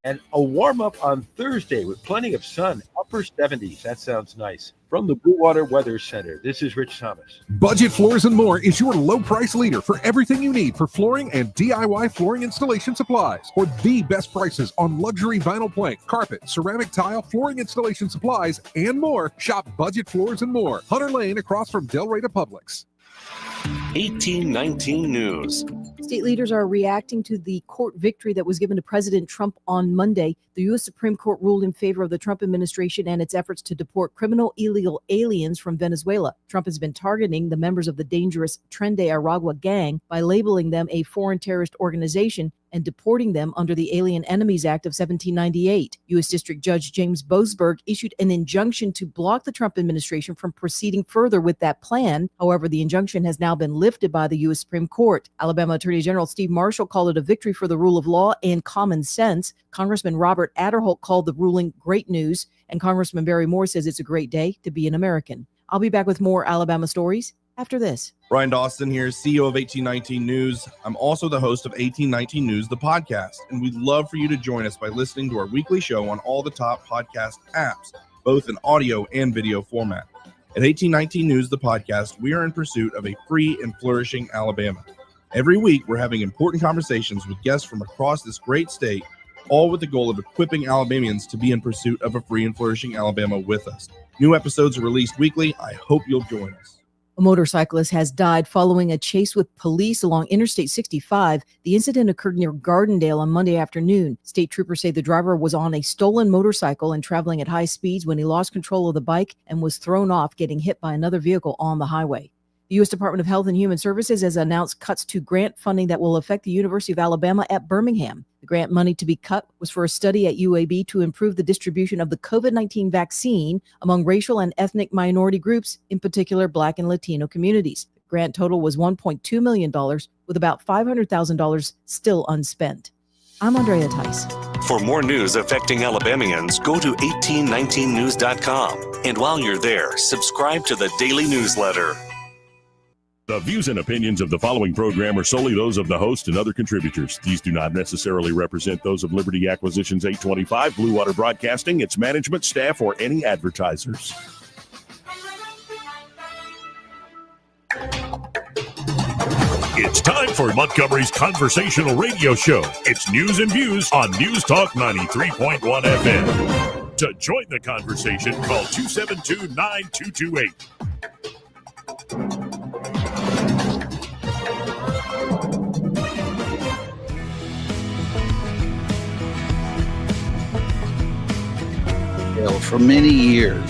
And a warm-up on Thursday with plenty of sun, upper 70s. That sounds nice. From the Blue Water Weather Center, this is Rich Thomas. Budget Floors and More is your low-price leader for everything you need for flooring and DIY flooring installation supplies. For the best prices on luxury vinyl plank, carpet, ceramic tile, flooring installation supplies, and more, shop Budget Floors and More, Hunter Lane across from Del Rey to Publix. 1819 News. State leaders are reacting to the court victory that was given to President Trump on Monday. The U.S. Supreme Court ruled in favor of the Trump administration and its efforts to deport criminal illegal aliens from Venezuela. Trump has been targeting the members of the dangerous Tren de Aragua gang by labeling them a foreign terrorist organization and deporting them under the Alien Enemies Act of 1798. U.S. District Judge James Boasberg issued an injunction to block the Trump administration from proceeding further with that plan. However, the injunction has now been lifted by the U.S. Supreme Court. Alabama Attorney General Steve Marshall called it a victory for the rule of law and common sense. Congressman Robert Aderholt called the ruling great news, and Congressman Barry Moore says it's a great day to be an American. I'll be back with more Alabama stories after this. Brian Dawson here, CEO of 1819 News. I'm also the host of 1819 News, the podcast, and we'd love for you to join us by listening to our weekly show on all the top podcast apps, both in audio and video format. At 1819 News, the podcast, we are in pursuit of a free and flourishing Alabama. Every week, we're having important conversations with guests from across this great state, all with the goal of equipping Alabamians to be in pursuit of a free and flourishing Alabama with us. New episodes are released weekly. I hope you'll join us. A motorcyclist has died following a chase with police along Interstate 65. The incident occurred near Gardendale on Monday afternoon. State troopers say the driver was on a stolen motorcycle and traveling at high speeds when he lost control of the bike and was thrown off, getting hit by another vehicle on the highway. The U.S. Department of Health and Human Services has announced cuts to grant funding that will affect the University of Alabama at Birmingham. The grant money to be cut was for a study at UAB to improve the distribution of the COVID-19 vaccine among racial and ethnic minority groups, in particular Black and Latino communities. The grant total was $1.2 million, with about $500,000 still unspent. I'm Andrea Tice. For more news affecting Alabamians, go to 1819news.com. And while you're there, subscribe to the daily newsletter. The views and opinions of the following program are solely those of the host and other contributors. These do not necessarily represent those of Liberty Acquisitions 825, Blue Water Broadcasting, its management, staff, or any advertisers. It's time for Montgomery's Conversational Radio Show. It's news and views on News Talk 93.1 FM. To join the conversation, call 272-9228. For many years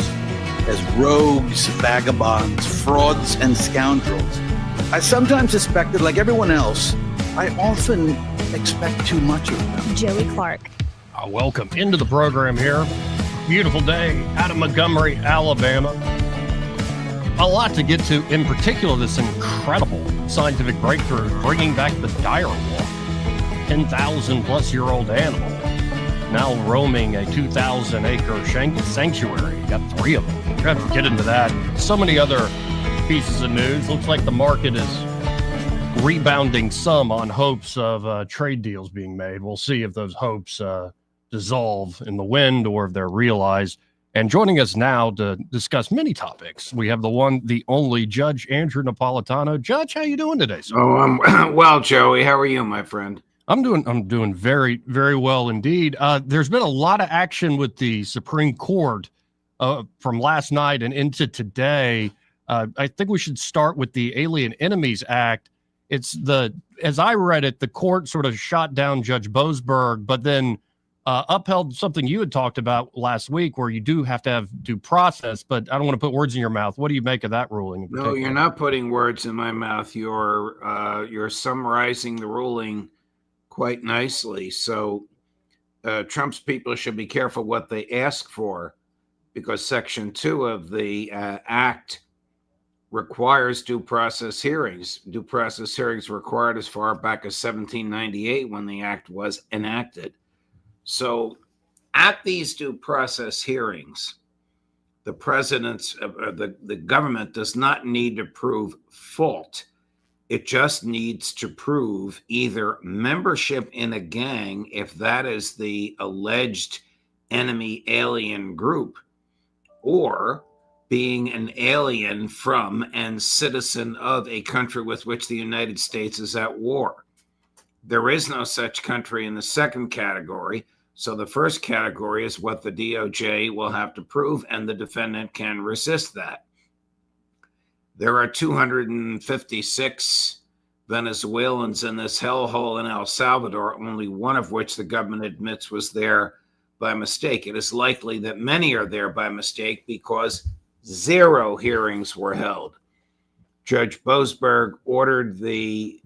as rogues, vagabonds, frauds, and scoundrels. I sometimes suspected, like everyone else, I often expect too much of them. Joey Clark. Welcome into the program here. Beautiful day out of Montgomery, Alabama. A lot to get to, in particular, this incredible scientific breakthrough bringing back the dire wolf, 10,000-plus-year-old animal. Now roaming a 2,000-acre sanctuary. Got 3 of them. We're going to have to get into that. So many other pieces of news. Looks like the market is rebounding some on hopes of trade deals being made. We'll see if those hopes dissolve in the wind or if they're realized. And joining us now to discuss many topics, we have the one, the only Judge Andrew Napolitano. Judge, how you doing today, sir? Oh, I'm well, Joey. How are you, my friend? I'm doing very, very well indeed. There's been a lot of action with the Supreme Court from last night and into today. I think we should start with the Alien Enemies Act. As I read it, the court sort of shot down Judge Boasberg, but then upheld something you had talked about last week where you do have to have due process, but I don't want to put words in your mouth. What do you make of that ruling? No, you're not putting words in my mouth. You're summarizing the ruling quite nicely. So Trump's people should be careful what they ask for, because Section 2 of the Act requires due process hearings. Due process hearings required as far back as 1798 when the Act was enacted. So at these due process hearings, the government does not need to prove fault. It just needs to prove either membership in a gang, if that is the alleged enemy alien group, or being an alien from and citizen of a country with which the United States is at war. There is no such country in the second category. So the first category is what the DOJ will have to prove, and the defendant can resist that. There are 256 Venezuelans in this hellhole in El Salvador, only one of which the government admits was there by mistake. It is likely that many are there by mistake because 0 hearings were held. Judge Boasberg ordered the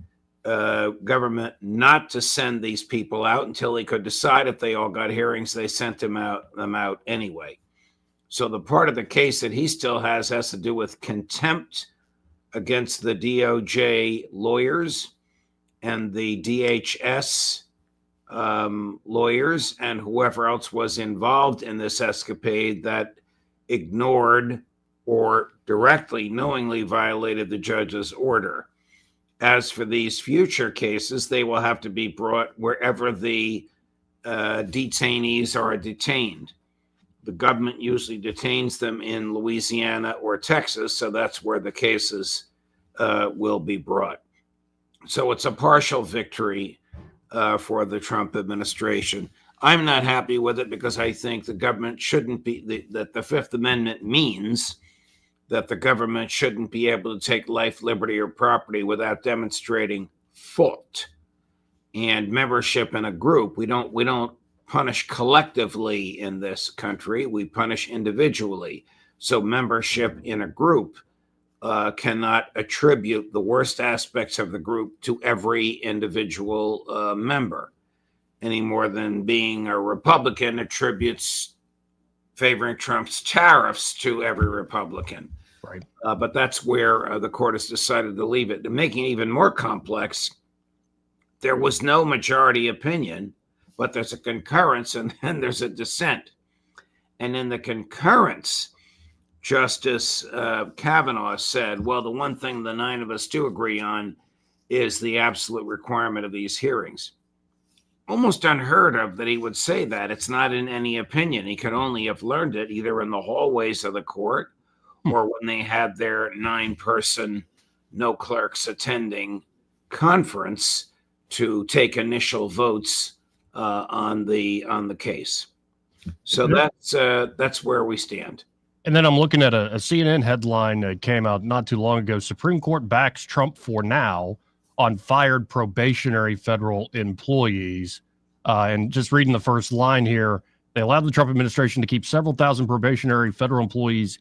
government not to send these people out until he could decide if they all got hearings. They sent them out anyway. So the part of the case that he still has to do with contempt against the DOJ lawyers and the DHS lawyers and whoever else was involved in this escapade that ignored or directly, knowingly violated the judge's order. As for these future cases, they will have to be brought wherever the detainees are detained. The government usually detains them in Louisiana or Texas, so that's where the cases will be brought. So it's a partial victory for the Trump administration. I'm not happy with it because I think the government shouldn't be, that the Fifth Amendment means that the government shouldn't be able to take life, liberty, or property without demonstrating fault. And membership in a group, we don't punish collectively in this country, we punish individually. So membership in a group cannot attribute the worst aspects of the group to every individual member, any more than being a Republican attributes favoring Trump's tariffs to every Republican. Right. But that's where the court has decided to leave it. To make it even more complex, there was no majority opinion, but there's a concurrence and then there's a dissent. And in the concurrence, Justice Kavanaugh said, well, the one thing the 9 of us do agree on is the absolute requirement of these hearings. Almost unheard of that he would say that. It's not in any opinion. He could only have learned it either in the hallways of the court or when they had their 9-person, no clerks attending conference to take initial votes on the case. So that's where we stand. And then I'm looking at a CNN headline that came out not too long ago. Supreme Court backs Trump for now on fired probationary federal employees. And just reading the first line here, they allowed the Trump administration to keep several thousand probationary federal employees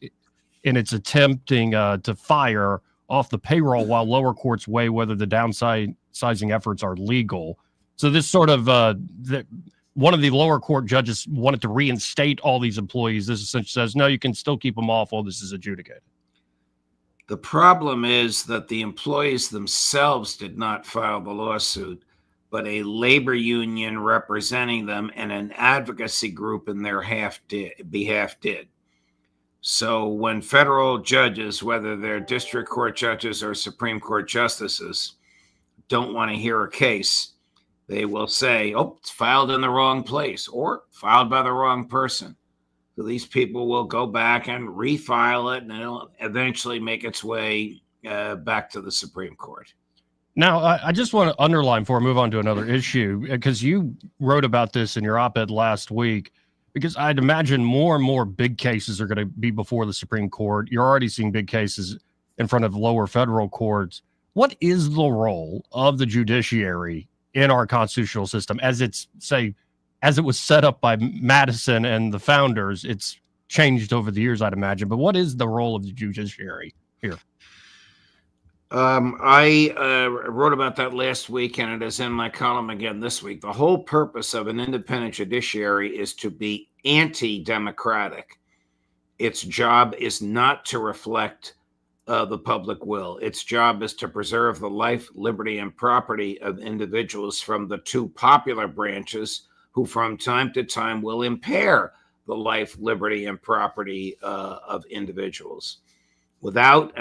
in its attempting to fire off the payroll while lower courts weigh whether the downsizing efforts are legal. So this sort of one of the lower court judges wanted to reinstate all these employees. This essentially says, no, you can still keep them off while this is adjudicated. The problem is that the employees themselves did not file the lawsuit, but a labor union representing them and an advocacy group in their behalf did. So when federal judges, whether they're district court judges or Supreme Court justices, don't want to hear a case, they will say, oh, it's filed in the wrong place or filed by the wrong person. So these people will go back and refile it, and it'll eventually make its way back to the Supreme Court. Now, I just want to underline before I move on to another issue, because you wrote about this in your op-ed last week, because I'd imagine more and more big cases are going to be before the Supreme Court. You're already seeing big cases in front of lower federal courts. What is the role of the judiciary in our constitutional system as it was set up by Madison and the founders? It's changed over the years, I'd imagine. But what is the role of the judiciary here? I wrote about that last week, and it is in my column again this week. The whole purpose of an independent judiciary is to be anti-democratic. Its job is not to reflect the public will. Its job is to preserve the life, liberty, and property of individuals from the two popular branches who from time to time will impair the life, liberty, and property of individuals. Without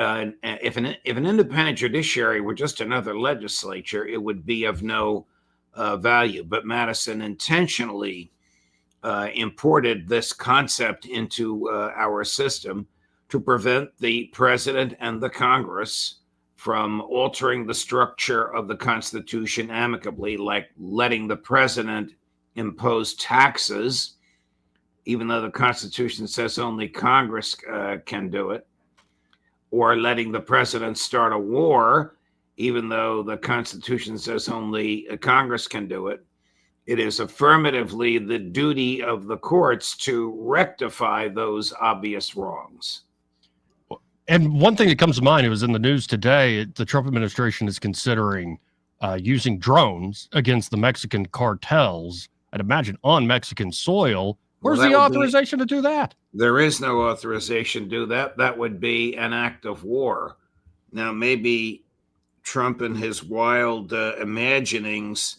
if an independent judiciary were just another legislature, it would be of no value. But Madison intentionally imported this concept into our system to prevent the president and the Congress from altering the structure of the Constitution amicably, like letting the president impose taxes, even though the Constitution says only Congress can do it, or letting the president start a war, even though the Constitution says only Congress can do it. It is affirmatively the duty of the courts to rectify those obvious wrongs. And one thing that comes to mind, it was in the news today, the Trump administration is considering using drones against the Mexican cartels, I'd imagine on Mexican soil. Where's the authorization to do that? There is no authorization to do that. That would be an act of war. Now, maybe Trump and his wild imaginings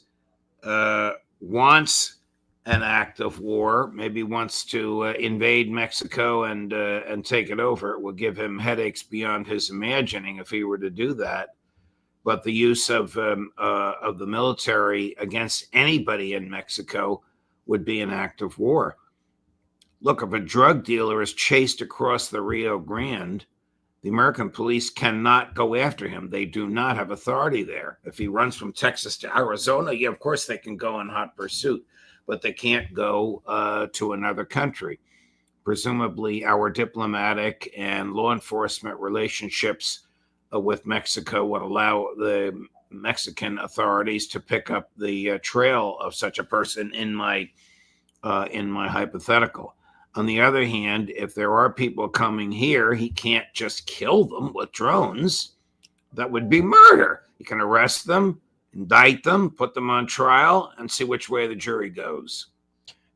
wants an act of war, maybe wants to invade Mexico and take it over. It would give him headaches beyond his imagining if he were to do that. But the use of the military against anybody in Mexico would be an act of war. Look, if a drug dealer is chased across the Rio Grande, the American police cannot go after him. They do not have authority there. If he runs from Texas to Arizona, yeah, of course they can go in hot pursuit, but they can't go to another country. Presumably, our diplomatic and law enforcement relationships with Mexico would allow the Mexican authorities to pick up the trail of such a person in my hypothetical. On the other hand, if there are people coming here, he can't just kill them with drones. That would be murder. You can arrest them, indict them, put them on trial, and see which way the jury goes.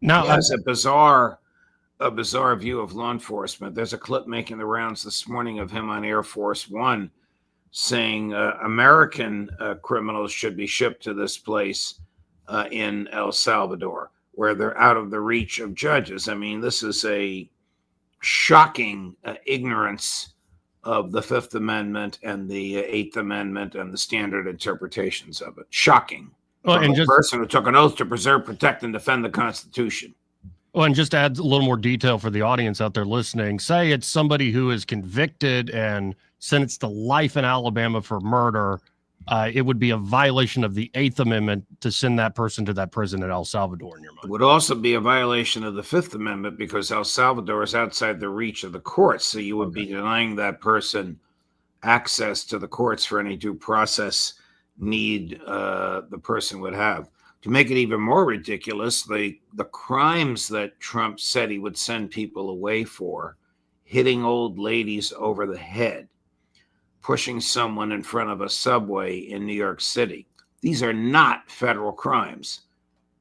Now, he has a bizarre view of law enforcement. There's a clip making the rounds this morning of him on Air Force One saying American criminals should be shipped to this place in El Salvador, where they're out of the reach of judges. I mean, this is a shocking ignorance of the Fifth Amendment and the Eighth Amendment and the standard interpretations of it. Shocking. Well, and just a person who took an oath to preserve, protect, and defend the Constitution. Well, and just to add a little more detail for the audience out there listening, say it's somebody who is convicted and sentenced to life in Alabama for murder. It would be a violation of the Eighth Amendment to send that person to that prison in El Salvador, in your mind. It would also be a violation of the Fifth Amendment because El Salvador is outside the reach of the courts. So you would be denying that person access to the courts for any due process need the person would have. To make it even more ridiculous, the crimes that Trump said he would send people away for, hitting old ladies over the head, pushing someone in front of a subway in New York City. These are not federal crimes.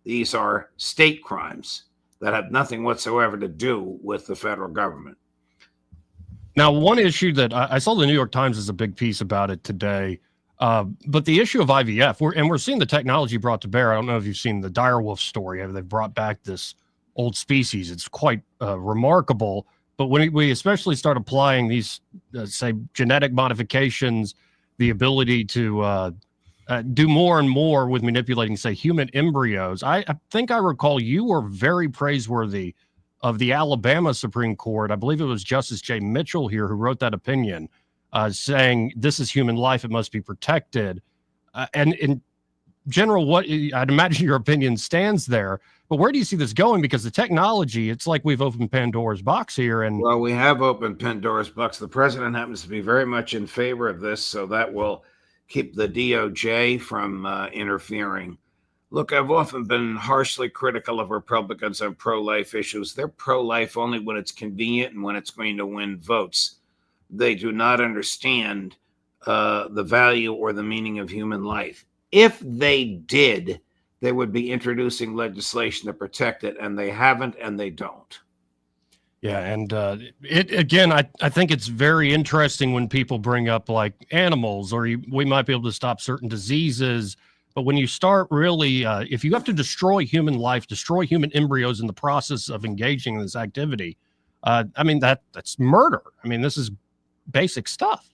These are state crimes that have nothing whatsoever to do with the federal government. Now, one issue that I saw the New York Times is a big piece about it today, but the issue of IVF, we're seeing the technology brought to bear. I don't know if you've seen the direwolf story. They've brought back this old species. It's quite remarkable. But when we especially start applying these, say, genetic modifications, the ability to do more and more with manipulating, say, human embryos, I think I recall you were very praiseworthy of the Alabama Supreme Court. I believe it was Justice Jay Mitchell here who wrote that opinion, saying this is human life, it must be protected. And in general, what I'd imagine your opinion stands there. But where do you see this going? Because the technology, it's like we've opened Pandora's box here. And well, we have opened Pandora's box. The president happens to be very much in favor of this, so that will keep the DOJ from interfering. Look, I've often been harshly critical of Republicans on pro-life issues. They're pro-life only when it's convenient and when it's going to win votes. They do not understand the value or the meaning of human life. If they did, they would be introducing legislation to protect it, and they haven't, and they don't. Yeah, and I think it's very interesting when people bring up like animals, or we might be able to stop certain diseases. But when you start really, if you have to destroy human life, destroy human embryos in the process of engaging in this activity, I mean, that's murder. I mean, this is basic stuff.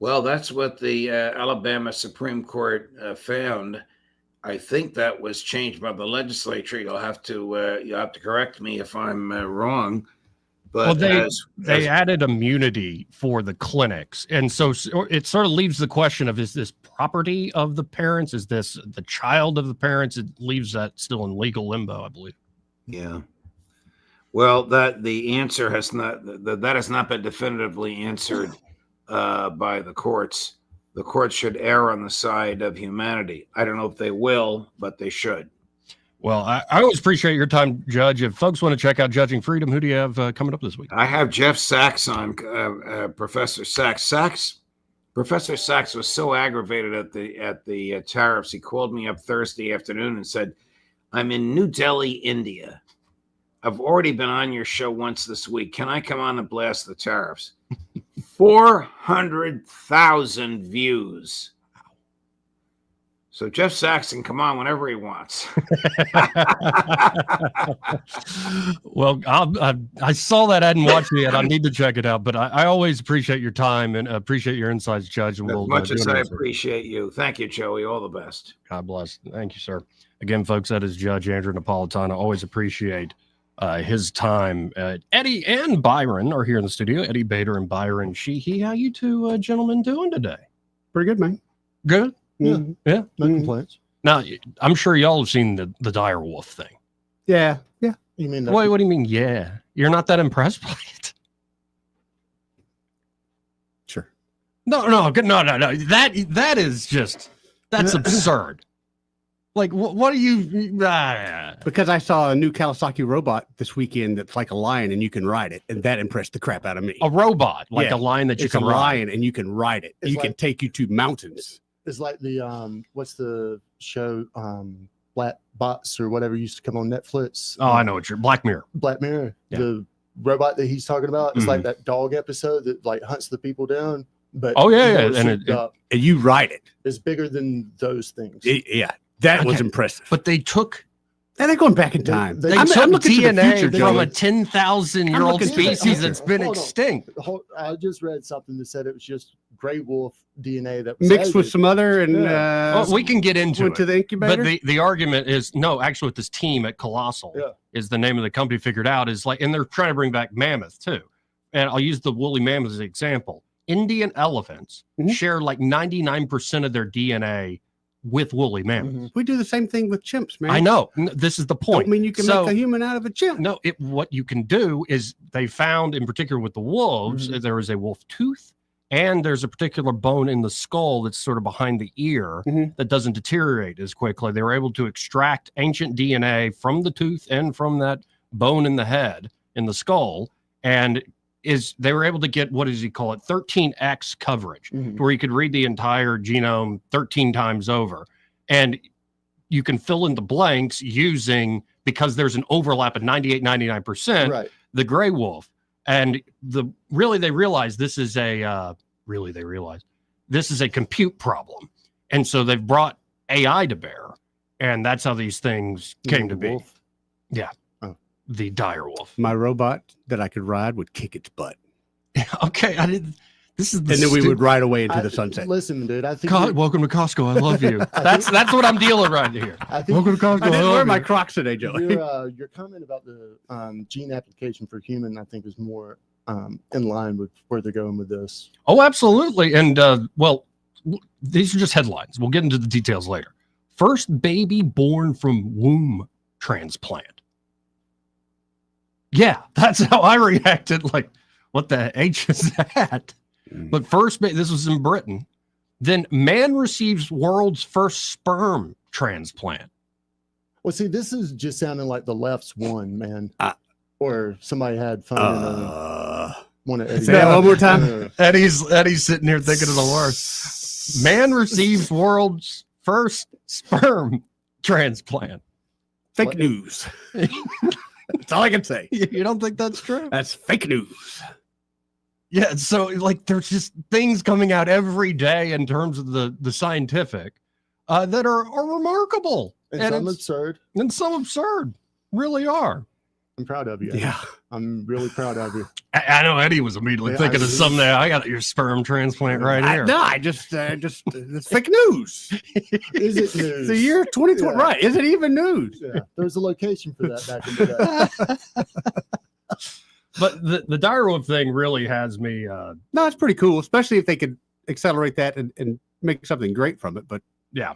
Well, that's what the Alabama Supreme Court found. I think that was changed by the legislature. You'll have to correct me if I'm wrong. But they added immunity for the clinics, and so it sort of leaves the question of, is this property of the parents? Is this the child of the parents? It leaves that still in legal limbo, I believe. Yeah. Well, the answer has not been definitively answered by the courts. The courts should err on the side of humanity. I don't know if they will, but they should. Well, I always appreciate your time, Judge. If folks want to check out Judging Freedom, who do you have coming up this week? I have Jeff Sachs on, Professor Sachs. Professor Sachs was so aggravated at the tariffs. He called me up Thursday afternoon and said, "I'm in New Delhi, India. I've already been on your show once this week. Can I come on and blast the tariffs?" 400,000 views. So Jeff Sachs can come on whenever he wants. Well, I saw that. I hadn't watched it yet. I need to check it out. But I always appreciate your time and appreciate your insights, Judge. And as much as I appreciate you. Thank you, Joey. All the best. God bless. Thank you, sir. Again, folks, that is Judge Andrew Napolitano. Always appreciate his time. Eddie and Byron are here in the studio. Eddie Bader and Byron Sheehy. How you two gentlemen doing today? Pretty good, man. Good? Mm-hmm. Yeah. No complaints. Now, I'm sure y'all have seen the dire wolf thing. Yeah. Yeah. You mean that? Wait, what do you mean? Yeah. You're not that impressed by it? Sure. No. That is just, that's absurd. Like, what do you? Because I saw a new Kawasaki robot this weekend that's like a lion and you can ride it, and that impressed the crap out of me. A robot, like a lion that you can ride. It's a lion and you can ride it. You can take you to mountains. It's like the what's the show, Black Box or whatever used to come on Netflix. Oh, I know what you're Black Mirror. Black Mirror. Yeah. The robot that he's talking about. It's like that dog episode that like hunts the people down. But and you ride it. It's bigger than those things. That was impressive. But they took. And they're going back in time. They took DNA from a 10,000-year-old species that's been extinct. I just read something that said it was just gray wolf DNA that was mixed with some other, and we can get into it. To the incubator. But the argument is actually, what this team at Colossal is the name of the company figured out is like, and they're trying to bring back mammoth too. And I'll use the woolly mammoth as an example. Indian elephants share like 99% of their DNA with woolly mammoths. We do the same thing with chimps, man. I know. This is the point. Don't mean you can make a human out of a chimp. No, what you can do is they found, in particular with the wolves, there is a wolf tooth, and there's a particular bone in the skull that's sort of behind the ear that doesn't deteriorate as quickly. They were able to extract ancient DNA from the tooth and from that bone in the head, in the skull, and they were able to get, what does he call it, 13x coverage, where you could read the entire genome 13 times over. And you can fill in the blanks because there's an overlap of 99%, the gray wolf. And they realized this is a compute problem. And so they've brought AI to bear. And that's how these things came to be. Yeah. The dire wolf. My robot that I could ride would kick its butt. Okay, This is and then we would ride away into the sunset. Listen, dude, I think welcome to Costco. I love you. That's what I'm dealing right here. Welcome to Costco. I didn't wear my Crocs today, Joe. Your comment about the gene application for human, I think, is more in line with where they're going with this. Oh, absolutely. And these are just headlines. We'll get into the details later. First baby born from womb transplant. Yeah, that's how I reacted. Like, what the H is that? But this was in Britain. Then man receives world's first sperm transplant. Well, see, this is just sounding like the left's one, man. Or somebody had fun. Say that one more time. Eddie's sitting here thinking of the worst. Man receives world's first sperm transplant. Fake news. That's all I can say. You don't think that's true? That's fake news. Yeah, so like there's just things coming out every day in terms of the scientific that are remarkable. And some absurd. And some absurd. Really are. I'm proud of you. Yeah. I'm really proud of you. I know Eddie was immediately Yeah, thinking I of see. someday I got your sperm transplant right here. I just it's fake news. Is it news? It's the year 2020, Yeah. right? Is it even news? Yeah, there's a location for that back in the day. But the direwolf thing really has me. No, it's pretty cool, especially if they could accelerate that and make something great from it. But Yeah.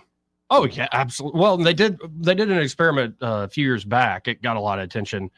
Oh yeah, absolutely. Well, they did an experiment a few years back. It got a lot of attention,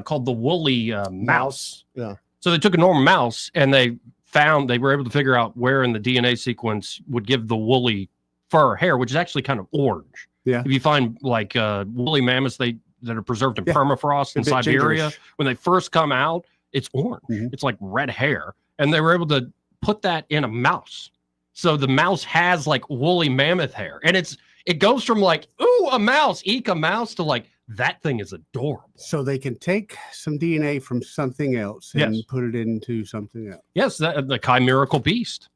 called the woolly mouse. Yeah. So they took a normal mouse and they were able to figure out where in the DNA sequence would give the woolly fur hair, which is actually kind of orange. Yeah. If you find like woolly mammoths that are preserved in permafrost in A bit Siberia, gingerish. when they first come out, it's orange. Mhm. It's like red hair, and they were able to put that in a mouse. So the mouse has like woolly mammoth hair, and it goes from like, ooh, a mouse, eek, a mouse, to like, that thing is adorable. so they can take some DNA from something else and Yes. put it into something else. Yes, the chimerical beast.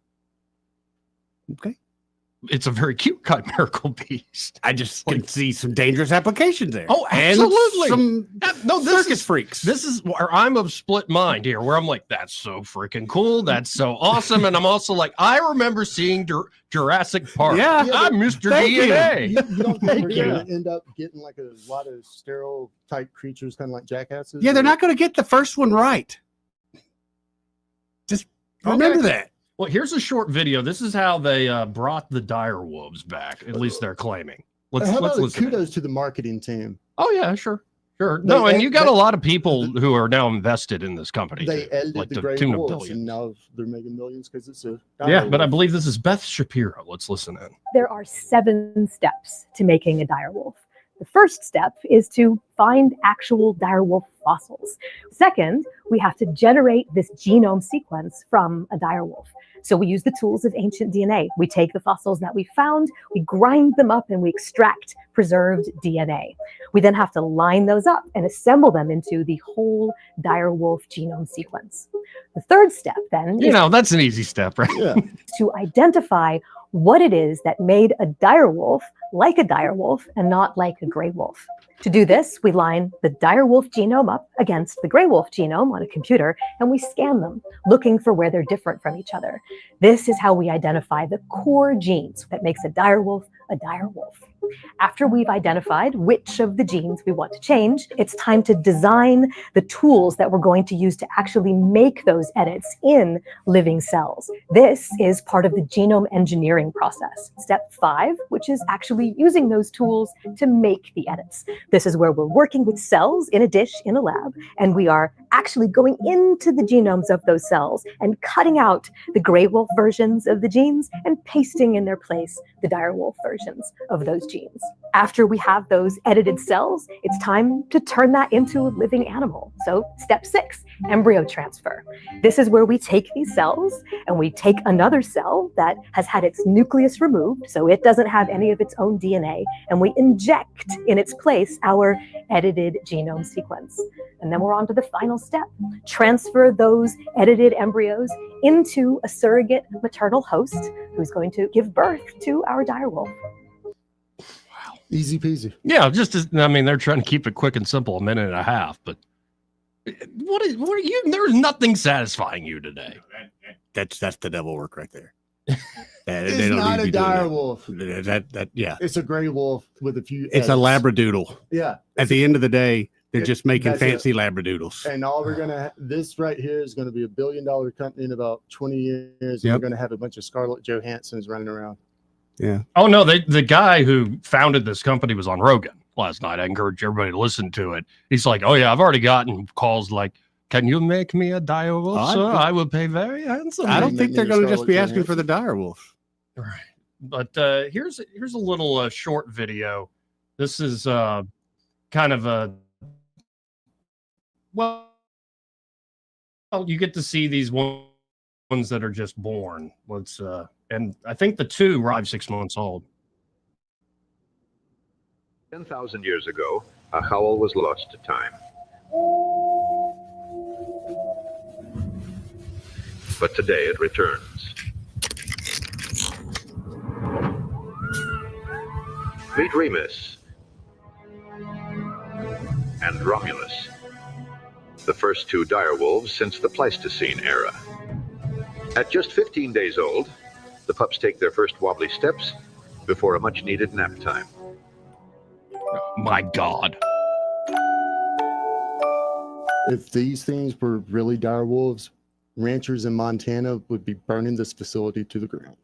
Okay. It's a very cute chimerical beast. I just can see some dangerous applications there. Oh, And absolutely. some No, this circus freaks. This is where I'm of split mind here, where I'm like, that's so freaking cool. That's so awesome. And I'm also like, I remember seeing Jurassic Park. Yeah. I'm Mr. Thank you. DNA. You don't think Thank we're you. going to end up getting like a lot of sterile type creatures, kind of like jackasses? Yeah, they're Or- not going to get the first one right. Just remember Okay. that. Well, here's a short video. This is how they brought the dire wolves back. At least they're claiming. Let's How about listen. kudos to the marketing team? Oh yeah, sure. They No, and ed- you got they- a lot of people who are now invested in this company. They too, edited like the to Grey tune of Wolves, billions. and now they're making millions because it's a Yeah, but I wolf. believe this is Beth Shapiro. Let's listen in. There are 7 steps to making a direwolf. The first step is to find actual direwolf fossils. Second, we have to generate this genome sequence from a direwolf. So we use the tools of ancient DNA. We take the fossils that we found, we grind them up, and we extract preserved DNA. We then have to line those up and assemble them into the whole direwolf genome sequence. The third step then You is know, that's an easy step, right? Yeah. to identify what it is that made a direwolf like a direwolf and not like a gray wolf. To do this, we line the direwolf genome up against the gray wolf genome on a computer, and we scan them, looking for where they're different from each other. This is how we identify the core genes that makes a direwolf a direwolf. After we've identified which of the genes we want to change, it's time to design the tools that we're going to use to actually make those edits in living cells. This is part of the genome engineering process. Step 5, which is actually using those tools to make the edits. This is where we're working with cells in a dish in a lab, and we are actually going into the genomes of those cells and cutting out the gray wolf versions of the genes and pasting in their place the direwolf versions of those genes. After we have those edited cells, it's time to turn that into a living animal. So step 6, embryo transfer. This is where we take these cells and we take another cell that has had its nucleus removed, so it doesn't have any of its own DNA, and we inject in its place our edited genome sequence. And then we're on to the final step. Transfer those edited embryos into a surrogate maternal host who's going to give birth to our direwolf. Easy peasy. Yeah, I mean, they're trying to keep it quick and simple, a minute and a half, but what are you? There's nothing satisfying you today. That's the devil work right there. It's not a dire wolf. Yeah. It's a gray wolf with a few. It's a edits. labradoodle. Yeah. At the end of the day, they're just making That's it. fancy labradoodles. And all we're gonna this right here is gonna be $1 billion company in about 20 years. And Yep. we're gonna have a bunch of Scarlett Johanssons running around. Yeah. Oh no, the guy who founded this company was on Rogan last night. I encourage everybody to listen to it. He's like, "Oh yeah, I've already gotten calls like, can you make me a direwolf, sir? I will pay very handsomely." I don't think they're going to just be asking for the direwolf. Right. But here's a little short video. This is kind of a well, you get to see these ones that are just born. And I think the 2 arrived 6 months old. 10,000 years ago, a howl was lost to time. But today it returns. Meet Remus and Romulus. the first two direwolves since the Pleistocene era. At just 15 days old, the pups take their first wobbly steps before a much-needed nap time. My God. If these things were really dire wolves, ranchers in Montana would be burning this facility to the ground.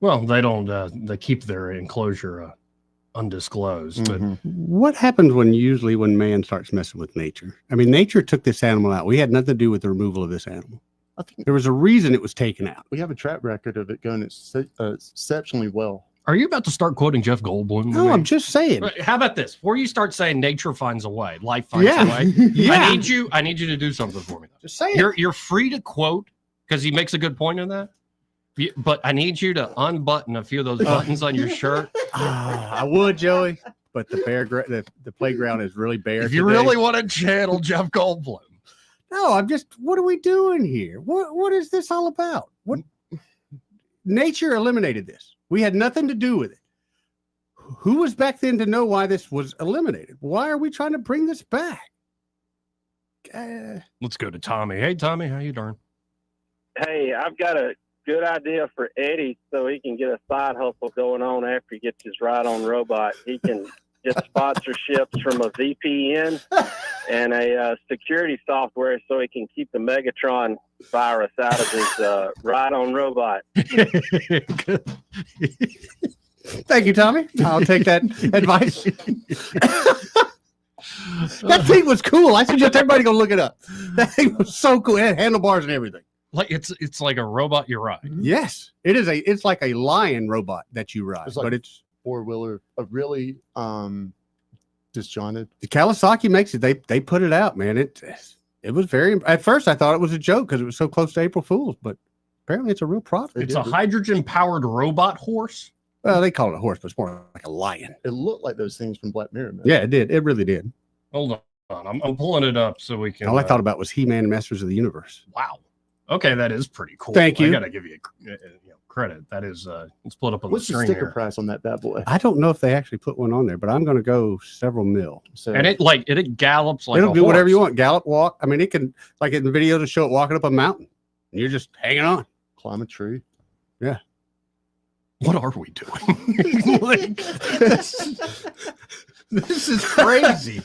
Well, they don't. They keep their enclosure undisclosed. But what happens when man starts messing with nature? I mean, nature took this animal out. We had nothing to do with the removal of this animal. I think there was a reason it was taken out. We have a track record of it going exceptionally well. Are you about to start quoting Jeff Goldblum? No, I'm just saying. How about this? Before you start saying nature finds a way, life finds a way. Yeah. I need you to do something for me. Just say it. You're free to quote because he makes a good point in that. But I need you to unbutton a few of those buttons on your shirt. I would, Joey, but the playground is really bare. If you really want to channel Jeff Goldblum. No, what are we doing here? What is this all about? What nature eliminated this. We had nothing to do with it. Who was back then to know why this was eliminated? Why are we trying to bring this back? Let's go to Tommy. Hey, Tommy, how you doing? Hey, I've got a good idea for Eddie so he can get a side hustle going on after he gets his ride-on robot. He can get sponsorships from a VPN and a security software so he can keep the Megatron virus out of his ride-on robot. Thank you, Tommy. I'll take that advice. That thing was cool. I suggest everybody go look it up. That thing was so cool. It had handlebars and everything. Like it's like a robot you ride. Yes, it is. It's like a lion robot that you ride, It's like but it's four-wheeler, a really disjointed. the Kawasaki makes it. They put it out, man. It was very. At first, I thought it was a joke because it was so close to April Fool's, but apparently, it's a real product. It's a hydrogen-powered robot horse. Well, they call it a horse, but it's more like a lion. It looked like those things from Black Mirror, man. Yeah, it did. It really did. Hold on, I'm pulling it up so we can. All I thought about was He-Man, Masters of the Universe. Wow. Okay, that is pretty cool. Thank you. I gotta give you credit. That is. Let's pull it up on What's the the screen sticker here. price on that bad boy? I don't know if they actually put one on there, but I'm going to go several mil. So And it gallops like it'll a do whatever horse. you want. Gallop, walk. I mean, it can, like in the video to show it walking up a mountain. And you're just hanging on. climb a tree. Yeah. What are we doing? Like, this is crazy.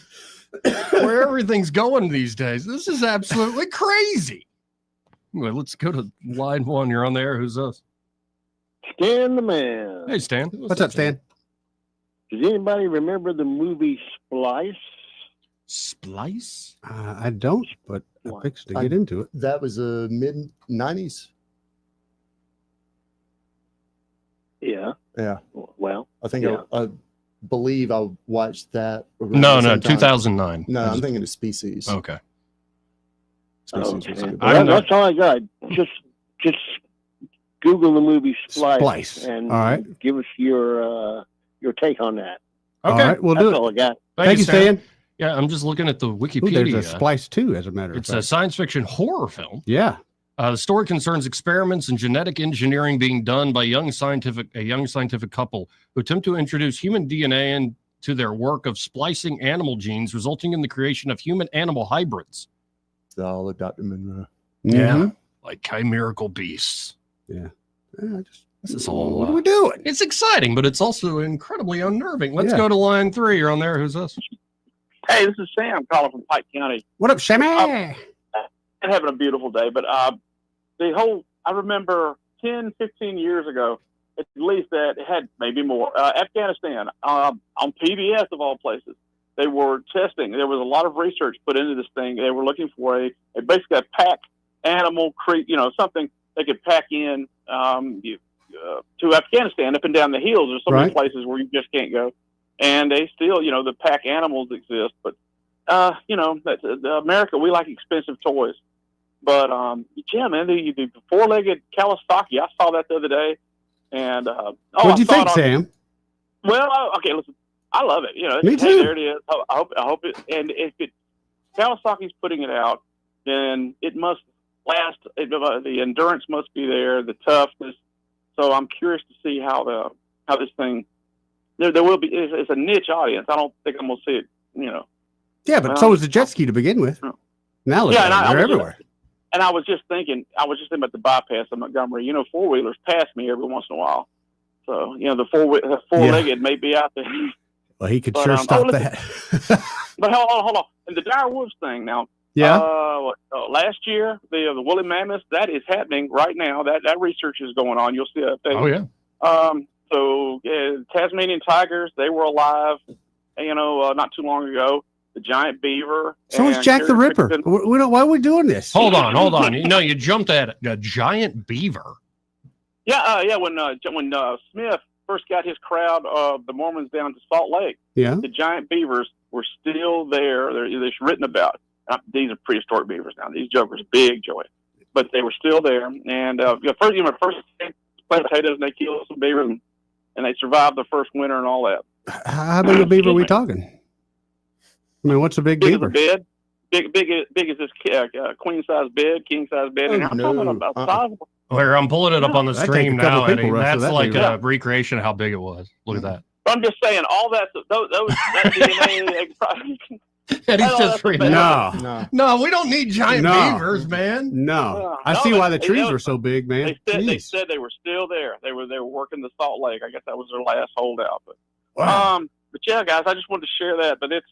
Where everything's going these days. This is absolutely crazy. Anyway, let's go to line one. You're on there. Who's us? Stan the Man. Hey, Stan. What's up, Stan? Does anybody remember the movie Splice? Splice? I don't, but I'm fixed to get into it. That was a mid-90s. Yeah. Yeah. Well, I think yeah. I believe I watched that. No, 2009. No, I'm thinking of Species. Okay. Species was Okay. good. Well, that's all I got. Just Google the movie Splice, and all right. give us your take on that. Okay. All right, we'll do That's it. all I got. Thank you, Stan. Yeah, I'm just looking at the Wikipedia. Ooh, there's a Splice 2, as a matter of It's fact. a science fiction horror film. Yeah. The story concerns experiments in genetic engineering being done by a young scientific couple who attempt to introduce human DNA into their work of splicing animal genes, resulting in the creation of human-animal hybrids. All of Dr. Monroe. Yeah, like chimerical beasts. Yeah. This is all. What are we doing? It's exciting, but it's also incredibly unnerving. Let's Yeah. go to line 3. You're on there. Who's us? Hey, this is Sam calling from Pike County. What up, Sammy? I'm having a beautiful day, but I remember 10, 15 years ago, at least that it had maybe more, Afghanistan, on PBS of all places, they were testing. There was a lot of research put into this thing. They were looking for basically a pack animal, something they could pack in to Afghanistan up and down the hills. There's so many places where you just can't go. And they still, the pack animals exist. But, that's, America, we like expensive toys. But, yeah, man, the four-legged Kawasaki, I saw that the other day. And, What'd you think, Sam? Well, okay, listen, I love it. Me too. Hey, there it is. I hope it, and if Kawasaki's putting it out, then it must last. The endurance must be there, the toughness. So I'm curious to see how this thing. There will be. It's a niche audience. I don't think I'm gonna see it. Yeah, but so was the jet ski to begin with. Now look at them. They're everywhere. And I was just thinking about the bypass in Montgomery. You know, 4-wheelers pass me every once in a while. So, you know, the four-legged may be out there. Well, he could sure stop that. But hold on. And the dire wolves thing now. Yeah. Last year, the woolly mammoths, that is happening right now. That research is going on. You'll see that thing. Oh, yeah. So, Tasmanian tigers, they were alive, you know, not too long ago. The giant beaver. So is Jack the Ripper. Why are we doing this? Hold on. You jumped at a giant beaver. Yeah. When Smith first got his crowd of the Mormons down to Salt Lake, the giant beavers were still there. They're written about. These are prehistoric beavers now. These jokers, big joy, but they were still there. And first potatoes, and they killed some beavers, and they survived the first winter and all that. How big a beaver are we talking? I mean, what's a big beaver? Bed, big as this queen size bed, king size bed, and I'm talking about sizable. Here, I'm pulling it up on the stream now, Eddie. That's like a recreation of how big it was. Look at that. I'm just saying, all that DNA. Eddie's just reading. No, we don't need giant beavers, man. No, I see why the trees were so big, man. They said they were still there. They were working the Salt Lake. I guess that was their last holdout. But but yeah, guys, I just wanted to share that. But it's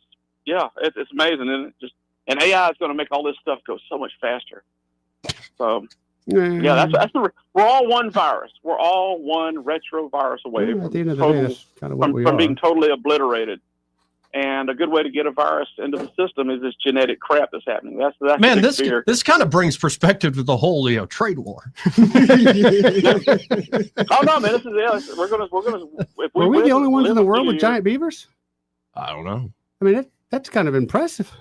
amazing, and AI is going to make all this stuff go so much faster. So we're all one virus. We're all one retrovirus away at the end of the day, that's kind of what we are. From being totally obliterated. And a good way to get a virus into the system is this genetic crap that's happening. That's man. This kind of brings perspective to the whole trade war. Oh no, man! We're gonna. Were we the only ones in the world with giant beavers? I don't know. I mean, that's kind of impressive.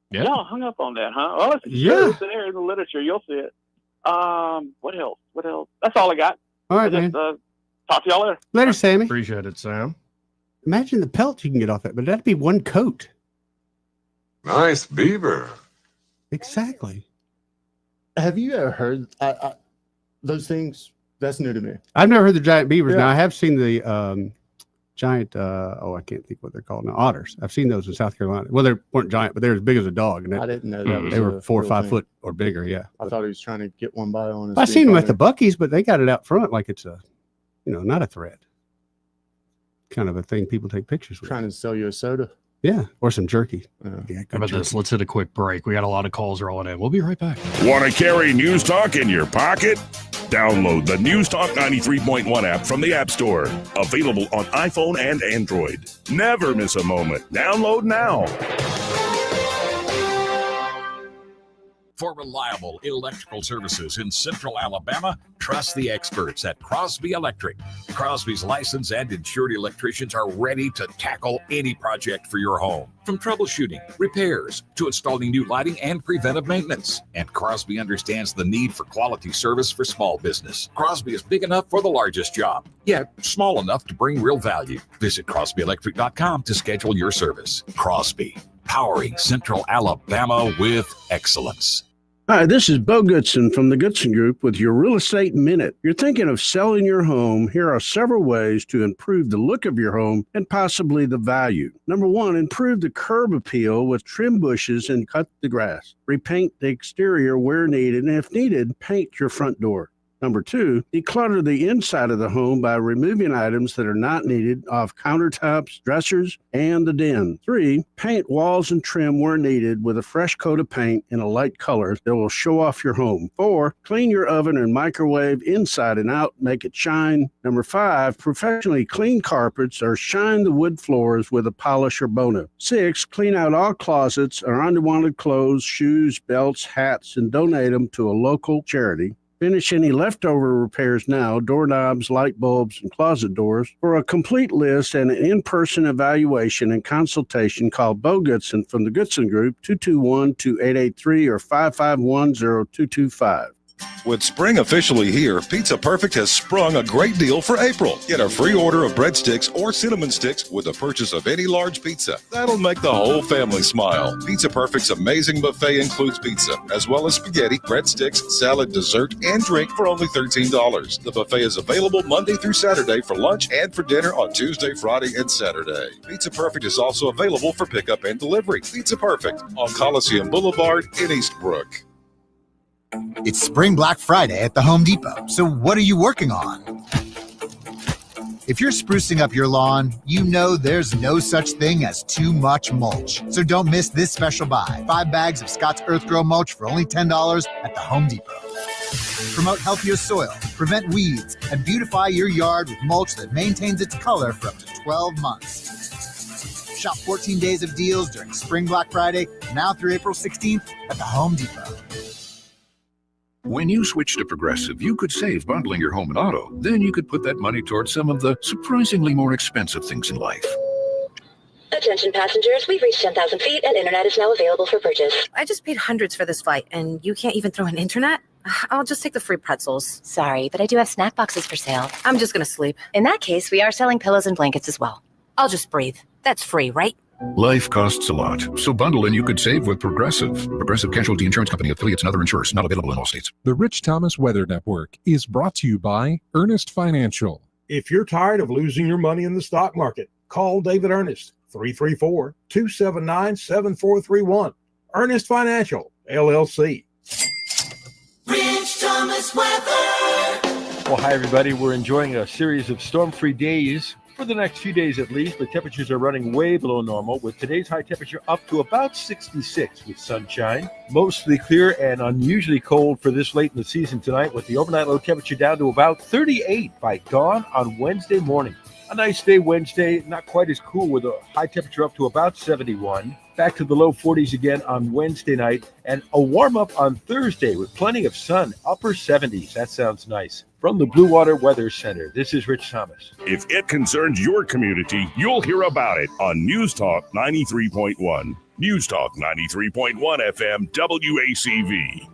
Yeah, y'all hung up on that, huh? Oh, it's there in the literature. You'll see it. What else? That's all I got. All right, man. Talk to y'all later. Later, Sammy. Appreciate it, Sam. Imagine the pelts you can get off that, but that'd be one coat. Nice beaver. Exactly. Have you ever heard those things? That's new to me. I've never heard the giant beavers. Now I have seen the giant. I can't think what they're called now. Otters. I've seen those in South Carolina. Well, they weren't giant, but they were as big as a dog. And I didn't know that. They were 4 or 5 foot or bigger. Yeah. I thought he was trying to get one by on his. I've seen them at the Buc-ee's, but they got it out front like it's not a threat. Kind of a thing people take pictures with. Trying to sell you a soda. Yeah, or some jerky. How about this? Let's hit a quick break. We got a lot of calls rolling in. We'll be right back. Want to carry News Talk in your pocket? Download the News Talk 93.1 app from the App Store. Available on iPhone and Android. Never miss a moment. Download now. For reliable electrical services in Central Alabama, trust the experts at Crosby Electric. Crosby's licensed and insured electricians are ready to tackle any project for your home. From troubleshooting, repairs, to installing new lighting and preventive maintenance. And Crosby understands the need for quality service for small business. Crosby is big enough for the largest job, yet small enough to bring real value. Visit CrosbyElectric.com to schedule your service. Crosby, powering Central Alabama with excellence. Hi, this is Bo Goodson from the Goodson Group with your Real Estate Minute. You're thinking of selling your home. Here are several ways to improve the look of your home and possibly the value. Number one, improve the curb appeal with trim bushes and cut the grass. Repaint the exterior where needed, and if needed, paint your front door. Number two, declutter the inside of the home by removing items that are not needed off countertops, dressers, and the den. 3, paint walls and trim where needed with a fresh coat of paint in a light color that will show off your home. 4, clean your oven and microwave inside and out, make it shine. Number 5, professionally clean carpets or shine the wood floors with a polish or Bona. 6, clean out all closets or unwanted clothes, shoes, belts, hats, and donate them to a local charity. Finish any leftover repairs now, doorknobs, light bulbs, and closet doors. For a complete list and an in-person evaluation and consultation, call Bo Goodson from the Goodson Group, 221-2883 or 551-0225. With spring officially here, Pizza Perfect has sprung a great deal for April. Get a free order of breadsticks or cinnamon sticks with the purchase of any large pizza. That'll make the whole family smile. Pizza Perfect's amazing buffet includes pizza, as well as spaghetti, breadsticks, salad, dessert, and drink for only $13. The buffet is available Monday through Saturday for lunch and for dinner on Tuesday, Friday, and Saturday. Pizza Perfect is also available for pickup and delivery. Pizza Perfect on Coliseum Boulevard in Eastbrook. It's Spring Black Friday at the Home Depot, so what are you working on? If you're sprucing up your lawn, you know there's no such thing as too much mulch. So don't miss this special buy. 5 bags of Scott's Earth Grow mulch for only $10 at the Home Depot. Promote healthier soil, prevent weeds, and beautify your yard with mulch that maintains its color for up to 12 months. Shop 14 days of deals during Spring Black Friday, now through April 16th at the Home Depot. When you switch to Progressive, you could save bundling your home and auto. Then you could put that money towards some of the surprisingly more expensive things in life. Attention passengers, we've reached 10,000 feet and internet is now available for purchase. I just paid hundreds for this flight and you can't even throw in internet? I'll just take the free pretzels. Sorry, but I do have snack boxes for sale. I'm just gonna sleep. In that case, we are selling pillows and blankets as well. I'll just breathe. That's free, right? Life costs a lot, so bundle and you could save with Progressive. Progressive Casualty Insurance Company, affiliates, and other insurers. Not available in all states. The Rich Thomas Weather Network is brought to you by Ernest Financial. If you're tired of losing your money in the stock market, call David Ernest, 334-279-7431. Ernest Financial, LLC. Rich Thomas Weather. Well, hi, everybody. We're enjoying a series of storm-free days for the next few days at least, but temperatures are running way below normal, with today's high temperature up to about 66 with sunshine. Mostly clear and unusually cold for this late in the season tonight, with the overnight low temperature down to about 38 by dawn on Wednesday morning. A nice day Wednesday, not quite as cool, with a high temperature up to about 71. Back to the low 40s again on Wednesday night, and a warm-up on Thursday with plenty of sun, upper 70s. That sounds nice. From the Blue Water Weather Center, this is Rich Thomas. If it concerns your community, you'll hear about it on News Talk 93.1. News Talk 93.1 FM WACV.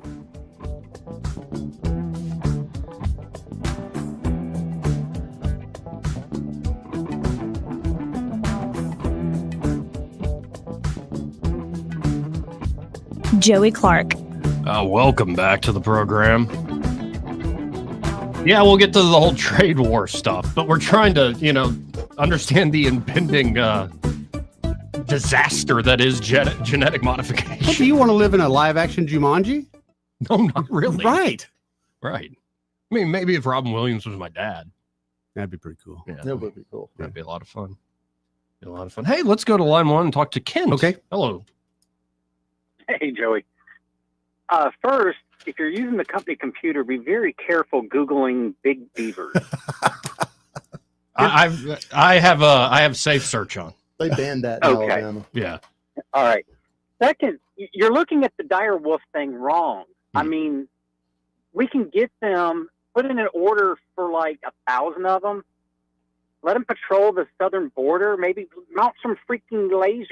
Joey Clark. Welcome back to the program. Yeah, we'll get to the whole trade war stuff, but we're trying to, understand the impending disaster that is genetic modification. What, do you want to live in a live-action Jumanji? No, not really. Right. I mean, maybe if Robin Williams was my dad. That'd be pretty cool. Yeah, That would be cool. that'd be a lot of fun. Hey, let's go to line 1 and talk to Kent. Okay. Hello. Hey, Joey. First, if you're using the company computer, be very careful Googling big beavers. I have safe search on. They banned that in Okay. Alabama. Yeah. All right. Second, you're looking at the dire wolf thing wrong. I mean, we can get them, put in an order for like 1,000 of them. Let them patrol the southern border. Maybe mount some freaking lasers.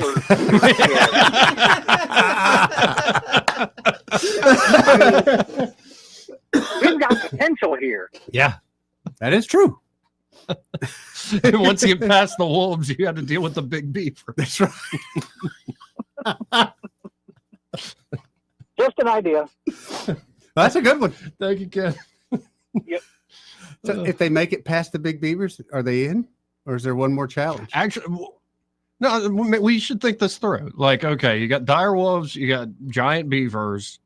We've got potential here. Yeah, that is true. And once you get past the wolves, you have to deal with the big beaver. That's right. Just an idea. That's a good one. Thank you, Ken. Yep. So if they make it past the big beavers, are they in? Or is there one more challenge? Actually, no, we should think this through. Like, okay, you got dire wolves, you got giant beavers.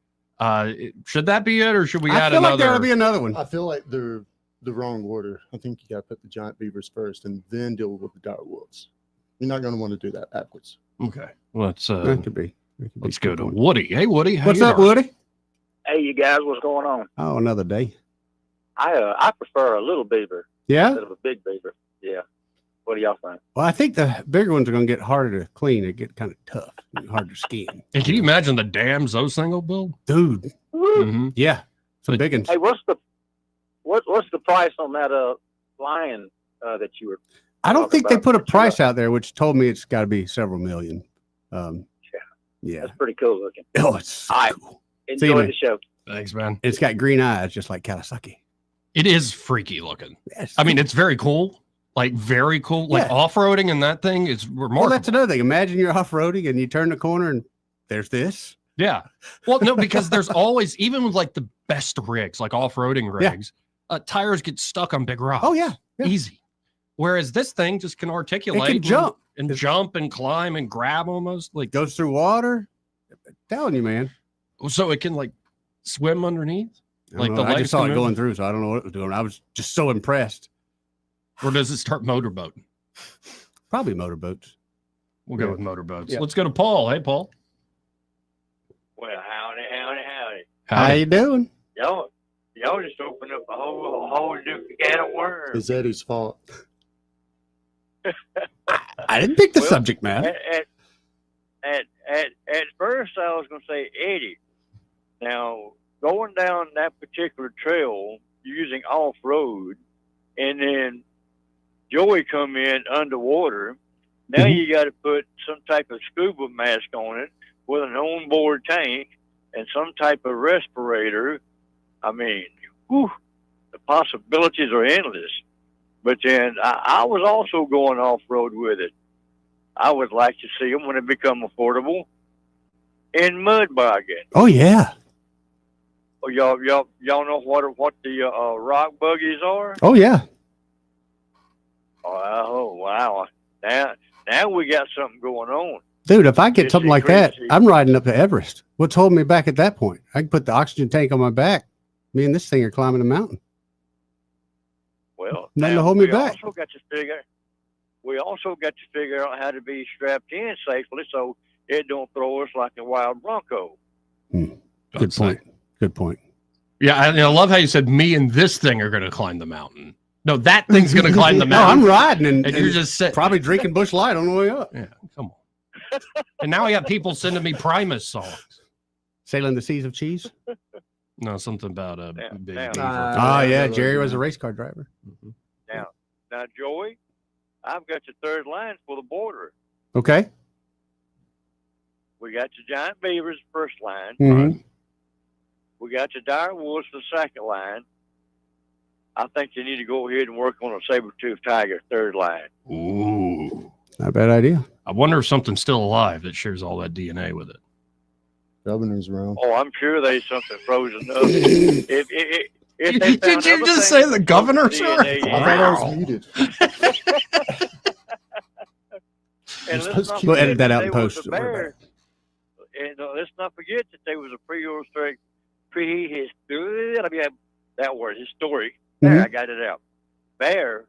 Should that be it, or should we add I feel another? like there will be another one. I feel like they're the wrong order. I think you got to put the giant beavers first and then deal with the dire wolves. You're not going to want to do that backwards. Okay, let's That could be. let's go to Woody. Hey, Woody, how What's you up, doing? Woody? Hey, you guys, what's going on? Oh, another day. I prefer a little beaver Yeah? instead of a big beaver. Yeah. What do y'all think? Well, I think the bigger ones are going to get harder to clean. They get kind of tough and hard to skin. And can you imagine the dams those things will build? Dude. Mm-hmm. Yeah. Some big ones. Hey, what's the price on that lion that you were? I don't talking think they about? put a price out there, which told me it's got to be several million. Yeah. That's pretty cool looking. Oh, it's All right. See you, Enjoy man. the show. Thanks, man. It's got green eyes, just like Kawasaki. It is freaky looking. Yes. I mean, it's very cool. Like, very cool. Like, off-roading and that thing is remarkable. Well, that's another thing. Imagine you're off-roading and you turn the corner and there's this. Yeah. Well, no, because there's always, even with like the best rigs, like off-roading rigs, tires get stuck on big rocks. Oh, yeah. Easy. Whereas this thing just can articulate. It can jump. And jump and climb and grab almost. Like, goes through water. I'm telling you, man. So it can like swim underneath? Like the I just saw it move? going through, so I don't know what it was doing. I was just so impressed. Or does it start motorboating? Probably motorboats. We'll go with motorboats. Yeah. Let's go to Paul. Hey, Paul. Well, howdy. How you doing? Y'all just opened up a whole new can of worms. It's Eddie's fault. I didn't pick the subject matter. At first, I was going to say Eddie. Now, going down that particular trail using off-road, and then Joey come in underwater. Now you got to put some type of scuba mask on it with an onboard tank and some type of respirator. I mean, the possibilities are endless. But then I was also going off-road with it. I would like to see them when it become affordable in mud bogging. Oh, yeah. Oh, y'all know what the rock buggies are? Oh, yeah. Oh, wow. Now we got something going on. Dude, if I get It's something like that, crazy. I'm riding up to Everest. What's holding me back at that point? I can put the oxygen tank on my back. Me and this thing are climbing a mountain. Well, Nothing now to hold me we back. We also got to figure out how to be strapped in safely so it don't throw us like a wild bronco. Good point. Good point. Yeah, I love how you said me and this thing are going to climb the mountain. No, that thing's going to climb the No, mountain. I'm riding and you're just sitting. probably drinking Busch Light on the way up. Yeah, come on. And now I got people sending me Primus songs. Sailing the seas of cheese. No, something about a big now- beaver. Oh, yeah. Jerry was a race car driver. Now, Joey, I've got your third line for the border. Okay. We got your giant beavers first line. Mhm. We got your dire wolves the second line. I think you need to go ahead and work on a saber-toothed tiger third line. Ooh. Not a bad idea. I wonder if something's still alive that shares all that DNA with it. Governor's around. Oh, I'm sure there's something frozen up. If they Did found you other just things say the that governor, froze sir? DNA in I it. thought I was muted. And let's not We'll edit forget that out there in was post. a Don't worry about bear. And let's not forget that there was a prehistoric, that word, historic. There, I got it out. Bear,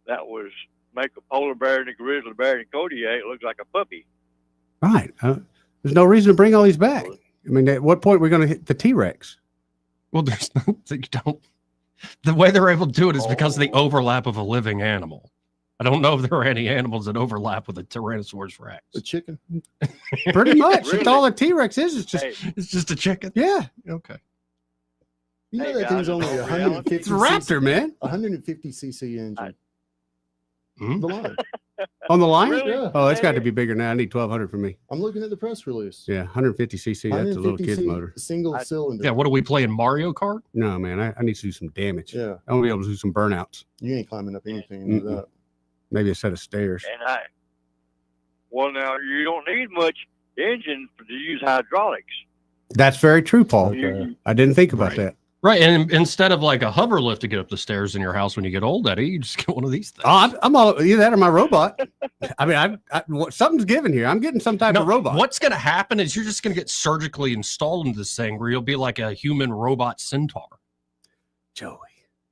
that was make a polar bear and a grizzly bear and Kodiak look like a puppy. Right. There's no reason to bring all these back. I mean, at what point are we going to hit the T-Rex? Well, there's no, you don't. The way they're able to do it is because of the overlap of a living animal. I don't know if there are any animals that overlap with a Tyrannosaurus Rex. The chicken. Pretty much. Really? That's all a T-Rex is. It's just, It's just a chicken. yeah. Okay. You know Hey, that thing's guys, only in 150 It's a Raptor, man. 150 cc engine. The line. On the line? Really? Yeah. Oh, it's got to be bigger now. I need 1,200 for me. I'm looking at the press release. Yeah, 150 cc. That's a little kid's motor. Single cylinder. Yeah, what are we playing, Mario Kart? No, man, I need to do some damage. Yeah. I want to be able to do some burnouts. You ain't climbing up anything into that. Maybe a set of stairs. And well, now you don't need much engine to use hydraulics. That's very true, Paul. Okay. I didn't think about that. Right, and instead of like a hover lift to get up the stairs in your house when you get old, Eddie, you just get one of these things. Oh, I'm all either that or my robot. I mean, something's given here. I'm getting some type of robot. What's going to happen is you're just going to get surgically installed into this thing where you'll be like a human robot centaur. Joey.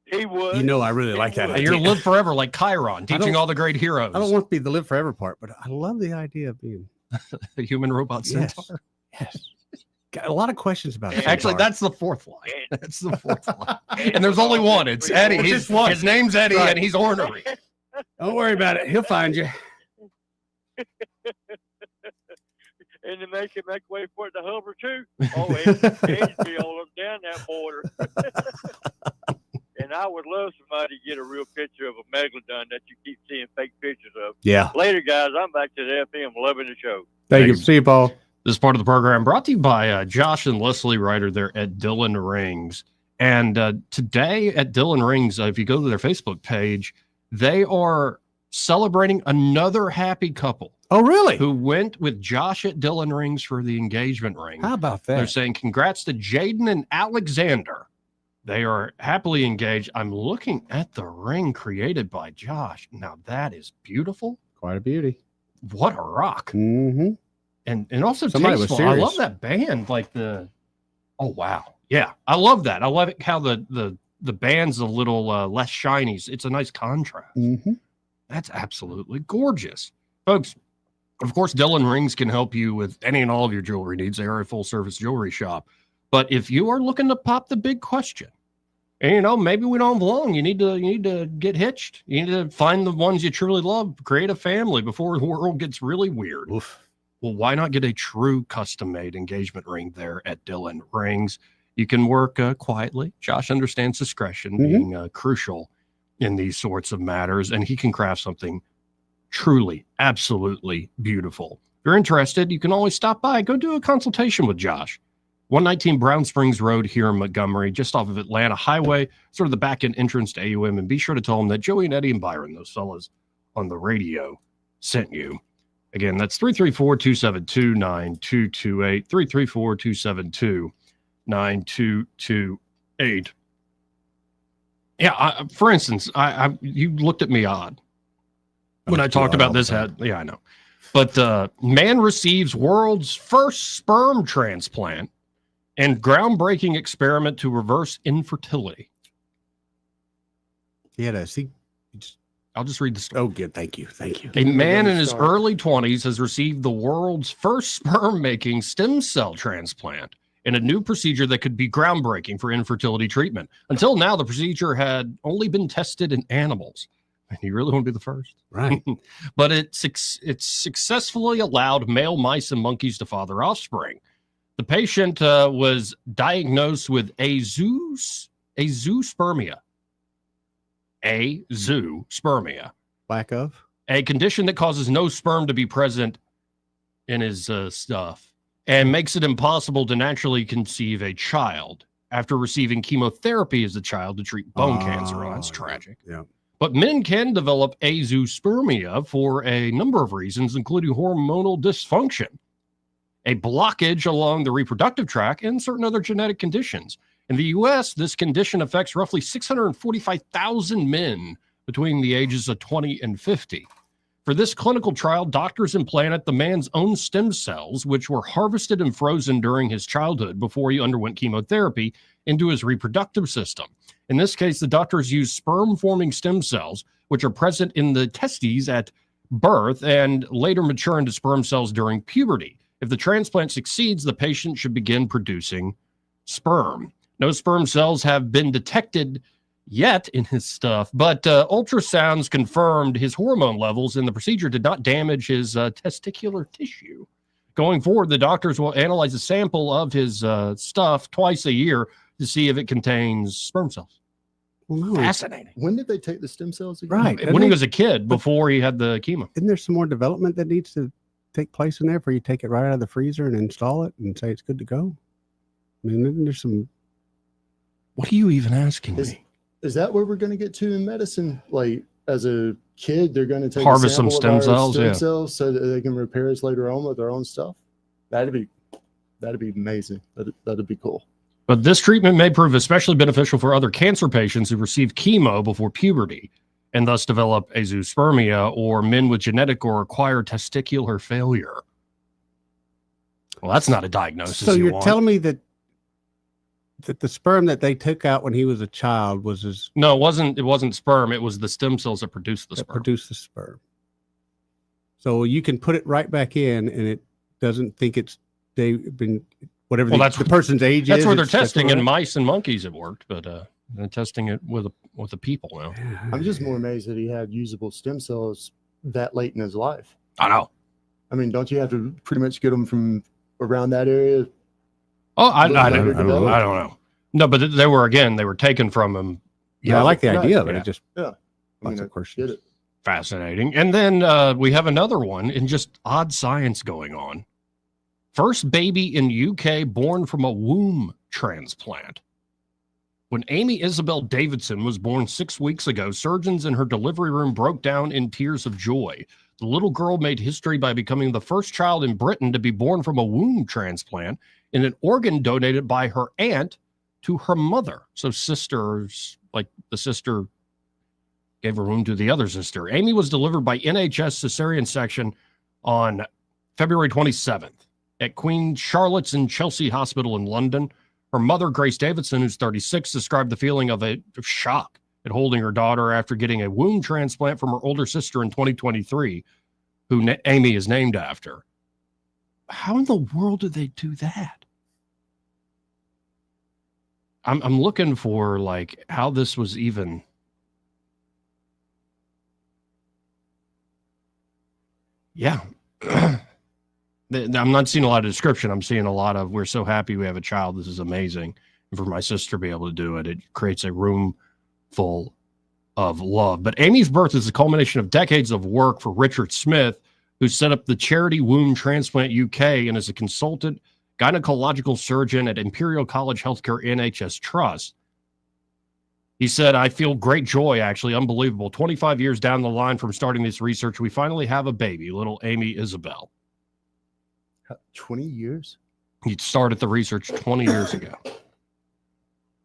He would. You know, I really like that And idea. you're going to live forever like Chiron, teaching all the great heroes. I don't want to be the live forever part, but I love the idea of being a human robot centaur. Yes. Got a lot of questions about it. Actually, that's the fourth line. That's the fourth line. And there's only one. It's Eddie. It's just one. His name's Eddie, Right. and he's ornery. Don't worry about it. He'll find you. And to make way for it to hover too. Oh, it'd be all up down that border. And I would love somebody to get a real picture of a megalodon that you keep seeing fake pictures of. Yeah. Later, guys, I'm back to the FM, loving the show. Thank you. See you, Paul. This part of the program brought to you by Josh and Leslie Ryder there at Dylan Rings. And today at Dylan Rings, if you go to their Facebook page, they are celebrating another happy couple. Oh, really? Who went with Josh at Dylan Rings for the engagement ring. How about that? They're saying congrats to Jaden and Alexander. They are happily engaged. I'm looking at the ring created by Josh. Now that is beautiful. Quite a beauty. What a rock. Mm-hmm. And also Somebody was tasteful. I serious. love that band. Like the, oh wow. Yeah. I love that. I love it how the band's a little less shiny. It's a nice contrast. Mm-hmm. That's absolutely gorgeous. Folks, of course, Dylan Rings can help you with any and all of your jewelry needs. They are a full-service jewelry shop. But if you are looking to pop the big question, and maybe we don't have long, you need to get hitched. You need to find the ones you truly love, create a family before the world gets really weird. Oof. Well, why not get a true custom-made engagement ring there at Dylan Rings? You can work quietly. Josh understands discretion being crucial in these sorts of matters, and he can craft something truly, absolutely beautiful. If you're interested, you can always stop by. Go do a consultation with Josh. 119 Brown Springs Road here in Montgomery, just off of Atlanta Highway, sort of the back-end entrance to AUM. And be sure to tell them that Joey and Eddie and Byron, those fellas on the radio, sent you. Again, that's 334-272-9228, 334-272-9228. Yeah, for instance, you looked at me odd when I talked about this. Yeah, I know. But man receives world's first sperm transplant and groundbreaking experiment to reverse infertility. I'll just read the story. Oh, good. Thank you. A man in his early 20s has received the world's first sperm-making stem cell transplant in a new procedure that could be groundbreaking for infertility treatment. Until now, the procedure had only been tested in animals. You really want to be the first? Right. But it successfully allowed male mice and monkeys to father offspring. The patient was diagnosed with azoospermia. Azoospermia. Lack of? A condition that causes no sperm to be present in his stuff and makes it impossible to naturally conceive a child after receiving chemotherapy as a child to treat bone cancer. Oh, that's tragic. Yeah. But men can develop azoospermia for a number of reasons, including hormonal dysfunction, a blockage along the reproductive tract, and certain other genetic conditions. In the U.S., this condition affects roughly 645,000 men between the ages of 20 and 50. For this clinical trial, doctors implanted the man's own stem cells, which were harvested and frozen during his childhood before he underwent chemotherapy, into his reproductive system. In this case, the doctors used sperm-forming stem cells, which are present in the testes at birth and later mature into sperm cells during puberty. If the transplant succeeds, the patient should begin producing sperm. No sperm cells have been detected yet in his stuff, but ultrasounds confirmed his hormone levels, and the procedure did not damage his testicular tissue. Going forward, the doctors will analyze a sample of his stuff twice a year to see if it contains sperm cells. Fascinating. When did they take the stem cells again? Right. When he was a kid, before he had the chemo. Isn't there some more development that needs to take place in there before you take it right out of the freezer and install it and say it's good to go? I mean, isn't there some... What are you even asking me? Is that where we're going to get to in medicine? Like, as a kid, they're going to take harvest some stem cells, cells so that they can repair us later on with their own stuff. That'd be amazing. That'd be cool. But this treatment may prove especially beneficial for other cancer patients who receive chemo before puberty and thus develop azoospermia, or men with genetic or acquired testicular failure. Well, that's not a diagnosis. So you're telling me that the sperm that they took out when he was a child was his... No, it wasn't sperm. It was the stem cells that produced the sperm. So you can put it right back in, and it doesn't think they've been... Whatever the person's age is. That's where they're testing in mice and monkeys. It worked, but they're testing it with the people now. I'm just more amazed that he had usable stem cells that late in his life. I know. I mean, don't you have to pretty much get them from around that area? Oh, I don't know. No, but they were taken from him. Yeah, I like the idea of it. It just lots of questions. Fascinating. And then we have another one in just odd science going on. First baby in UK born from a womb transplant. When Amy Isabel Davidson was born 6 weeks ago, surgeons in her delivery room broke down in tears of joy. The little girl made history by becoming the first child in Britain to be born from a womb transplant in an organ donated by her aunt to her mother. So sisters, like the sister gave her womb to the other sister. Amy was delivered by NHS cesarean section on February 27th at Queen Charlotte's in Chelsea Hospital in London. Her mother, Grace Davidson, who's 36, described the feeling of shock at holding her daughter after getting a womb transplant from her older sister in 2023, who Amy is named after. How in the world did they do that? I'm looking for like how this was even. Yeah. I'm not seeing a lot of description. I'm seeing a lot of, we're so happy we have a child. This is amazing. And for my sister to be able to do it, it creates a room full of love. But Amy's birth is the culmination of decades of work for Richard Smith, who set up the charity Womb Transplant UK and is a consultant gynecological surgeon at Imperial College Healthcare NHS Trust. He said, I feel great joy, actually, unbelievable. 25 years down the line from starting this research, we finally have a baby, little Amy Isabel. 20 years? He started the research 20 years ago.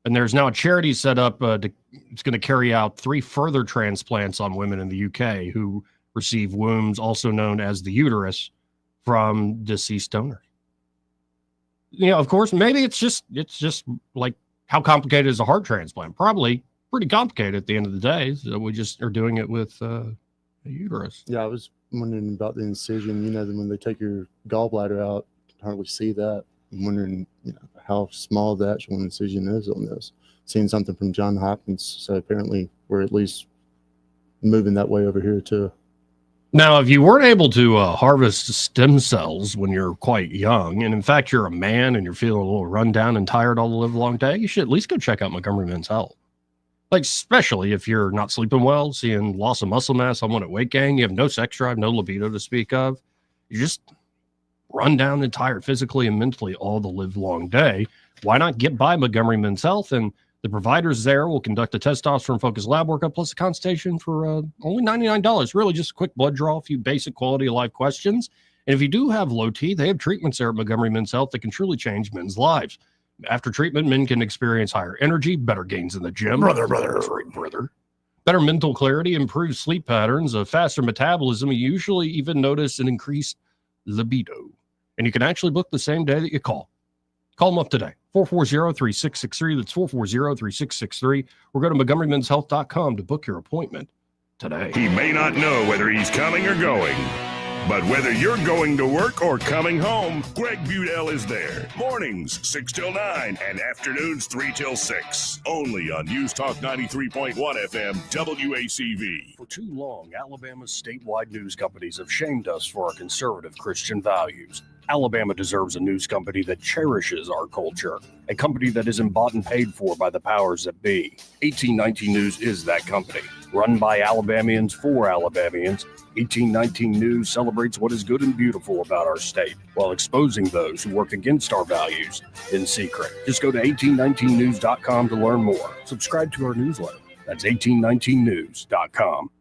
And there's now a charity set up. It's going to carry out 3 further transplants on women in the UK who receive wombs, also known as the uterus, from deceased donors. You know, of course, maybe it's just like, how complicated is a heart transplant? Probably pretty complicated at the end of the day. So we just are doing it with a uterus. Yeah, I was wondering about the incision. You know, when they take your gallbladder out, you can hardly see that. I'm wondering, you know, how small the actual incision is on this. Seeing something from John Hopkins, so apparently we're at least moving that way over here too. Now, if you weren't able to harvest stem cells when you're quite young, and in fact you're a man and you're feeling a little run down and tired all the live long day, you should at least go check out Montgomery Men's Health. Like, especially if you're not sleeping well, seeing loss of muscle mass, someone at weight gain, you have no sex drive, no libido to speak of. You just run down and tired physically and mentally all the live long day. Why not get by Montgomery Men's Health? And the providers there will conduct a testosterone-focused lab workup plus a consultation for only $99. Really just a quick blood draw, a few basic quality of life questions. And if you do have low T, they have treatments there at Montgomery Men's Health that can truly change men's lives. After treatment, men can experience higher energy, better gains in the gym. Brother. Better mental clarity, improved sleep patterns, a faster metabolism, and usually even notice an increased libido. And you can actually book the same day that you call. Call them up today, 440-3663. That's 440-3663. Or go to MontgomeryMen'sHealth.com to book your appointment today. He may not know whether he's coming or going, but whether you're going to work or coming home, Greg Budell is there. Mornings, 6 till 9, and afternoons, 3 till 6. Only on News Talk 93.1 FM, WACV. For too long, Alabama's statewide news companies have shamed us for our conservative Christian values. Alabama deserves a news company that cherishes our culture, a company that isn't bought and paid for by the powers that be. 1819 News is that company. Run by Alabamians for Alabamians, 1819 News celebrates what is good and beautiful about our state while exposing those who work against our values in secret. Just go to 1819news.com to learn more. Subscribe to our newsletter. That's 1819news.com.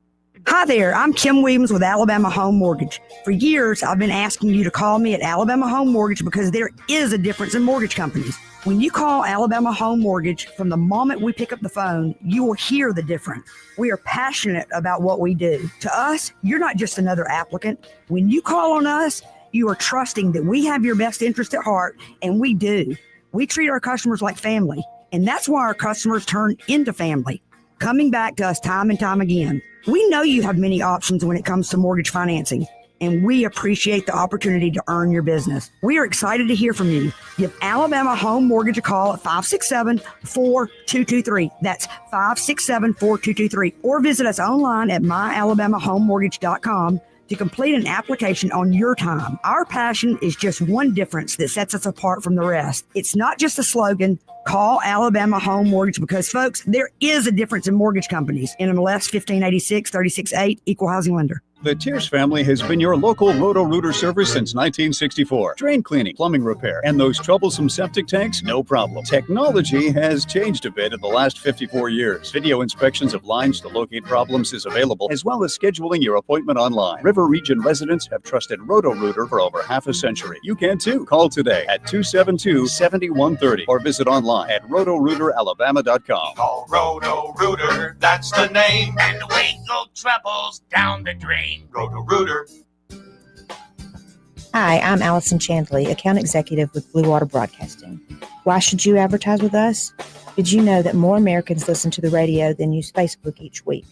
Hi there, I'm Kim Williams with Alabama Home Mortgage. For years, I've been asking you to call me at Alabama Home Mortgage because there is a difference in mortgage companies. When you call Alabama Home Mortgage, from the moment we pick up the phone, you will hear the difference. We are passionate about what we do. To us, you're not just another applicant. When you call on us, you are trusting that we have your best interest at heart, and we do. We treat our customers like family, and that's why our customers turn into family, coming back to us time and time again. We know you have many options when it comes to mortgage financing, and we appreciate the opportunity to earn your business. We are excited to hear from you. Give Alabama Home Mortgage a call at 567-4223. That's 567-4223. Or visit us online at myalabamahomemortgage.com to complete an application on your time. Our passion is just one difference that sets us apart from the rest. It's not just a slogan. Call Alabama Home Mortgage because, folks, there is a difference in mortgage companies. NMLS 1586-36-8, Equal Housing Lender. The Tears family has been your local Roto-Rooter service since 1964. Drain cleaning, plumbing repair, and those troublesome septic tanks, no problem. Technology has changed a bit in the last 54 years. Video inspections of lines to locate problems is available, as well as scheduling your appointment online. River Region residents have trusted Roto-Rooter for over half a century. You can too. Call today at 272-7130 or visit online at rotorooteralabama.com. Call Roto-Rooter, that's the name. And away go troubles down the drain. Roto-Rooter. Hi, I'm Allison Chandley, account executive with Blue Water Broadcasting. Why should you advertise with us? Did you know that more Americans listen to the radio than use Facebook each week?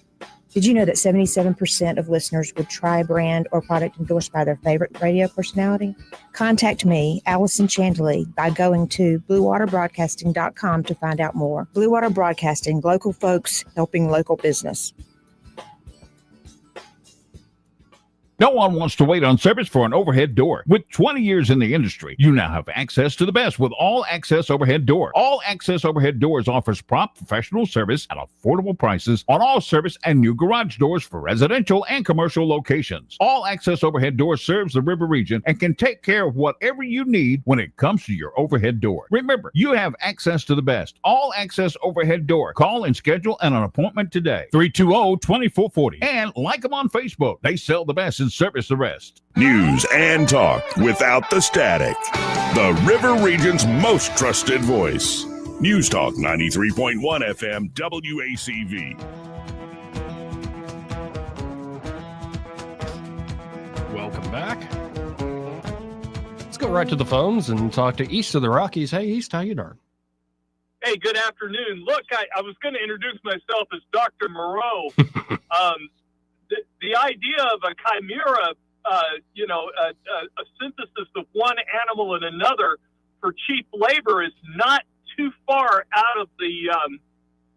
Did you know that 77% of listeners would try a brand or product endorsed by their favorite radio personality? Contact me, Allison Chandley, by going to bluewaterbroadcasting.com to find out more. Blue Water Broadcasting, local folks helping local business. No one wants to wait on service for an overhead door. With 20 years in the industry, you now have access to the best with All Access Overhead Door. All Access Overhead Doors offers prompt professional service at affordable prices on all service and new garage doors for residential and commercial locations. All Access Overhead Door serves the River region and can take care of whatever you need when it comes to your overhead door. Remember, you have access to the best. All Access Overhead Door. Call and schedule an appointment today. 320-2440. And like them on Facebook. They sell the best and service the rest. News and talk without the static. The River Region's most trusted voice. News Talk 93.1 FM WACV. Welcome back. Let's go right to the phones and talk to East of the Rockies. Hey, East, how you doing? Hey, good afternoon. Look, I was going to introduce myself as Dr. Moreau. The idea of a chimera, a synthesis of one animal and another for cheap labor is not too far out of the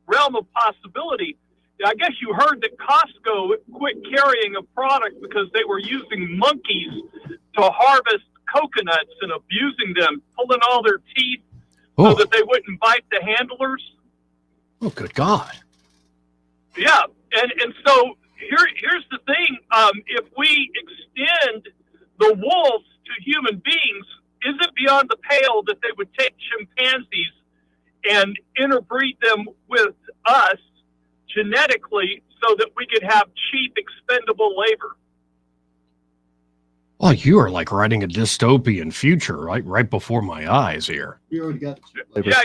realm of possibility. I guess you heard that Costco quit carrying a product because they were using monkeys to harvest coconuts and abusing them, pulling all their teeth so that they wouldn't bite the handlers. Oh, good God. Yeah, and so here's the thing. If we extend the wolves to human beings, is it beyond the pale that they would take chimpanzees and interbreed them with us genetically so that we could have cheap, expendable labor? Oh, you are like writing a dystopian future right before my eyes here. You already got labor. Yeah.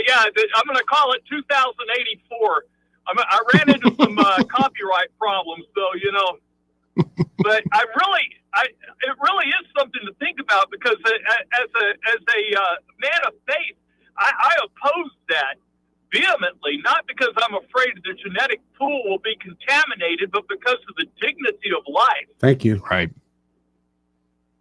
I'm going to call it 2084. I ran into some copyright problems, though, but it really is something to think about because as a man of faith, I oppose that vehemently, not because I'm afraid the genetic pool will be contaminated, but because of the dignity of life. Thank you. Right.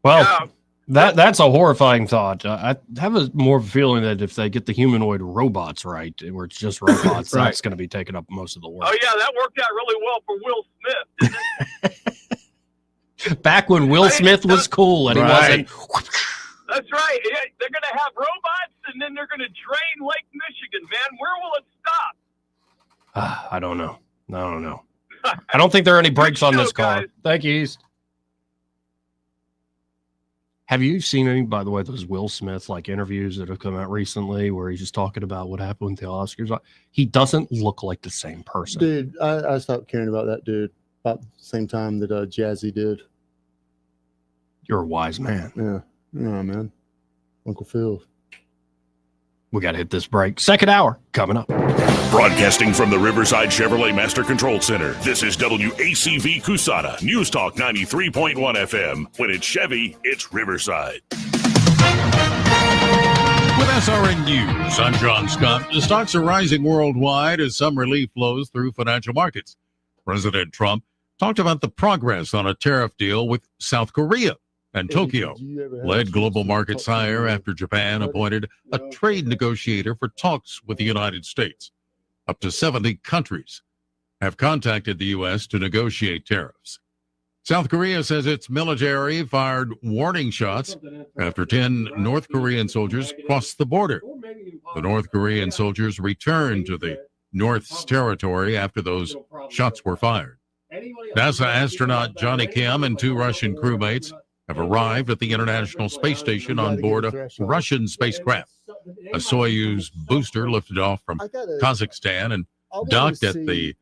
Well, that's a horrifying thought. I have a more feeling that if they get the humanoid robots right, where it's just robots, Right. that's going to be taking up most of the work. Oh, yeah, that worked out really well for Will Smith, didn't it? Back when Will Smith was cool and he wasn't. That's right. Yeah, they're going to have robots, and then they're going to drain Lake Michigan, man. Where will it stop? I don't know. I don't think there are any brakes on this car. Guys. Thank you, East. Have you seen any, by the way, those Will Smith interviews that have come out recently where he's just talking about what happened with the Oscars? He doesn't look like the same person. Dude, I stopped caring about that dude about the same time that Jazzy did. You're a wise man. Yeah, man. Uncle Phil. We got to hit this break. Second hour coming up. Broadcasting from the Riverside Chevrolet Master Control Center, this is WACV Cusana, News Talk 93.1 FM. When it's Chevy, it's Riverside. With SRN News, I'm John Scott. The stocks are rising worldwide as some relief flows through financial markets. President Trump talked about the progress on a tariff deal with South Korea, and Tokyo led global markets higher after Japan appointed a trade negotiator for talks with the United States. Up to 70 countries have contacted the U.S. to negotiate tariffs. South Korea says its military fired warning shots after 10 North Korean soldiers crossed the border. The North Korean soldiers returned to the North's territory after those shots were fired. NASA astronaut Johnny Kim and 2 Russian crewmates have arrived at the International Space Station on board a Russian spacecraft. A Soyuz booster lifted off from Kazakhstan and docked at the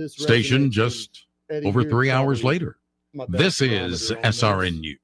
station just over 3 hours later. This is SRN News.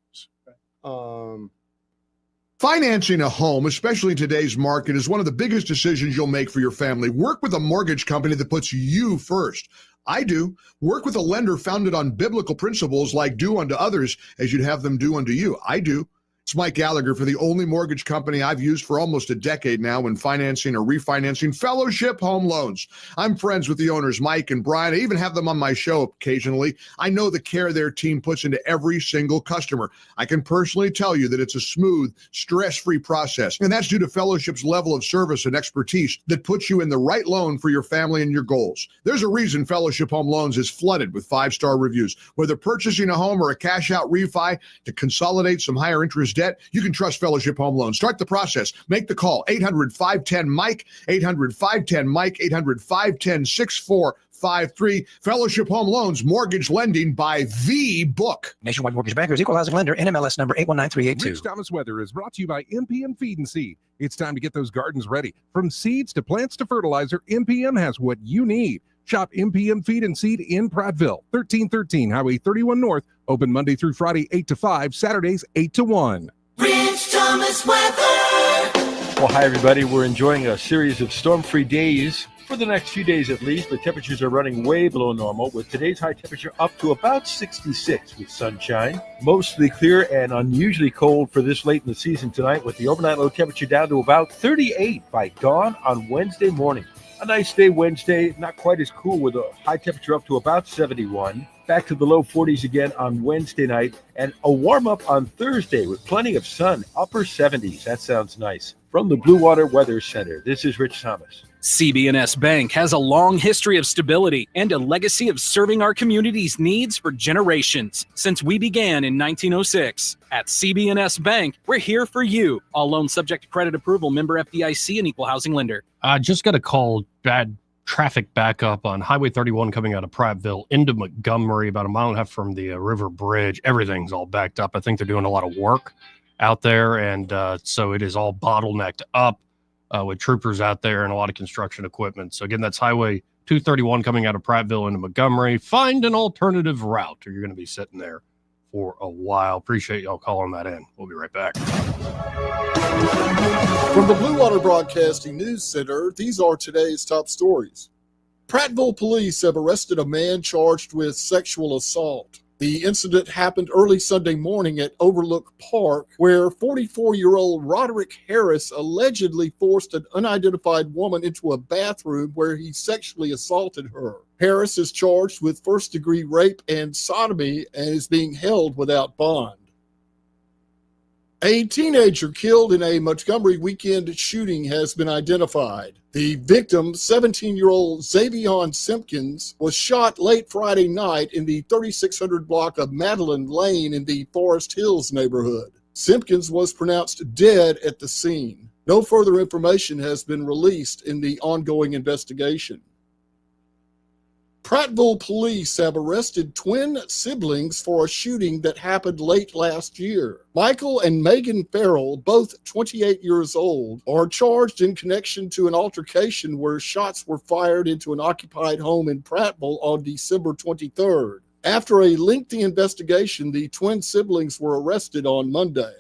Financing a home, especially in today's market, is one of the biggest decisions you'll make for your family. Work with a mortgage company that puts you first. I do. Work with a lender founded on biblical principles like do unto others as you'd have them do unto you. I do. It's Mike Gallagher for the only mortgage company I've used for almost a decade now when financing or refinancing Fellowship Home Loans. I'm friends with the owners, Mike and Brian. I even have them on my show occasionally. I know the care their team puts into every single customer. I can personally tell you that it's a smooth, stress-free process, and that's due to Fellowship's level of service and expertise that puts you in the right loan for your family and your goals. There's a reason Fellowship Home Loans is flooded with 5-star reviews. Whether purchasing a home or a cash-out refi to consolidate some higher interest debt, you can trust Fellowship Home Loans. Start the process. Make the call. 800-510-MIKE, 800-510-MIKE, 800-510-6453. Fellowship Home Loans, mortgage lending by the book. Nationwide Mortgage Bankers, Equal Housing Lender, NMLS number 819382. Rich Thomas Weather is brought to you by MPM Feed and Seed. It's time to get those gardens ready. From seeds to plants to fertilizer, MPM has what you need. Shop MPM Feed and Seed in Prattville, 1313 Highway 31 North. Open Monday through Friday, 8 to 5, Saturdays, 8 to 1. Rich Thomas Weather. Well, hi, everybody. We're enjoying a series of storm-free days for the next few days at least, but temperatures are running way below normal with today's high temperature up to about 66 with sunshine. Mostly clear and unusually cold for this late in the season tonight with the overnight low temperature down to about 38 by dawn on Wednesday morning. A nice day Wednesday, not quite as cool with a high temperature up to about 71. Back to the low 40s again on Wednesday night, and a warm-up on Thursday with plenty of sun, upper 70s. That sounds nice. From the Blue Water Weather Center, this is Rich Thomas. CB&S Bank has a long history of stability and a legacy of serving our community's needs for generations. Since we began in 1906, at CB&S Bank, we're here for you. All loans subject to credit approval, member FDIC, and equal housing lender. I just got a call, bad traffic backup on Highway 31 coming out of Prattville into Montgomery, about a mile and a half from the river bridge. Everything's all backed up. I think they're doing a lot of work out there, and so it is all bottlenecked up with troopers out there and a lot of construction equipment. So again, that's Highway 231 coming out of Prattville into Montgomery. Find an alternative route, or you're going to be sitting there for a while. Appreciate y'all calling that in. We'll be right back. From the Blue Water Broadcasting News Center, these are today's top stories. Prattville police have arrested a man charged with sexual assault. The incident happened early Sunday morning at Overlook Park, where 44-year-old Roderick Harris allegedly forced an unidentified woman into a bathroom where he sexually assaulted her. Harris is charged with first-degree rape and sodomy and is being held without bond. A teenager killed in a Montgomery weekend shooting has been identified. The victim, 17-year-old Xavion Simpkins, was shot late Friday night in the 3600 block of Madeline Lane in the Forest Hills neighborhood. Simpkins was pronounced dead at the scene. No further information has been released in the ongoing investigation. Prattville police have arrested twin siblings for a shooting that happened late last year. Michael and Megan Farrell, both 28 years old, are charged in connection to an altercation where shots were fired into an occupied home in Prattville on December 23rd. After a lengthy investigation, the twin siblings were arrested on Monday.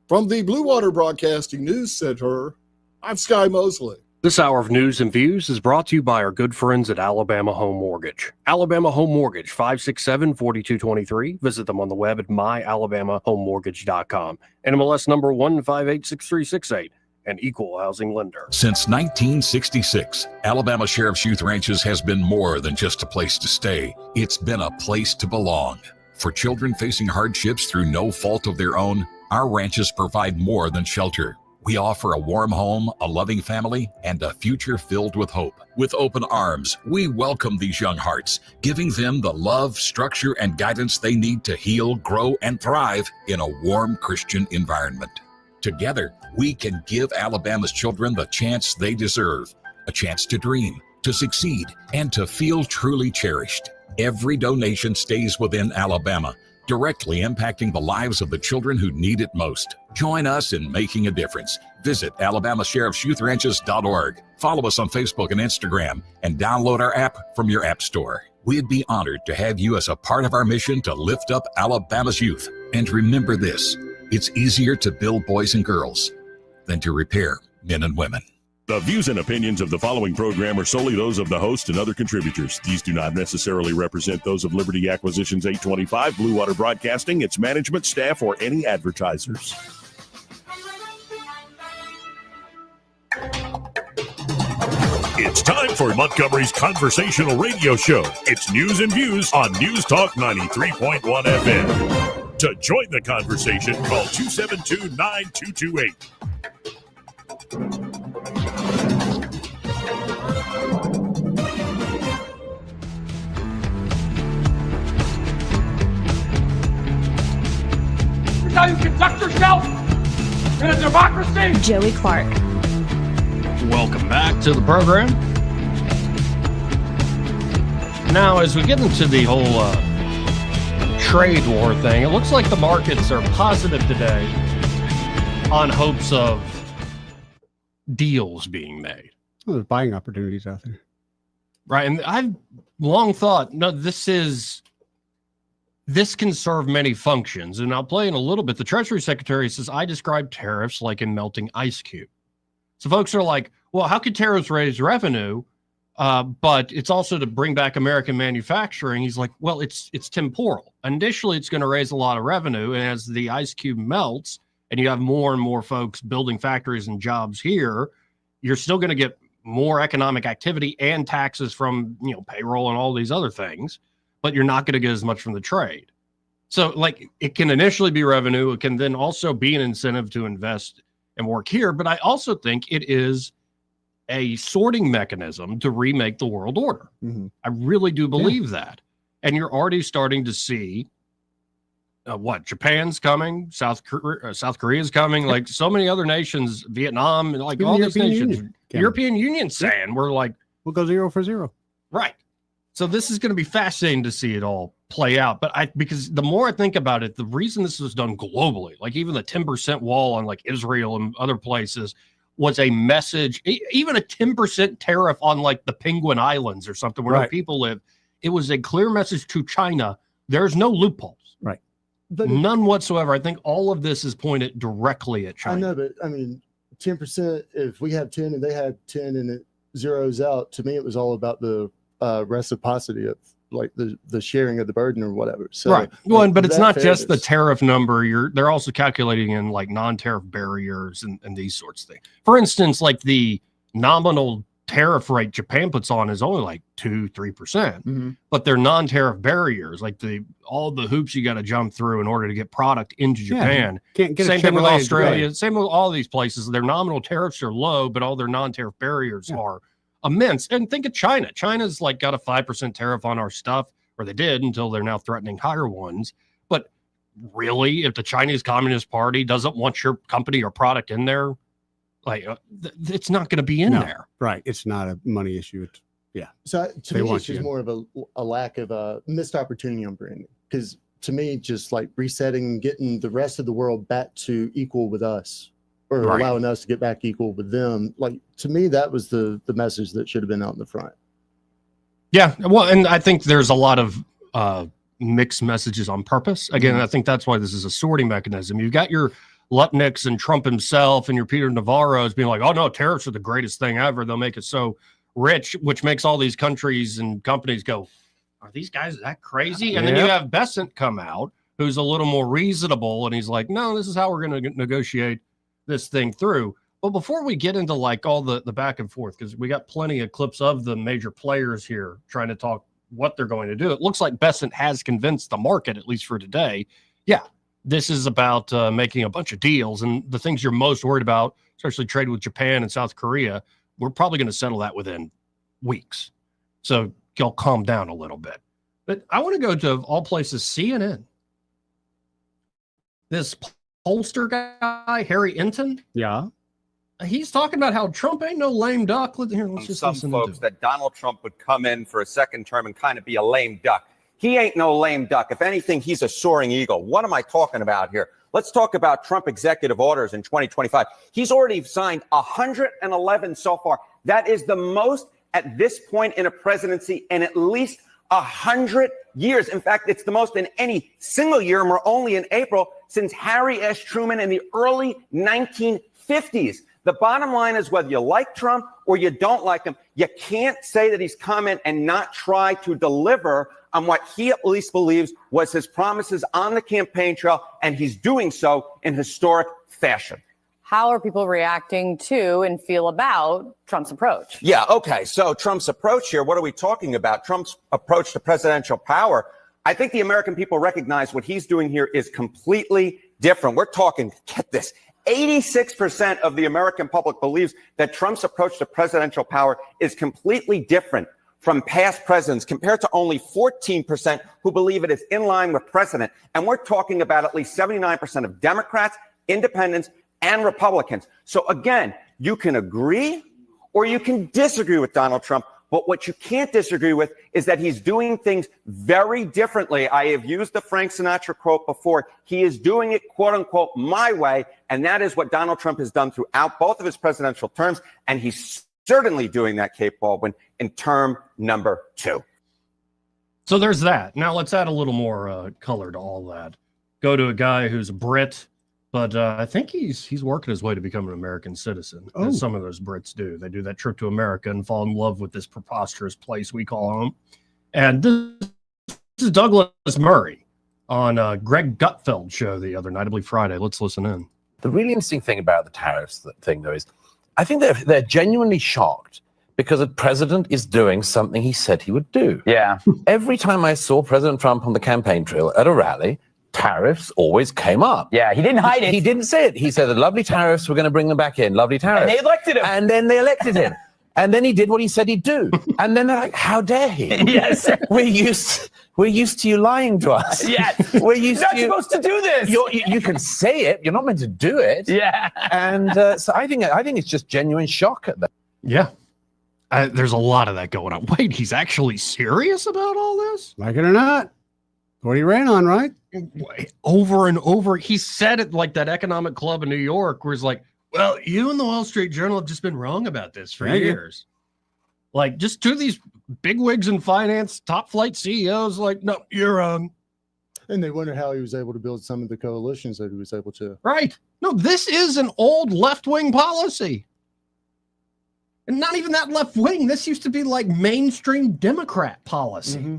From the Blue Water Broadcasting News Center, I'm Sky Mosley. This hour of news and views is brought to you by our good friends at Alabama Home Mortgage. Alabama Home Mortgage, 567-4223. Visit them on the web at myalabamahomemortgage.com. NMLS number 1586368. An equal housing lender. Since 1966, Alabama Sheriff's Youth Ranches has been more than just a place to stay. It's been a place to belong. For children facing hardships through no fault of their own, our ranches provide more than shelter. We offer a warm home, a loving family, and a future filled with hope. With open arms, we welcome these young hearts, giving them the love, structure, and guidance they need to heal, grow, and thrive in a warm Christian environment. Together, we can give Alabama's children the chance they deserve, a chance to dream, to succeed, and to feel truly cherished. Every donation stays within Alabama, directly impacting the lives of the children who need it most. Join us in making a difference. Visit AlabamaSheriffsYouthRanches.org. Follow us on Facebook and Instagram, and download our app from your app store. We'd be honored to have you as a part of our mission to lift up Alabama's youth. And remember this, it's easier to build boys and girls than to repair men and women. The views and opinions of the following program are solely those of the host and other contributors. These do not necessarily represent those of Liberty Acquisitions 825, Blue Water Broadcasting, its management, staff, or any advertisers. It's time for Montgomery's conversational radio show. It's news and views on News Talk 93.1 FM. To join the conversation, call 272-9228. Here's how you conduct yourself in a democracy. Joey Clark. Welcome back to the program. Now, as we get into the whole trade war thing, it looks like the markets are positive today on hopes of deals being made. Well, there's buying opportunities out there. Right. And I've long thought, no, this can serve many functions. And I'll play in a little bit. The Treasury Secretary says, I describe tariffs like a melting ice cube. So folks are like, well, how could tariffs raise revenue? But it's also to bring back American manufacturing. He's like, well, it's temporal. Initially, it's going to raise a lot of revenue. And as the ice cube melts and you have more and more folks building factories and jobs here, you're still going to get more economic activity and taxes from, payroll and all these other things, but you're not going to get as much from the trade. So like it can initially be revenue. It can then also be an incentive to invest and work here. But I also think it is a sorting mechanism to remake the world order. Mm-hmm. I really do believe that. And you're already starting to see Japan's coming, South Korea's coming, like so many other nations, Vietnam, and like all these nations, European Union saying we're like, we'll go 0 for 0. Right. So this is going to be fascinating to see it all play out. But because the more I think about it, the reason this was done globally, like even the 10% wall on like Israel and other places, was a message, even a 10% tariff on like the Penguin Islands or something where no people live. It was a clear message to China. There's no loopholes. Right. None whatsoever. I think all of this is pointed directly at China. I know, but I mean, 10%, if we have 10 and they had 10 and it zeroes out, to me, it was all about the reciprocity of like the sharing of the burden or whatever. So right. Well, but it's not fairness. just the tariff number. They're also calculating in like non-tariff barriers and these sorts of things. For instance, like the nominal tariff rate Japan puts on is only like 2-3%, but their non-tariff barriers, like all the hoops you got to jump through in order to get product into Japan. Can't get same thing with Chevrolet Australia. Same with all these places. Their nominal tariffs are low, but all their non-tariff barriers are immense. And think of China. China's like got a 5% tariff on our stuff, or they did until they're now threatening higher ones. But really, if the Chinese Communist Party doesn't want your company or product in there, like it's not going to be in there. Right. It's not a money issue. So to me, it's just more of a lack of a missed opportunity on branding. Because to me, just like resetting, getting the rest of the world back to equal with us, or allowing us to get back equal with them. Like to me, that was the message that should have been out in the front. Yeah. Well, and I think there's a lot of mixed messages on purpose. Again, I think that's why this is a sorting mechanism. You've got your Lutniks and Trump himself and your Peter Navarro's being like, oh no, tariffs are the greatest thing ever. They'll make it so rich, which makes all these countries and companies go, are these guys that crazy? And then you have Bessent come out, who's a little more reasonable. And he's like, no, this is how we're going to negotiate this thing through. But before we get into like all the back and forth, because we got plenty of clips of the major players here trying to talk what they're going to do. It looks like Bessent has convinced the market, at least for today. Yeah, this is about making a bunch of deals, and the things you're most worried about, especially trade with Japan and South Korea, we're probably going to settle that within weeks. So you'll calm down a little bit. But I want to go to, of all places, CNN. This pollster guy, Harry Enton. Yeah. He's talking about how Trump ain't no lame duck. Let's just some listen folks to that Donald Trump would come in for a second term and kind of be a lame duck. He ain't no lame duck. If anything, he's a soaring eagle. What am I talking about here? Let's talk about Trump executive orders in 2025. He's already signed 111 so far. That is the most at this point in a presidency in at least 100 years. In fact, it's the most in any single year, and we're only in April, since Harry S. Truman in the early 1950s. The bottom line is whether you like Trump or you don't like him, you can't say that he's come in and not try to deliver on what he at least believes was his promises on the campaign trail, and he's doing so in historic fashion. How are people reacting to and feel about Trump's approach? Yeah, okay. So Trump's approach here, what are we talking about? Trump's approach to presidential power. I think the American people recognize what he's doing here is completely different. We're talking, get this, 86% of the American public believes that Trump's approach to presidential power is completely different from past presidents, compared to only 14% who believe it is in line with precedent. And we're talking about at least 79% of Democrats, independents, and Republicans. So again, you can agree or you can disagree with Donald Trump, but what you can't disagree with is that he's doing things very differently. I have used the Frank Sinatra quote before. He is doing it, quote unquote, my way. And that is what Donald Trump has done throughout both of his presidential terms. And he's certainly doing that, Kate Baldwin, in term number 2. So there's that. Now let's add a little more color to all that. Go to a guy who's a Brit, but I think he's working his way to become an American citizen, as some of those Brits do. They do that trip to America and fall in love with this preposterous place we call home. And this is Douglas Murray on Greg Gutfeld's show the other night, I believe Friday. Let's listen in. The really interesting thing about the tariffs thing, though, is I think they're genuinely shocked because the president is doing something he said he would do. Yeah. Every time I saw President Trump on the campaign trail at a rally, tariffs always came up. Yeah, he didn't hide it. He didn't say it. He said, the lovely tariffs, we're going to bring them back in. Lovely tariffs. And they elected him. And then they elected him. And then he did what he said he'd do. And then they're like, how dare he? Yes. We're used to you lying to us. Yes. We're used You're to not supposed to do this. You can say it. You're not meant to do it. Yeah. And so I think it's just genuine shock at that. Yeah. There's a lot of that going on. Wait, he's actually serious about all this? Like it or not. What he ran on, right? Over and over. He said it like that economic club in New York where he's like, well, you and the Wall Street Journal have just been wrong about this for years. Like, just to these bigwigs in finance, top flight CEOs, like, no, you're wrong. And they wonder how he was able to build some of the coalitions that he was able to. Right. No, this is an old left-wing policy. And not even that left-wing. This used to be like mainstream Democrat policy. Mm-hmm.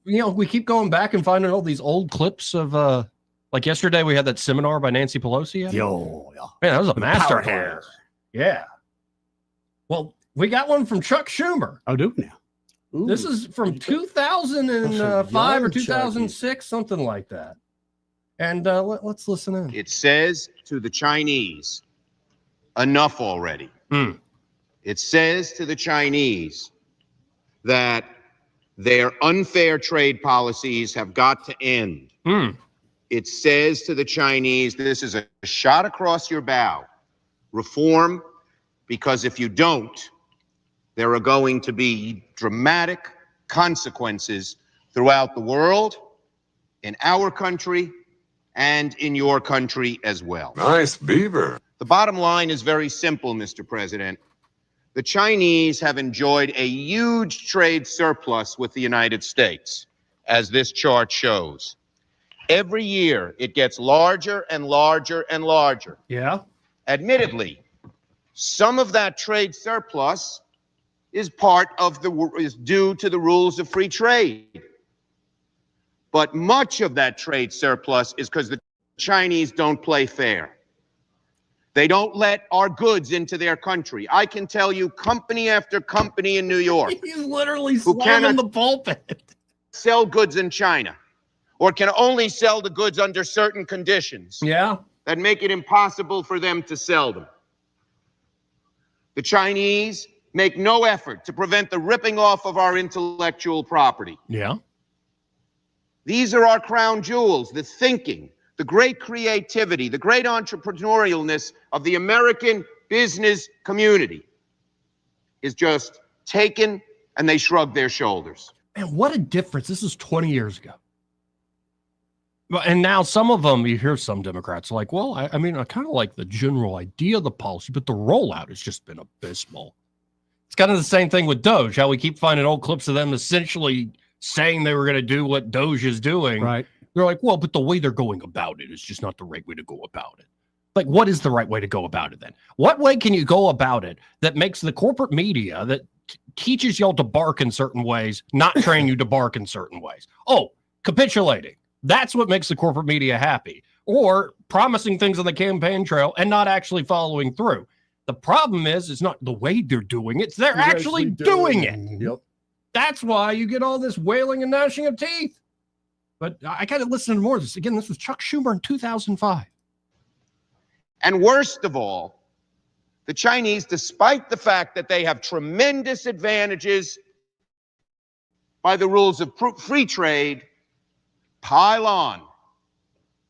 You know, we keep going back and finding all these old clips of, like yesterday we had that seminar by Nancy Pelosi. Yo, yeah. Man, that was a master power hand. Yeah. Well, we got one from Chuck Schumer. Oh, do we now? Ooh. This is from 2005 or 2006, something like that. And let's listen in. It says to the Chinese, enough already. It says to the Chinese that their unfair trade policies have got to end. It says to the Chinese, this is a shot across your bow. Reform, because if you don't, there are going to be dramatic consequences throughout the world, in our country, and in your country as well. Nice beaver. The bottom line is very simple, Mr. President. The Chinese have enjoyed a huge trade surplus with the United States, as this chart shows. Every year, it gets larger and larger and larger. Yeah. Admittedly, some of that trade surplus is due to the rules of free trade. But much of that trade surplus is because the Chinese don't play fair. They don't let our goods into their country. I can tell you company after company in New York. He's literally slamming the pulpit. Sell goods in China, or can only sell the goods under certain conditions. Yeah. That make it impossible for them to sell them. The Chinese make no effort to prevent the ripping off of our intellectual property. Yeah. These are our crown jewels, the thinking, the great creativity, the great entrepreneurialness of the American business community is just taken and they shrug their shoulders. Man, what a difference. This is 20 years ago. And now some of them, you hear some Democrats like, well, I mean, I kind of like the general idea of the policy, but the rollout has just been abysmal. It's kind of the same thing with Doge, how we keep finding old clips of them essentially saying they were going to do what Doge is doing. Right. They're like, well, but the way they're going about it is just not the right way to go about it. Like, what is the right way to go about it then? What way can you go about it that makes the corporate media that teaches y'all to bark in certain ways, not train you to bark in certain ways? Oh, capitulating. That's what makes the corporate media happy. Or promising things on the campaign trail and not actually following through. The problem is, it's not the way they're doing it. They're actually doing it. Yep. That's why you get all this wailing and gnashing of teeth. But I got to listen to more of this. Again, this was Chuck Schumer in 2005. And worst of all, the Chinese, despite the fact that they have tremendous advantages by the rules of free trade, pile on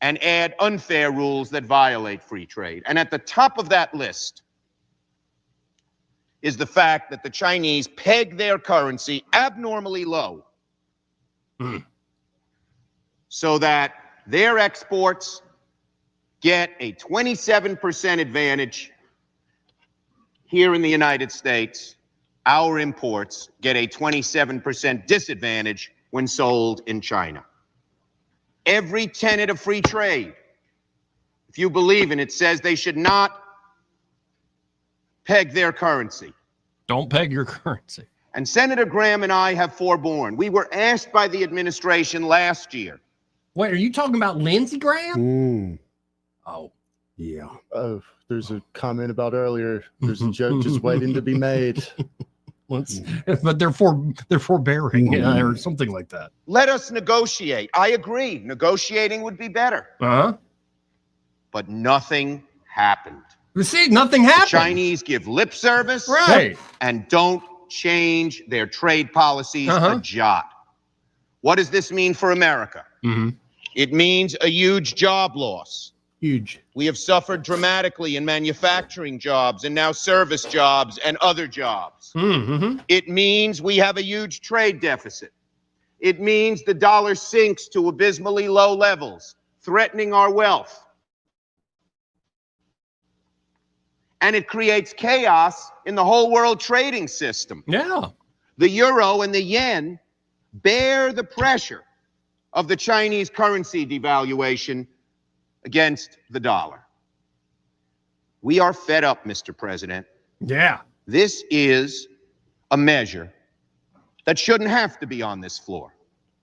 and add unfair rules that violate free trade. And at the top of that list is the fact that the Chinese peg their currency abnormally low so that their exports get a 27% advantage here in the United States. Our imports get a 27% disadvantage when sold in China. Every tenet of free trade, if you believe in it, says they should not peg their currency. Don't peg your currency. And Senator Graham and I have forborne. We were asked by the administration last year. Wait, are you talking about Lindsey Graham? Oh, yeah. Oh, there's a comment about earlier. There's a joke just waiting to be made. But they're forbearing or something like that. Let us negotiate. I agree. Negotiating would be better. Uh-huh. But nothing happened. You see, nothing happened. The Chinese give lip service, right, and don't change their trade policies a jot. What does this mean for America? It means a huge job loss. Huge. We have suffered dramatically in manufacturing jobs and now service jobs and other jobs. It means we have a huge trade deficit. It means the dollar sinks to abysmally low levels, threatening our wealth. And it creates chaos in the whole world trading system. Yeah. The euro and the yen bear the pressure of the Chinese currency devaluation against the dollar. We are fed up, Mr. President. Yeah. This is a measure that shouldn't have to be on this floor.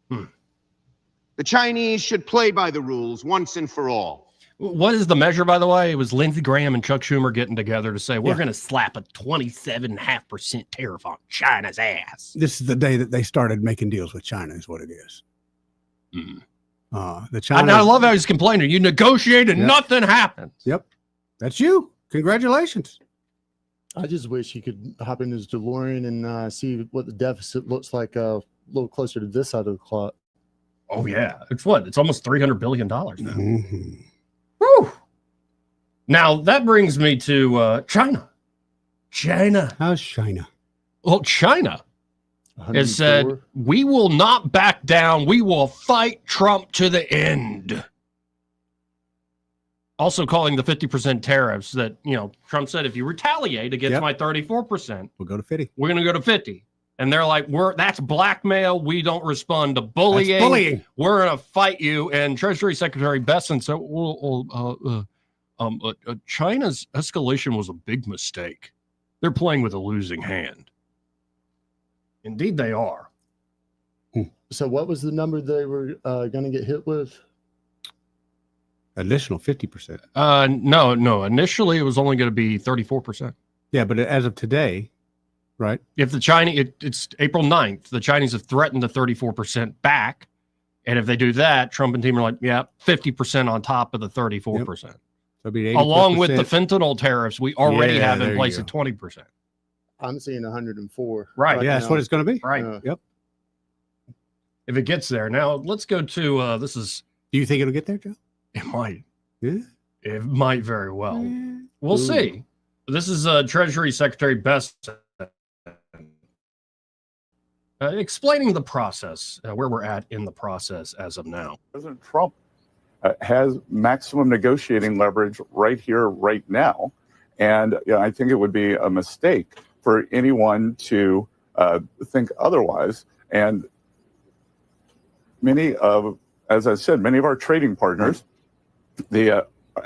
The Chinese should play by the rules once and for all. What is the measure, by the way? It was Lindsey Graham and Chuck Schumer getting together to say, we're going to slap a 27.5% tariff on China's ass. This is the day that they started making deals with China, is what it is. The China. I love how he's complaining. You negotiated, nothing happened. Yep. That's you. Congratulations. I just wish he could hop in his DeLorean and see what the deficit looks like a little closer to this side of the clock. Oh, yeah. It's what? It's almost $300 billion now. Woo! Now, that brings me to China. China. How's China? Well, China has said, we will not back down. We will fight Trump to the end. Also calling the 50% tariffs that, Trump said, if you retaliate against my 34%, we'll go to 50. We're going to go to 50. And they're like, that's blackmail. We don't respond to bullying. That's bullying. We're going to fight you. And Treasury Secretary Besson said, China's escalation was a big mistake. They're playing with a losing hand. Indeed, they are. So what was the number they were going to get hit with? Additional 50%. No. Initially, it was only going to be 34%. Yeah, but as of today, right? If the Chinese, it's April 9th, the Chinese have threatened the 34% back. And if they do that, Trump and team are like, 50% on top of the 34%. Yep. So be along with the fentanyl tariffs we already have in place at 20%. I'm seeing 104. Right. Yeah, that's what it's going to be. Right. Yep. If it gets there. Now, let's go to, this is. Do you think it'll get there, Joe? It might. Yeah. It might very well. We'll see. This is Treasury Secretary Best explaining the process, where we're at in the process as of now. President Trump has maximum negotiating leverage right here, right now. And I think it would be a mistake for anyone to think otherwise. And as I said, many of our trading partners, they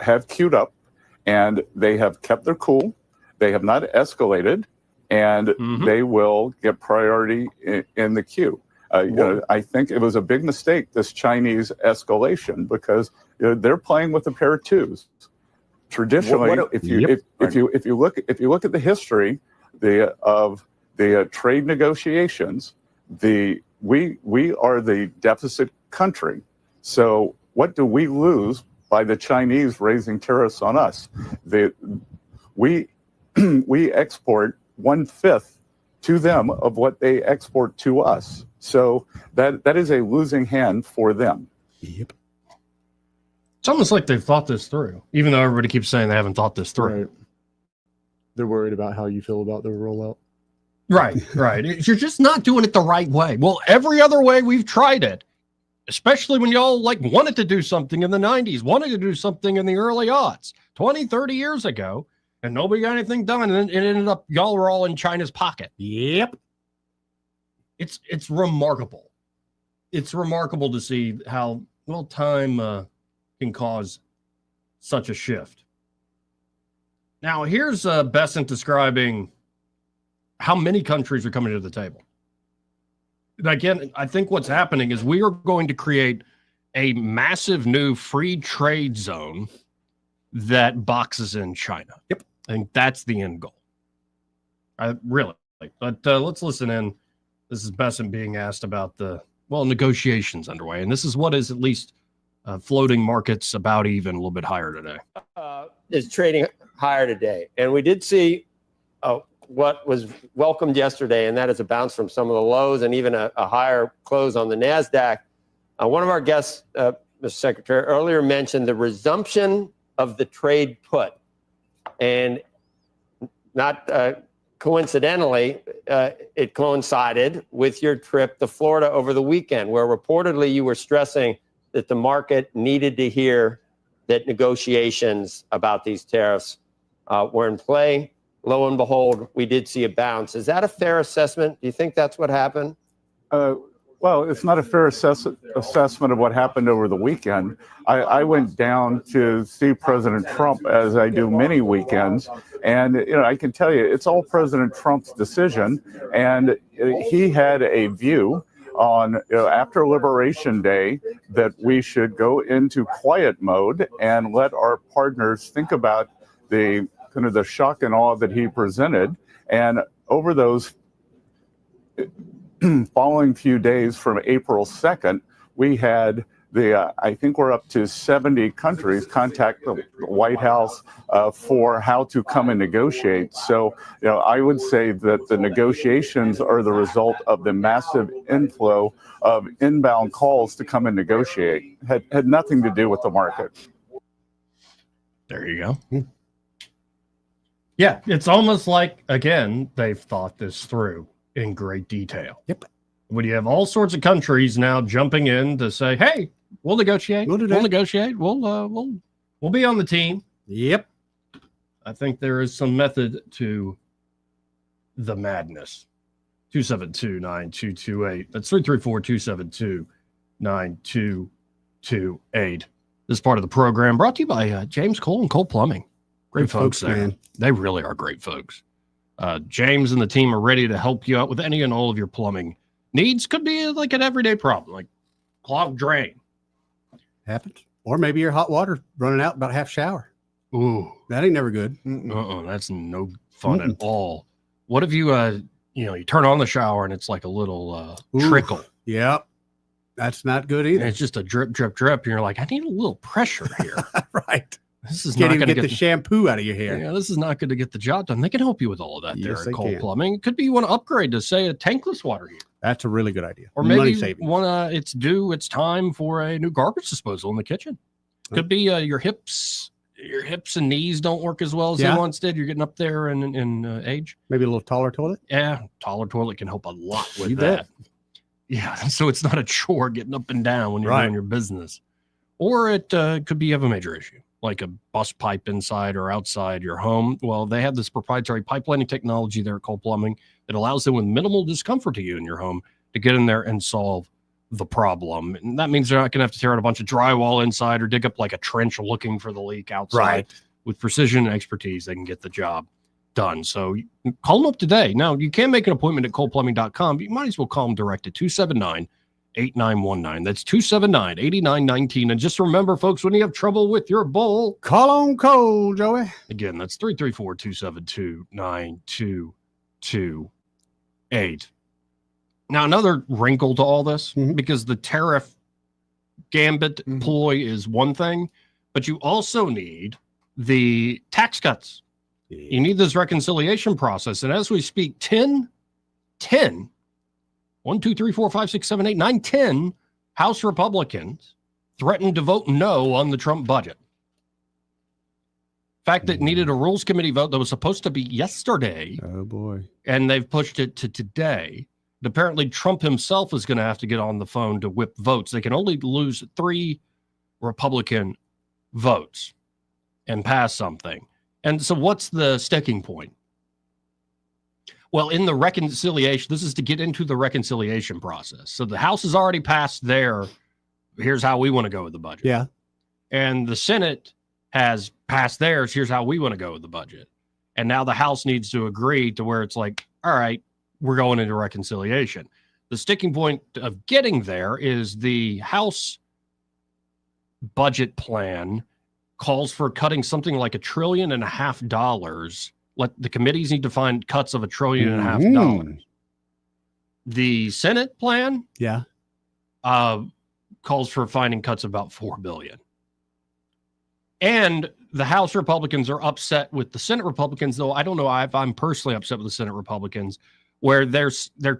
have queued up and they have kept their cool. They have not escalated, and they will get priority in the queue. I think it was a big mistake, this Chinese escalation, because they're playing with a pair of twos. Traditionally, if you look at the history of the trade negotiations, we are the deficit country. So what do we lose by the Chinese raising tariffs on us? We export 1/5 to them of what they export to us. So that is a losing hand for them. Yep. It's almost like they've thought this through, even though everybody keeps saying they haven't thought this through. Right. They're worried about how you feel about their rollout. Right. You're just not doing it the right way. Well, every other way we've tried it, especially when y'all wanted to do something in the 90s, wanted to do something in the early aughts, 20, 30 years ago, and nobody got anything done. And then it ended up, y'all were all in China's pocket. Yep. It's remarkable. It's remarkable to see how, time can cause such a shift. Now, here's Bessent describing how many countries are coming to the table. And again, I think what's happening is we are going to create a massive new free trade zone that boxes in China. Yep. I think that's the end goal. Really. But let's listen in. This is Bessent being asked about negotiations underway. And this is what is at least floating markets about even a little bit higher today. Is trading higher today. And we did see what was welcomed yesterday, and that is a bounce from some of the lows and even a higher close on the NASDAQ. One of our guests, Mr. Secretary, earlier mentioned the resumption of the trade put. And not coincidentally, it coincided with your trip to Florida over the weekend, where reportedly you were stressing that the market needed to hear that negotiations about these tariffs were in play. Lo and behold, we did see a bounce. Is that a fair assessment? Do you think that's what happened? Well, it's not a fair assessment of what happened over the weekend. I went down to see President Trump, as I do many weekends, and I can tell you it's all President Trump's decision, and he had a view on after Liberation Day that we should go into quiet mode and let our partners think about the kind of the shock and awe that he presented. And over those following few days from April 2nd, we had I think we're up to 70 countries contact the White House for how to come and negotiate. So, I would say that the negotiations are the result of the massive inflow of inbound calls to come and negotiate. Had nothing to do with the market. There you go. Yeah, it's almost like, again, they've thought this through in great detail. Yep. When you have all sorts of countries now jumping in to say, hey, we'll negotiate. We'll negotiate. We'll be on the team. Yep. I think there is some method to the madness. 272-9228. That's 334-272-9228. This is part of the program brought to you by James Cole and Cole Plumbing. Great folks there. Man. They really are great folks. James and the team are ready to help you out with any and all of your plumbing needs. Could be like an everyday problem, like clogged drain. Happens. Or maybe your hot water running out about half shower. Ooh. That ain't never good. That's no fun at all. What if you, you turn on the shower and it's like a little trickle? Yep. That's not good either. And it's just a drip, drip, drip. And you're like, I need a little pressure here. Right. This is Can't not even going to get the shampoo out of your hair. Yeah, this is not going to get the job done. They can help you with all of that Yes, there they at Cole can. Plumbing. It could be you want to upgrade to, say, a tankless water heater. That's a really good idea. Or maybe it's time for a new garbage disposal in the kitchen. Could be your hips your hips and knees don't work as well as Yeah. they once did. You're getting up there in age. Maybe a little taller toilet. Yeah, taller toilet can help a lot with You that. bet. Yeah, so it's not a chore getting up and down when you're Right. doing your business. Or it could be you have a major issue, like a bust pipe inside or outside your home. Well, they have this proprietary pipelining technology there at Cole Plumbing that allows them with minimal discomfort to you in your home to get in there and solve the problem. And that means they're not going to have to tear out a bunch of drywall inside or dig up like a trench looking for the leak outside. Right. With precision and expertise, they can get the job done. So call them up today. Now, you can make an appointment at coleplumbing.com, but you might as well call them direct at 279-8919. That's 279-8919. And just remember, folks, when you have trouble with your bowl, call on Cole, Joey. Again, that's 334-272-9228. Now, another wrinkle to all this, because the tariff gambit ploy is one thing, but you also need the tax cuts. You need this reconciliation process. And as we speak, 10 House Republicans threatened to vote no on the Trump budget. In fact, it needed a Rules Committee vote that was supposed to be yesterday. Oh, boy. And they've pushed it to today. And apparently, Trump himself is going to have to get on the phone to whip votes. They can only lose 3 Republican votes and pass something. And so what's the sticking point? Well, in the reconciliation, this is to get into the reconciliation process. So the House has already passed their, here's how we want to go with the budget. Yeah. And the Senate has passed theirs, here's how we want to go with the budget. And now the House needs to agree to where it's like, all right, we're going into reconciliation. The sticking point of getting there is the House budget plan calls for cutting something like $1.5 trillion. Let the committees need to find cuts of $1.5 trillion. The Senate plan, calls for finding cuts of about $4 billion. And the House Republicans are upset with the Senate Republicans, though I don't know if I'm personally upset with the Senate Republicans, where they're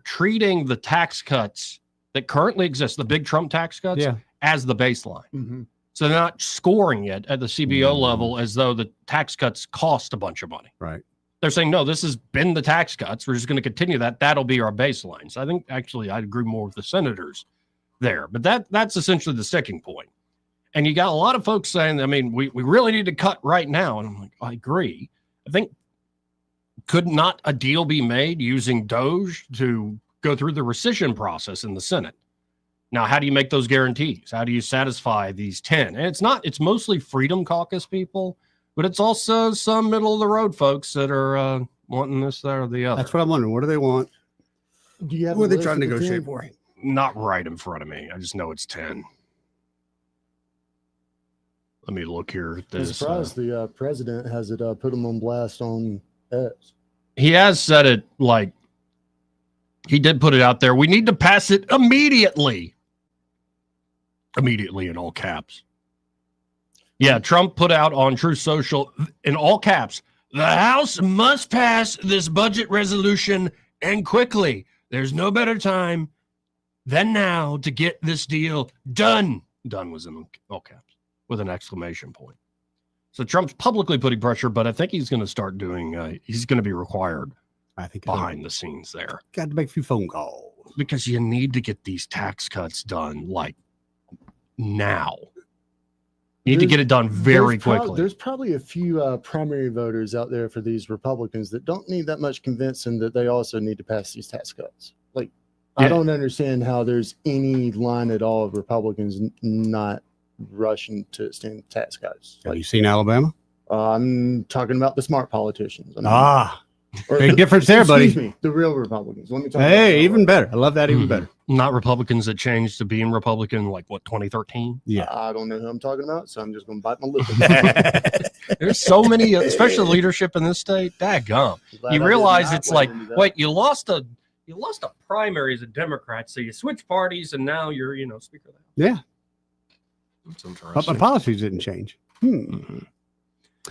treating the tax cuts that currently exist, the big Trump tax cuts, as the baseline. So they're not scoring it at the CBO level as though the tax cuts cost a bunch of money. Right. They're saying, no, this has been the tax cuts. We're just going to continue that. That'll be our baseline. So I think actually I'd agree more with the senators there. But that's essentially the sticking point. And you got a lot of folks saying, I mean, we really need to cut right now. And I'm like, I agree. I think could not a deal be made using Doge to go through the rescission process in the Senate? Now, how do you make those guarantees? How do you satisfy these 10? And it's mostly Freedom Caucus people, but it's also some middle of the road folks that are wanting this, that, or the other. That's what I'm wondering. What do they want? Do you have What a are they trying to list of the negotiate 10? for? Not right in front of me. I just know it's 10. Let me look here at I'm this. surprised the president has it put him on blast on X. He has said it like he did put it out there. We need to pass it immediately. Immediately in all caps. Yeah, Trump put out on Truth Social in all caps, the House must pass this budget resolution and quickly. There's no better time than now to get this deal done. Done was in all caps with an exclamation point. So Trump's publicly putting pressure, but I think he's going to start doing, he's going to be required, I think, behind the scenes there. Got to make a few phone calls. Because you need to get these tax cuts done like now. You need to get it done very quickly. There's probably a few primary voters out there for these Republicans that don't need that much convincing that they also need to pass these tax cuts. Like, I don't understand how there's any line at all of Republicans not rushing to extend tax cuts. Have you seen Alabama? I'm talking about the smart politicians. I mean, big difference there, buddy. Excuse me, the real Republicans. Let me talk Hey, even better. I love that even better. Not Republicans that changed to being Republican, like what, 2013? Yeah. I don't know who I'm talking about, so I'm just going to bite my lip. There's so many, especially leadership in this state. Daggum. You realize it's like, wait, you lost a primary as a Democrat, so you switch parties, and now you're, Speaker of the House. Yeah. That's interesting. But my policies didn't change.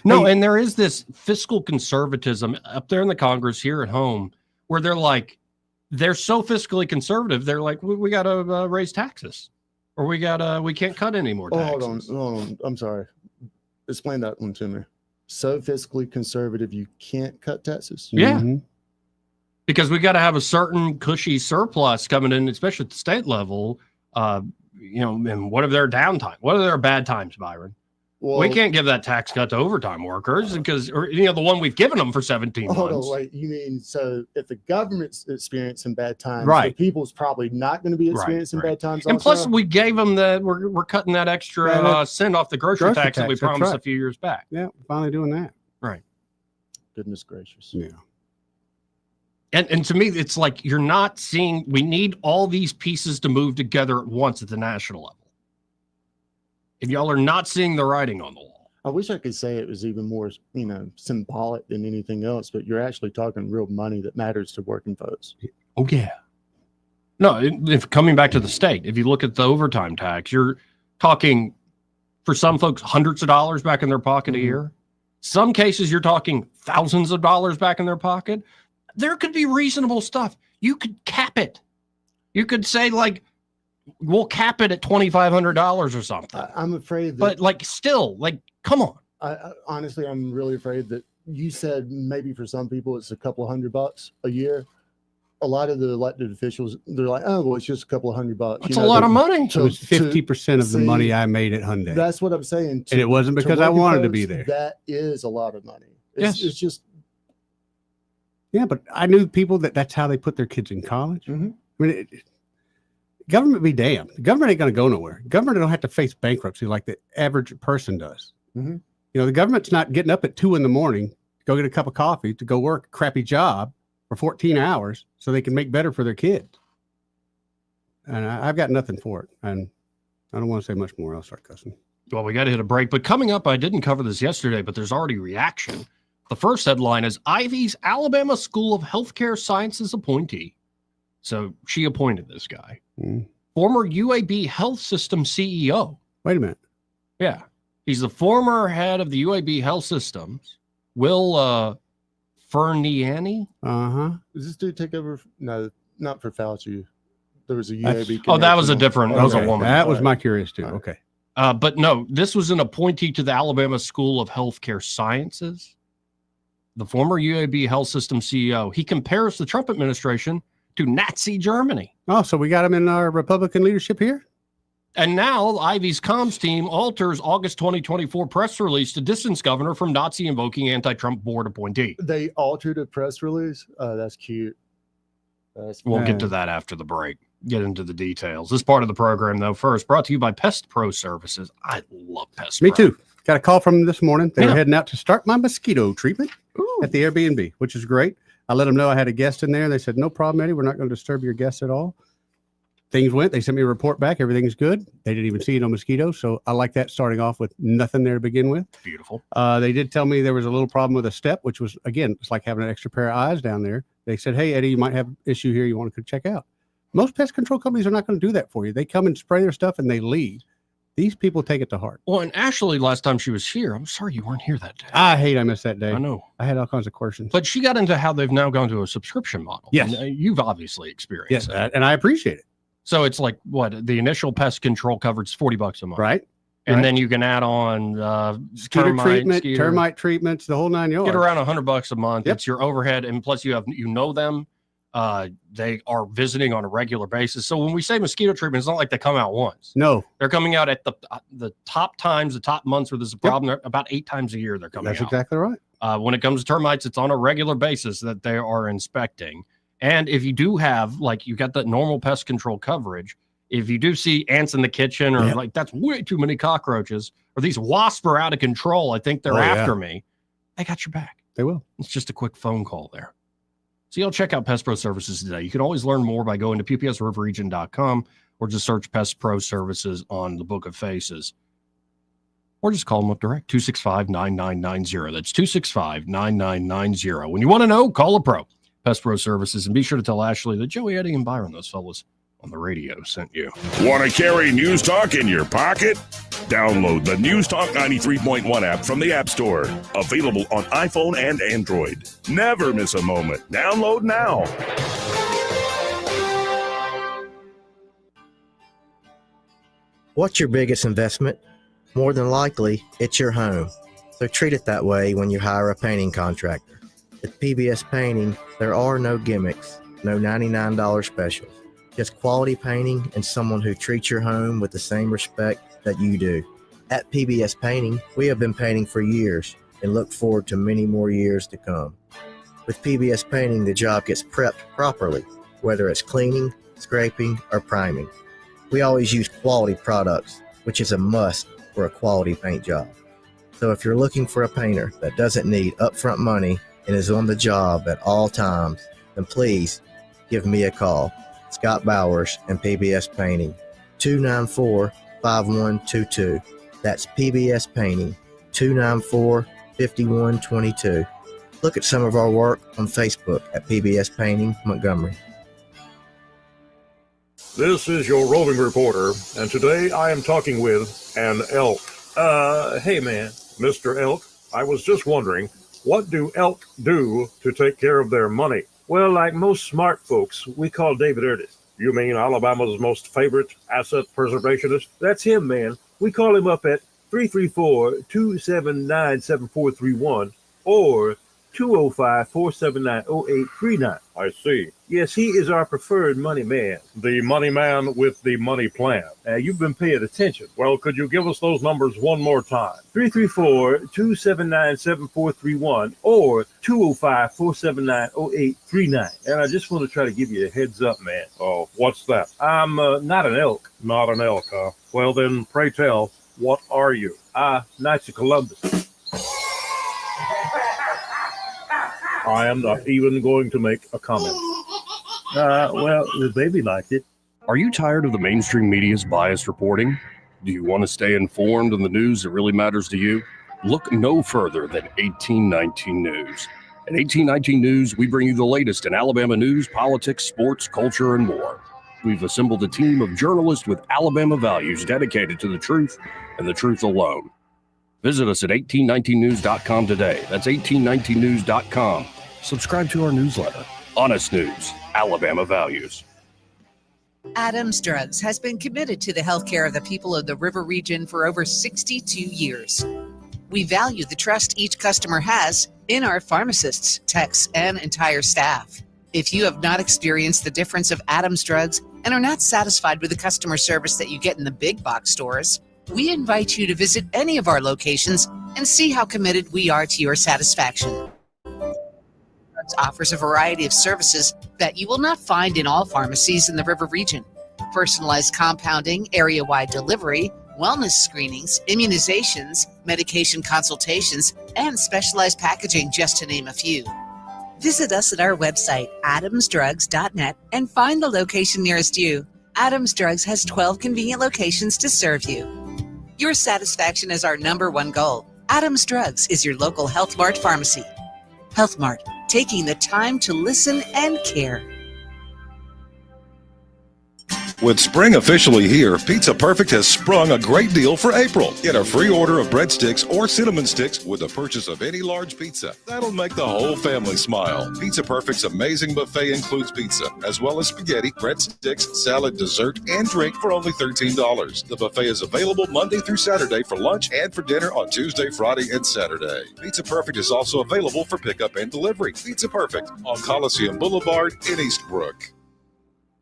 No, and there is this fiscal conservatism up there in the Congress here at home where they're so fiscally conservative. They're like, we got to raise taxes or we can't cut any more taxes. Hold on. I'm sorry. Explain that one to me. So fiscally conservative, you can't cut taxes? Yeah. Because we got to have a certain cushy surplus coming in, especially at the state level. And what are their downtime? What are their bad times, Byron? Well, we can't give that tax cut to overtime workers because, the one we've given them for 17 months. Hold on, wait. You mean, so if the government's experiencing bad times, Right. the people's probably not going to be experiencing bad times And also? plus, we gave them we're cutting that extra cent off the grocery tax that we promised a few years back. Yeah, finally doing that. Right. Goodness gracious. Yeah. And to me, it's like you're not seeing, we need all these pieces to move together at once at the national level. And y'all are not seeing the writing on the wall. I wish I could say it was even more, symbolic than anything else, but you're actually talking real money that matters to working folks. Oh, yeah. No, if coming back to the state, if you look at the overtime tax, you're talking, for some folks, hundreds of dollars back in their pocket a year. Some cases, you're talking thousands of dollars back in their pocket. There could be reasonable stuff. You could cap it. You could say, we'll cap it at $2,500 or something. I'm afraid that... But, still, come on. Honestly, I'm really afraid that you said maybe for some people it's a couple $100 a year. A lot of the elected officials, they're like, oh, well, it's just a couple $100. That's a lot of money. It was 50% of the money I made at Hyundai. That's what I'm saying. And it wasn't because I wanted to be there. That is a lot of money. Yes. It's just... Yeah, but I knew people that's how they put their kids in college. Mm-hmm. I mean, government be damned. The government ain't going to go nowhere. Government don't have to face bankruptcy like the average person does. Mm-hmm. The government's not getting up at 2 a.m. to go get a cup of coffee to go work a crappy job for 14 hours so they can make better for their kids. And I've got nothing for it. And I don't want to say much more. I'll start cussing. Well, we got to hit a break. But coming up, I didn't cover this yesterday, but there's already reaction. The first headline is Ivy's Alabama School of Healthcare Sciences appointee. So she appointed this guy. Former UAB Health System CEO. Wait a minute. Yeah. He's the former head of the UAB Health Systems. Will Ferniani? Does this dude take over? No, not for Fauci. There was a UAB. Oh, that was a different. That was a woman. That was my curious too. Okay. But no, this was an appointee to the Alabama School of Healthcare Sciences. The former UAB Health System CEO. He compares the Trump administration to Nazi Germany. Oh, so we got him in our Republican leadership here? And now Ivy's comms team alters August 2024 press release to distance governor from Nazi-invoking anti-Trump board appointee. They altered a press release? Oh, that's cute. We'll get to that after the break. Get into the details. This part of the program, though, first brought to you by Pest Pro Services. I love Pest Pro. Me too. Got a call from them this morning. They were heading out to start my mosquito treatment at the Airbnb, which is great. I let them know I had a guest in there. They said, no problem, Eddie. We're not going to disturb your guests at all. Things went. They sent me a report back. Everything's good. They didn't even see no mosquitoes. So I like that, starting off with nothing there to begin with. Beautiful. They did tell me there was a little problem with a step, which was, again, it's like having an extra pair of eyes down there. They said, hey, Eddie, you might have an issue here. You want to check out. Most pest control companies are not going to do that for you. They come and spray their stuff and they leave. These people take it to heart. Well, and Ashley, last time she was here, I'm sorry you weren't here that day. I missed that day. I know. I had all kinds of questions. But she got into how they've now gone to a subscription model. Yes. And, you've obviously experienced that. And I appreciate it. So it's like, what, the initial pest control coverage is $40 a month. Right. And then you can add on termite treatments, the whole 9 yards. Get around $100 a month. Yep. It's your overhead. And plus you know them. They are visiting on a regular basis. So when we say mosquito treatment, it's not like they come out once. No, they're coming out at the top times, the top months where there's a problem. They're about 8 times a year they're coming out. That's exactly right. When it comes to termites, it's on a regular basis that they are inspecting. And if you do have, you got that normal pest control coverage, if you do see ants in the kitchen or that's way too many cockroaches, or these wasps are out of control, I think they're after me, they got your back. They will. It's just a quick phone call there. So y'all check out Pest Pro Services today. You can always learn more by going to ppsriverregion.com or just search Pest Pro Services on the Book of Faces. Or just call them up direct, 265-9990. That's 265-9990. When you want to know, call a pro. Pest Pro Services. And be sure to tell Ashley that Joey, Eddie, and Byron, those fellas on the radio, sent you. Want to carry News Talk in your pocket? Download the News Talk 93.1 app from the App Store. Available on iPhone and Android. Never miss a moment. Download now. What's your biggest investment? more than likely, it's your home. So treat it that way when you hire a painting contractor. At PBS Painting, there are no gimmicks, no $99 specials. Just quality painting and someone who treats your home with the same respect that you do. At PBS Painting, we have been painting for years and look forward to many more years to come. With PBS Painting, the job gets prepped properly, whether it's cleaning, scraping, or priming. We always use quality products, which is a must for a quality paint job. So if you're looking for a painter that doesn't need upfront money and is on the job at all times, then please give me a call. Scott Bowers and PBS Painting, 294-5122. That's PBS Painting, 294-5122. Look at some of our work on Facebook at PBS Painting Montgomery. This is your roving reporter, and today I am talking with an elk. Hey man, Mr. Elk, I was just wondering, what do elk do to take care of their money? Well, like most smart folks, we call David Ernest. You mean Alabama's most favorite asset preservationist? That's him, man. We call him up at 334-279-7431 or 205-479-0839. I see. Yes, he is our preferred money man. The money man with the money plan. You've been paying attention. Well, could you give us those numbers one more time? 334-279-7431 or 205-479-0839. And I just want to try to give you a heads up, man. Oh, what's that? I'm not an elk. Not an elk, huh? Well, then, pray tell, what are you? Knights of Columbus. I am not even going to make a comment. Well, the baby liked it. Are you tired of the mainstream media's biased reporting? Do you want to stay informed on the news that really matters to you? Look no further than 1819 News. At 1819 News, we bring you the latest in Alabama news, politics, sports, culture, and more. We've assembled a team of journalists with Alabama values dedicated to the truth and the truth alone. Visit us at 1819news.com today. That's 1819news.com. Subscribe to our newsletter. Honest News, Alabama Values. Adams Drugs has been committed to the healthcare of the people of the River region for over 62 years. We value the trust each customer has in our pharmacists, techs, and entire staff. If you have not experienced the difference of Adams Drugs and are not satisfied with the customer service that you get in the big box stores, we invite you to visit any of our locations and see how committed we are to your satisfaction. Drugs offers a variety of services that you will not find in all pharmacies in the River region. Personalized compounding, area-wide delivery, wellness screenings, immunizations, medication consultations, and specialized packaging, just to name a few. Visit us at our website, adamsdrugs.net, and find the location nearest you. Adams Drugs has 12 convenient locations to serve you. Your satisfaction is our #1 goal. Adams Drugs is your local Health Mart pharmacy. Health Mart, taking the time to listen and care. With spring officially here, Pizza Perfect has sprung a great deal for April. Get a free order of breadsticks or cinnamon sticks with the purchase of any large pizza. That'll make the whole family smile. Pizza Perfect's amazing buffet includes pizza, as well as spaghetti, breadsticks, salad, dessert, and drink for only $13. The buffet is available Monday through Saturday for lunch and for dinner on Tuesday, Friday, and Saturday. Pizza Perfect is also available for pickup and delivery. Pizza Perfect on Coliseum Boulevard in Eastbrook.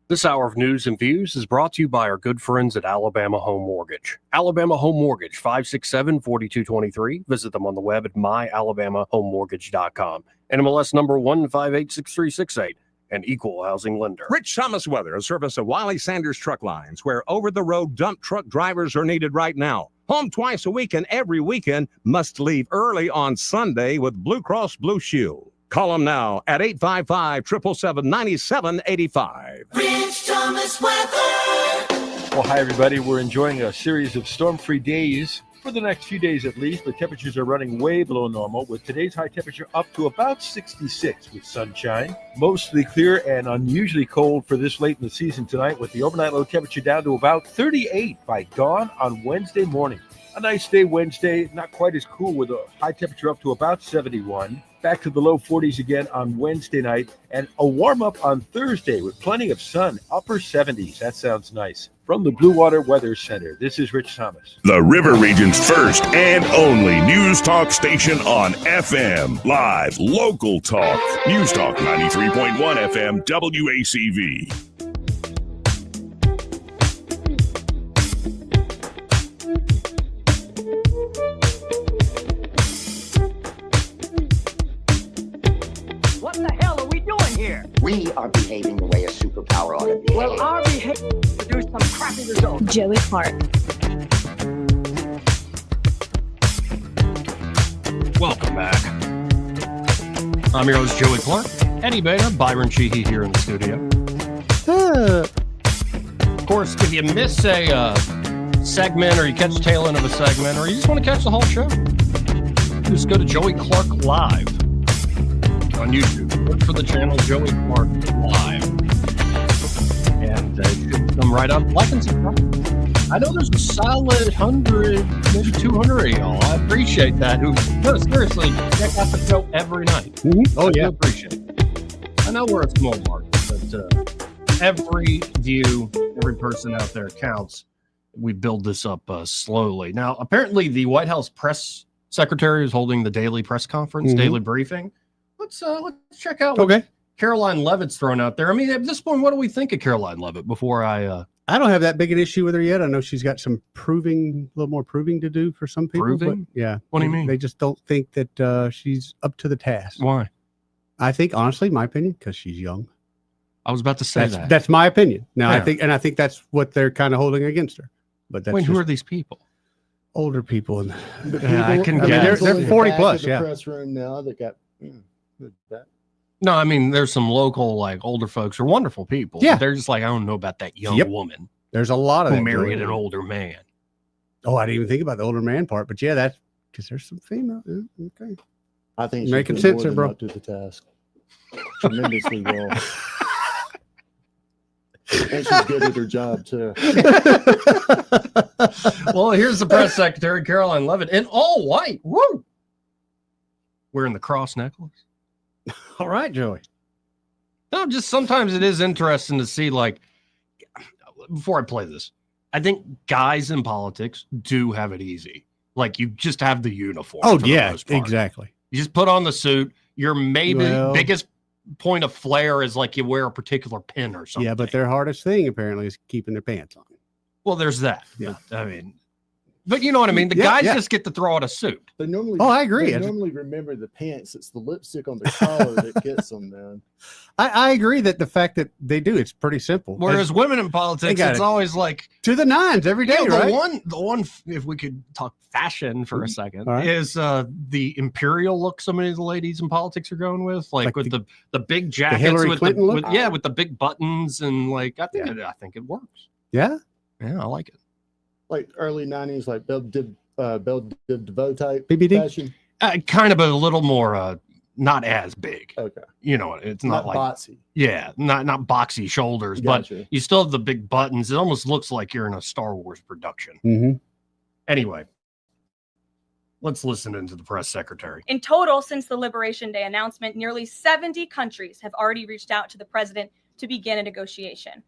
This hour of news and views is brought to you by our good friends at Alabama Home Mortgage. Alabama Home Mortgage, 567-4223. Visit them on the web at myalabamahomemortgage.com. NMLS number 1586368, an equal housing lender. Rich Thomas Weather, a service of Wiley Sanders Truck Lines, where over-the-road dump truck drivers are needed right now. Home twice a week and every weekend, must leave early on Sunday with Blue Cross Blue Shield. Call them now at 855-777-9785. Rich Thomas Weather. Well, hi, everybody. We're enjoying a series of storm-free days for the next few days at least, but temperatures are running way below normal, with today's high temperature up to about 66 with sunshine. Mostly clear and unusually cold for this late in the season tonight, with the overnight low temperature down to about 38 by dawn on Wednesday morning. A nice day Wednesday, not quite as cool, with a high temperature up to about 71. back to the low 40s again on Wednesday night, and a warm-up on Thursday with plenty of sun, upper 70s. That sounds nice. From the Blue Water Weather Center, this is Rich Thomas. The River Region's first and only news talk station on FM. Live, local talk. News Talk 93.1 FM WACV. What the hell are we doing here? We are behaving the way a superpower ought to behave. Well, our behavior produced some crappy results. Joey Clark. Welcome back. I'm your host, Joey Clark. Eddie Beta, Byron Sheehy here in the studio. Of course, if you miss a segment or you catch the tail end of a segment or you just want to catch the whole show, just go to Joey Clark Live on YouTube. Look for the channel Joey Clark Live. And it should come right up. Like and subscribe. I know there's a solid 100, maybe 200 of y'all. I appreciate that. Who seriously check out the show every night. Mm-hmm. Oh, yeah. I appreciate it. I know we're a small market, but every view, every person out there counts. We build this up slowly. Now, apparently, the White House press secretary is holding the daily press conference, daily briefing. Let's check out what Caroline Leavitt's thrown out there. I mean, at this point, what do we think of Caroline Leavitt before I don't have that big an issue with her yet. I know she's got some a little more proving to do for some people. Proving? But yeah. What do you mean? They just don't think that she's up to the task. Why? I think, honestly, my opinion, because she's young. I was about to say that. That's my opinion. Now, Yeah. I think that's what they're kind of holding against her. But that's Wait, who just are these people? older people. And I can mean, guess. they're 40 plus. The Yeah. press room now that got that. No, I mean, there's some local, like, older folks who are wonderful people. Yeah. But they're just like, I don't know about that young woman There's a lot of who that married going an on. older man. Oh, I didn't even think about the older man part, but yeah, that's because there's some female. Yeah, okay. I think Making she's sense more there, than bro. up to the task. Tremendously well. And she's good at her job too. Well, here's the press secretary, Caroline Leavitt, in all white. Woo! Wearing the cross necklace. All right, Joey. No, just sometimes it is interesting to see, like, before I play this, I think guys in politics do have it easy. Like, you just have the uniform. Oh, for the yeah, most part. exactly. You just put on the suit. Your maybe Well- biggest point of flair is like you wear a particular pin or something. Yeah, but their hardest thing apparently is keeping their pants on. Well, there's that. Yeah. I mean, but you know what I mean? The Yeah, guys yeah. just get to throw out a suit. They normally. Oh, I agree. They normally remember the pants. It's the lipstick on the collar that gets them, man. I agree that the fact that they do, it's pretty simple. Whereas women in politics, got it's it. always like To the nines every day, you know, right? the one, if we could talk fashion for a second, All right. is the imperial look so many of the ladies in politics are going with, like with the big jackets, Hillary with Clinton look? with the big buttons, and like I think it works. Yeah. Yeah, I like it. Like early '90s, like Belle DeVoe type BBD? fashion. Kind of a little more, not as big. Okay. You know, it's not like boxy. yeah, not boxy shoulders, Gotcha. but you still have the big buttons. It almost looks like you're in a Star Wars production. Mm-hmm. Anyway, let's listen into the press secretary. In total, since the Liberation Day announcement, nearly 70 countries have already reached out to the president to begin a negotiation.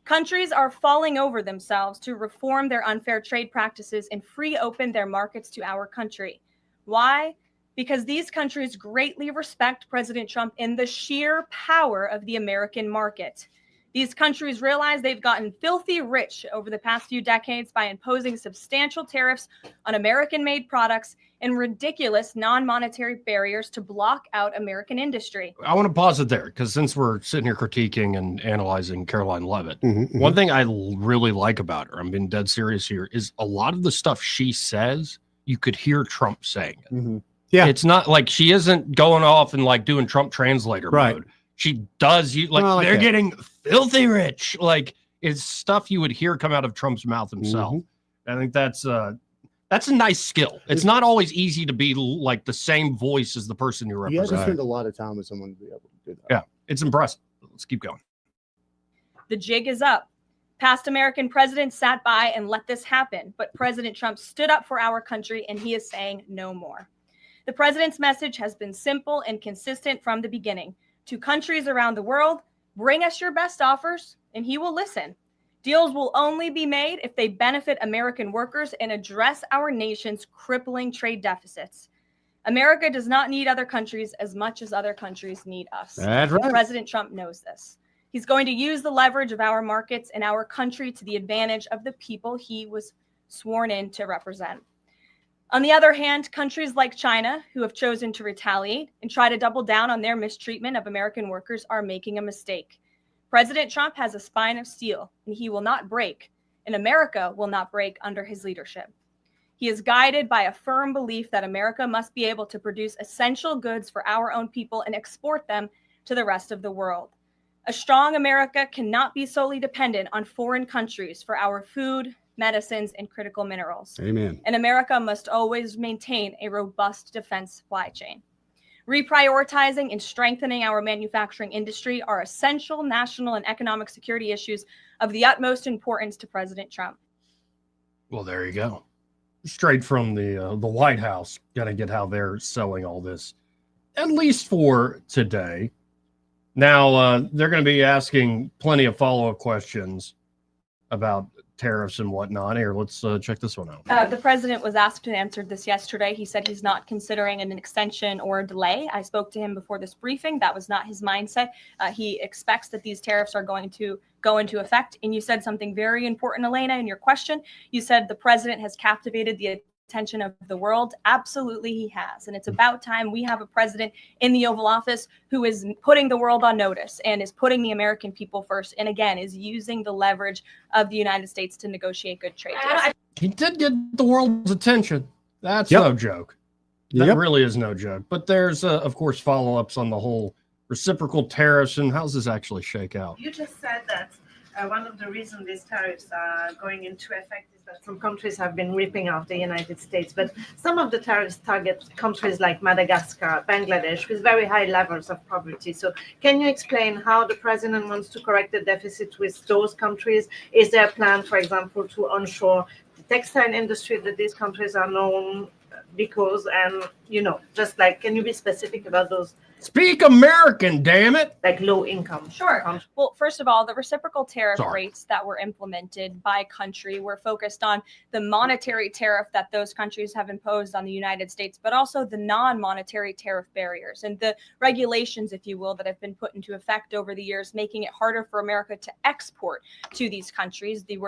Countries are falling over themselves to reform their unfair trade practices and free open their markets to our country. Why? Because these countries greatly respect President Trump in the sheer power of the American market. These countries realize they've gotten filthy rich over the past few decades by imposing substantial tariffs on American-made products and ridiculous non-monetary barriers to block out American industry. I want to pause it there because since we're sitting here critiquing and analyzing Caroline Leavitt, Mm-hmm, one thing I really like about her, I'm being dead serious here, is a lot of the stuff she says, you could hear Trump saying it. Mm-hmm. Yeah. It's not like she isn't going off and like doing Trump translator Right. mode. She does you like, No, I like they're that. getting filthy rich. Like it's stuff you would hear come out of Trump's mouth himself. Mm-hmm. I think that's a nice skill. It's not always easy to be like the same voice as the person you You have to represent. spend a lot of time with someone to be able to do that. Yeah, it's impressive. Let's keep going. The jig is up. Past American presidents sat by and let this happen, but President Trump stood up for our country and he is saying no more. The president's message has been simple and consistent from the beginning. To countries around the world, bring us your best offers, and he will listen. Deals will only be made if they benefit American workers and address our nation's crippling trade deficits. America does not need other countries as much as other countries need us. That's right. President Trump knows this. He's going to use the leverage of our markets and our country to the advantage of the people he was sworn in to represent. On the other hand, countries like China, who have chosen to retaliate and try to double down on their mistreatment of American workers, are making a mistake. President Trump has a spine of steel, and he will not break, and America will not break under his leadership. He is guided by a firm belief that America must be able to produce essential goods for our own people and export them to the rest of the world. A strong America cannot be solely dependent on foreign countries for our food, medicines, and critical minerals. Amen. And America must always maintain a robust defense supply chain. Reprioritizing and strengthening our manufacturing industry are essential national and economic security issues of the utmost importance to President Trump. Well, there you go. Straight from the White House. Got to get how they're selling all this, at least for today. Now, they're going to be asking plenty of follow-up questions about tariffs and whatnot. Here, let's check this one out. The president was asked and answered this yesterday. He said he's not considering an extension or a delay. I spoke to him before this briefing. That was not his mindset. He expects that these tariffs are going to go into effect. And you said something very important, Elena, in your question. You said the president has captivated the attention of the world. Absolutely, he has. And it's about time we have a president in the Oval Office who is putting the world on notice and is putting the American people first. And again, is using the leverage of the United States to negotiate good trade deals. He did get the world's attention. That's no joke. That really is no joke. But there's, of course, follow-ups on the whole reciprocal tariffs. And how does this actually shake out? You just said that one of the reasons these tariffs are going into effect is that some countries have been ripping off the United States, but some of the tariffs target countries like Madagascar, Bangladesh, with very high levels of poverty. So can you explain how the president wants to correct the deficit with those countries? Is there a plan, for example, to onshore the textile industry that these countries are known because, and, just like, can you be specific about those? Speak American, damn it. Like low income. Sure. Well, first of all, the reciprocal tariff rates that were implemented by country were focused on the monetary tariff that those countries have imposed on the United States, but also the non-monetary tariff barriers and the regulations, if you will, that have been put into effect over the years, making it harder for America to export to these countries. These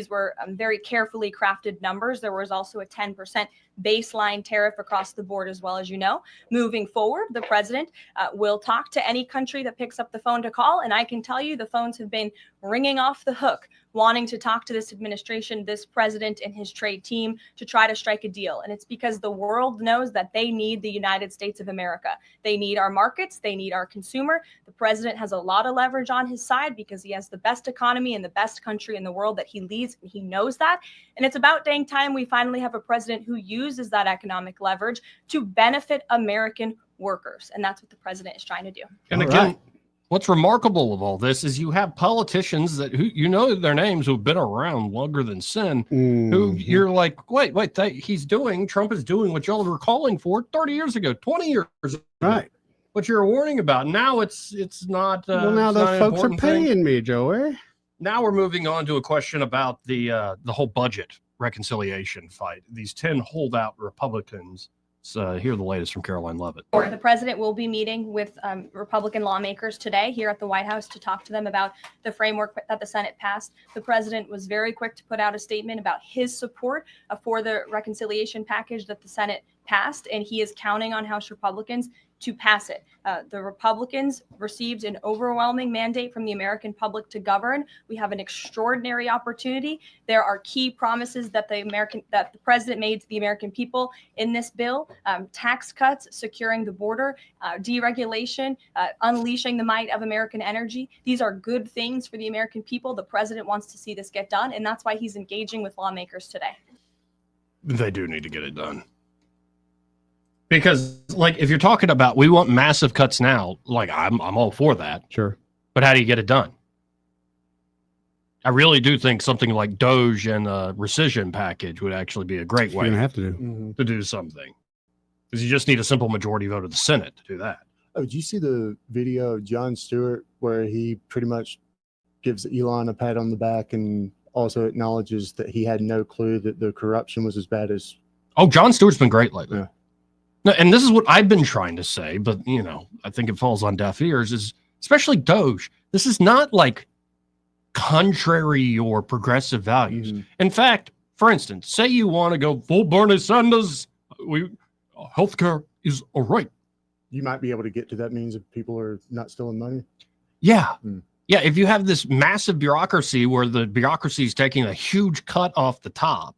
were very carefully crafted numbers. There was also a 10% baseline tariff across the board, as well, as you know. Moving forward, the president will talk to any country that picks up the phone to call, and I can tell you the phones have been ringing off the hook, wanting to talk to this administration, this president, and his trade team to try to strike a deal. And it's because the world knows that they need the United States of America. They need our markets. They need our consumer. The president has a lot of leverage on his side because he has the best economy and the best country in the world that he leads, and he knows that. And it's about dang time we finally have a president who uses that economic leverage to benefit American workers. And that's what the president is trying to do. And again, what's remarkable of all this is you have politicians that their names who've been around longer than sin, who you're like, Trump is doing what y'all were calling for 30 years ago, 20 years ago. Right. What you're warning about. Now it's not. Well, now those folks are paying me, Joey. Now we're moving on to a question about the whole budget reconciliation fight. These 10 holdout Republicans. Hear the latest from Caroline Levitt. The president will be meeting with Republican lawmakers today here at the White House to talk to them about the framework that the Senate passed. The president was very quick to put out a statement about his support for the reconciliation package that the Senate passed, and he is counting on House Republicans to pass it. The Republicans received an overwhelming mandate from the American public to govern. We have an extraordinary opportunity. There are key promises that the president made to the American people in this bill: tax cuts, securing the border, deregulation, unleashing the might of American energy. These are good things for the American people. The president wants to see this get done, and that's why he's engaging with lawmakers today. They do need to get it done. Because, if you're talking about we want massive cuts now, I'm all for that. Sure. But how do you get it done? I really do think something like Doge and a rescission package would actually be a great way to do something. because you just need a simple majority vote of the Senate to do that. Oh, did you see the video of Jon Stewart where he pretty much gives Elon a pat on the back and also acknowledges that he had no clue that the corruption was as bad as... Oh, Jon Stewart's been great lately. Yeah. No, and this is what I've been trying to say, but I think it falls on deaf ears, is especially Doge. This is not like contrary or progressive values. In fact, for instance, say you want to go full Bernie Sanders, healthcare is all right. You might be able to get to that means if people are not stealing money. Yeah. Yeah, if you have this massive bureaucracy where the bureaucracy is taking a huge cut off the top,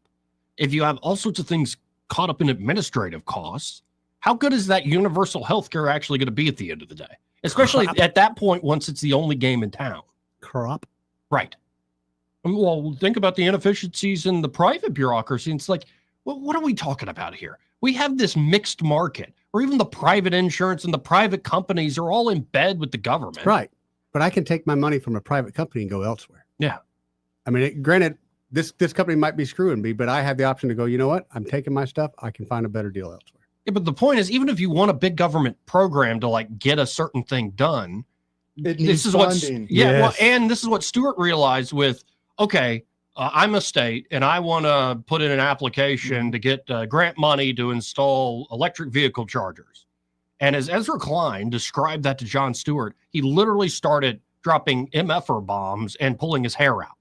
if you have all sorts of things caught up in administrative costs, how good is that universal health care actually going to be at the end of the day? Especially at that point, once it's the only game in town. Crop. Right. Well, think about the inefficiencies in the private bureaucracy. It's like, well, what are we talking about here? We have this mixed market, or even the private insurance and the private companies are all in bed with the government. Right. But I can take my money from a private company and go elsewhere. Yeah. I mean, granted, this company might be screwing me, but I have the option to go, you know what? I'm taking my stuff. I can find a better deal elsewhere. Yeah, but the point is, even if you want a big government program to like get a certain thing done, this is what, well, and this is what Stewart realized with, okay, I'm a state and I want to put in an application to get grant money to install electric vehicle chargers. And as Ezra Klein described that to Jon Stewart, he literally started dropping MFR bombs and pulling his hair out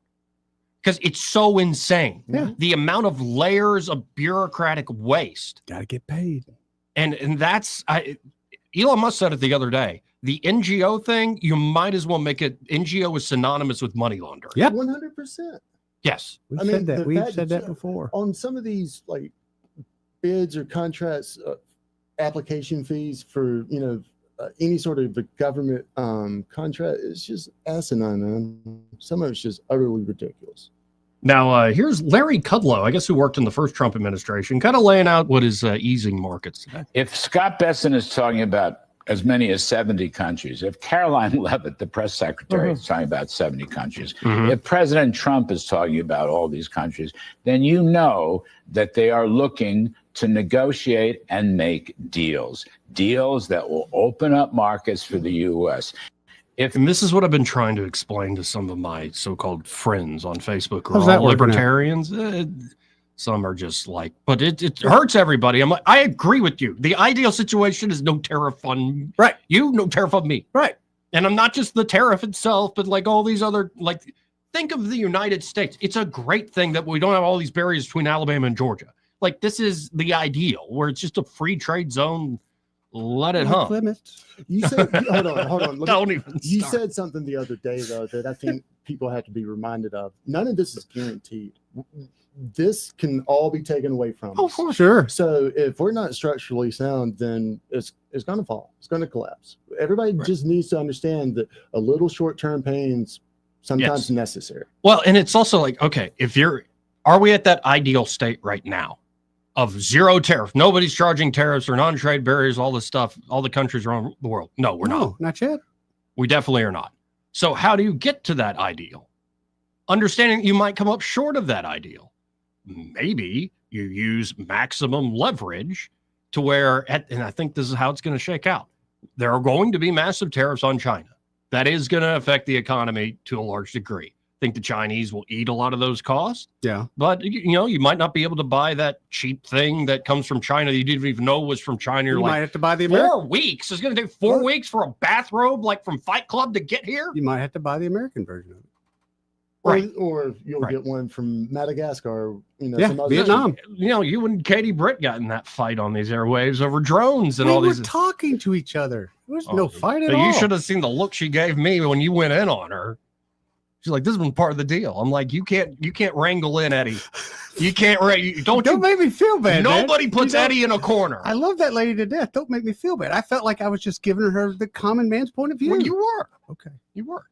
because it's so insane. Yeah. The amount of layers of bureaucratic waste. Got to get paid. And that's, Elon Musk said it the other day, the NGO thing, you might as well make it, NGO is synonymous with money laundering. Yep. 100%. Yes. We've said that. We've said that before. On some of these like bids or contracts, application fees for, any sort of a government contract, it's just asinine, man. Some of it's just utterly ridiculous. Now, here's Larry Kudlow, I guess, who worked in the first Trump administration, kind of laying out what is easing markets today. If Scott Besson is talking about as many as 70 countries, if Caroline Leavitt, the press secretary, is talking about 70 countries, if President Trump is talking about all these countries, then you know that they are looking to negotiate and make deals that will open up markets for the U.S. And this is what I've been trying to explain to some of my so-called friends on Facebook who How's are that all working out? libertarians. Some are just like, but it hurts everybody. I'm like, I agree with you. The ideal situation is no tariff on you, no tariff on me. Right. And I'm not just the tariff itself, but like all these other, like, think of the United States. It's a great thing that we don't have all these barriers between Alabama and Georgia. Like, this is the ideal, where it's just a free trade zone. Let it hump. You said, hold on. Don't even You start. said something the other day, though, that I think people have to be reminded of. None of this is guaranteed. This can all be taken away from us. Oh, for sure. So if we're not structurally sound, then it's going to fall. It's going to collapse. Everybody just needs to understand that a little short-term pain's sometimes necessary. Well, and it's also like, okay, are we at that ideal state right now of zero tariff? Nobody's charging tariffs or non-trade barriers, all this stuff, all the countries around the world. No, we're not. Not yet. We definitely are not. So how do you get to that ideal? Understanding you might come up short of that ideal. Maybe you use maximum leverage to where, and I think this is how it's going to shake out. There are going to be massive tariffs on China. That is going to affect the economy to a large degree. I think the Chinese will eat a lot of those costs. Yeah. But, you might not be able to buy that cheap thing that comes from China that you didn't even know was from China. You're You like, might have to buy the 4 weeks. It's going to take 4 weeks for a bathrobe like from Fight Club to get here? You might have to buy the American version of it. Or you'll get one from Madagascar, Yeah, Vietnam. You and Katie Britt got in that fight on these airwaves over drones and We all were these. talking to each other. There was no fight at You all. should have seen the look she gave me when you went in on her. She's like, "This was part of the deal." I'm like, "You can't wrangle in Eddie. You can't. Don't make me feel bad. Nobody man. puts Eddie in a corner." I love that lady to death. Don't make me feel bad. I felt like I was just giving her the common man's point of view. Well, you were. Okay. You were.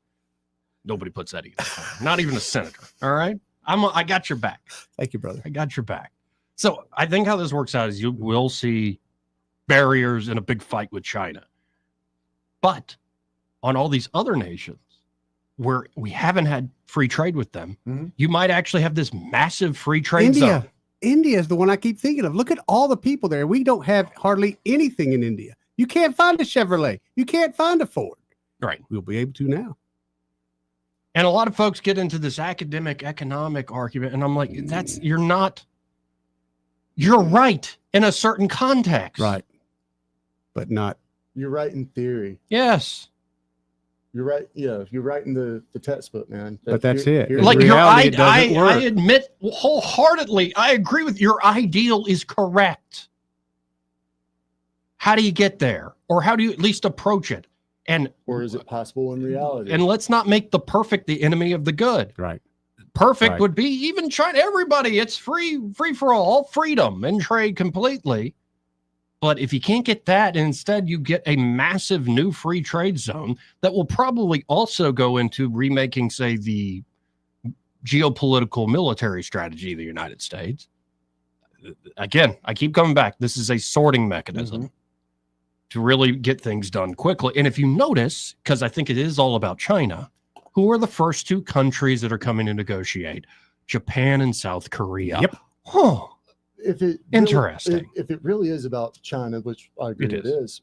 Nobody puts Eddie in the corner. Not even a senator. All right. I got your back. Thank you, brother. I got your back. So I think how this works out is you will see barriers in a big fight with China. But on all these other nations where we haven't had free trade with them, you might actually have this massive free trade zone. India is the one I keep thinking of. Look at all the people there. We don't have hardly anything in India. You can't find a Chevrolet. You can't find a Ford. Right. We'll be able to now. And a lot of folks get into this academic economic argument, and I'm like, you're right in a certain context. Right. But not. You're right in theory. Yes. You're right. Yeah, you're right in the textbook, man. But that's it. Like I admit wholeheartedly, I agree with your ideal is correct. How do you get there? Or how do you at least approach it? Or is it possible in reality? And let's not make the perfect the enemy of the good. Right. Perfect would be even trying everybody. It's free for all, freedom and trade completely. But if you can't get that, and instead you get a massive new free trade zone that will probably also go into remaking, say, the geopolitical military strategy of the United States. Again, I keep coming back. This is a sorting mechanism to really get things done quickly. And if you notice, because I think it is all about China, who are the first two countries that are coming to negotiate? Japan and South Korea. Yep. Huh. Interesting. If it really is about China, which I agree it is,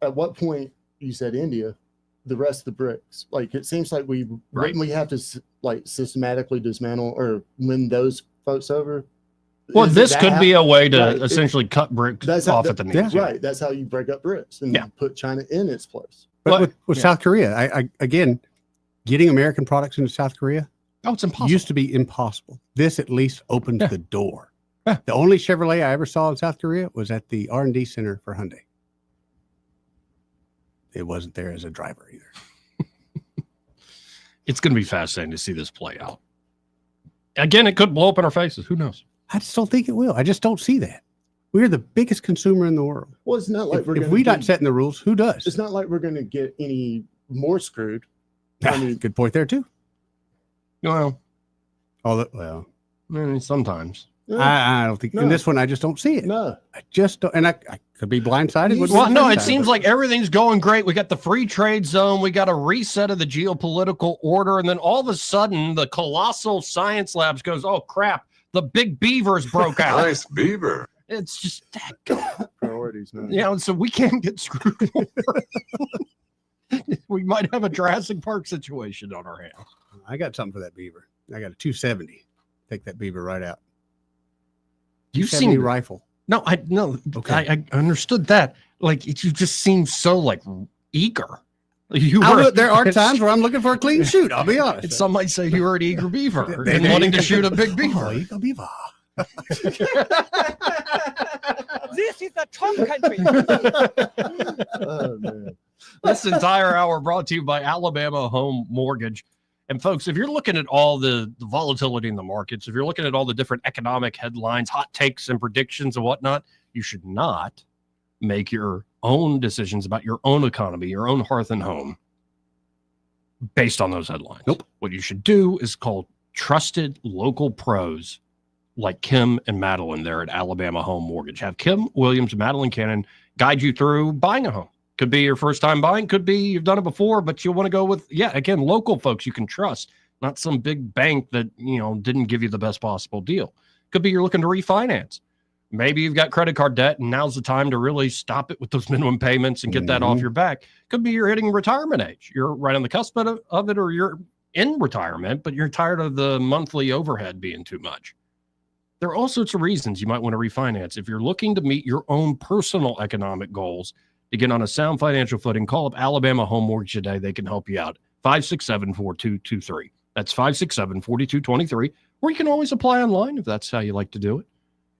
at what point you said India, the rest of the BRICS? Like, it seems like we have to like systematically dismantle or win those folks over. Well, this could be a way to essentially cut BRICS off at the knees. Right. That's how you break up BRICS and put China in its place. But with South Korea, I again, getting American products into South Korea, it's impossible. Used to be impossible. This at least opens the door. The only Chevrolet I ever saw in South Korea was at the R&D center for Hyundai. It wasn't there as a driver either. It's going to be fascinating to see this play out. Again, it could blow up in our faces. Who knows? I just don't think it will. I just don't see that. We're the biggest consumer in the world. Well, it's not like if we're not setting the rules, who does? It's not like we're going to get any more screwed. Good point there too. Well, sometimes. sometimes. I don't think in this one I just don't see it. No, I just don't, and I could be blindsided. Well, no, it seems like everything's going great. We got the free trade zone, we got a reset of the geopolitical order, and then all of a sudden the colossal science labs goes, "Oh crap, the big beavers broke out." Nice beaver. It's just that priorities, man. Yeah, so we can't get screwed over. We might have a Jurassic Park situation on our hands. I got something for that beaver. I got a 270. Take that beaver right out. You've seen a rifle. No, I I understood that. Like you just seem so like eager. There are times where I'm looking for a clean shoot. I'll be honest. Some might say you were an eager beaver and wanting to shoot a big beaver. Eager beaver. This is a Trump country. Oh, man. This entire hour brought to you by Alabama Home Mortgage. And folks, if you're looking at all the volatility in the markets, if you're looking at all the different economic headlines, hot takes and predictions and whatnot, you should not make your own decisions about your own economy, your own hearth and home based on those headlines. Nope. What you should do is call trusted local pros like Kim and Madeline there at Alabama Home Mortgage. Have Kim Williams and Madeline Cannon guide you through buying a home. Could be your first time buying, could be you've done it before, but you'll want to go with, again, local folks you can trust, not some big bank that, didn't give you the best possible deal. Could be you're looking to refinance. Maybe you've got credit card debt and now's the time to really stop it with those minimum payments and get that off your back. Could be you're hitting retirement age. You're right on the cusp of it, or you're in retirement, but you're tired of the monthly overhead being too much. There are all sorts of reasons you might want to refinance. If you're looking to meet your own personal economic goals, to get on a sound financial footing, call up Alabama Home Mortgage today. They can help you out. 567-4223. That's 567-4223. Or you can always apply online if that's how you like to do it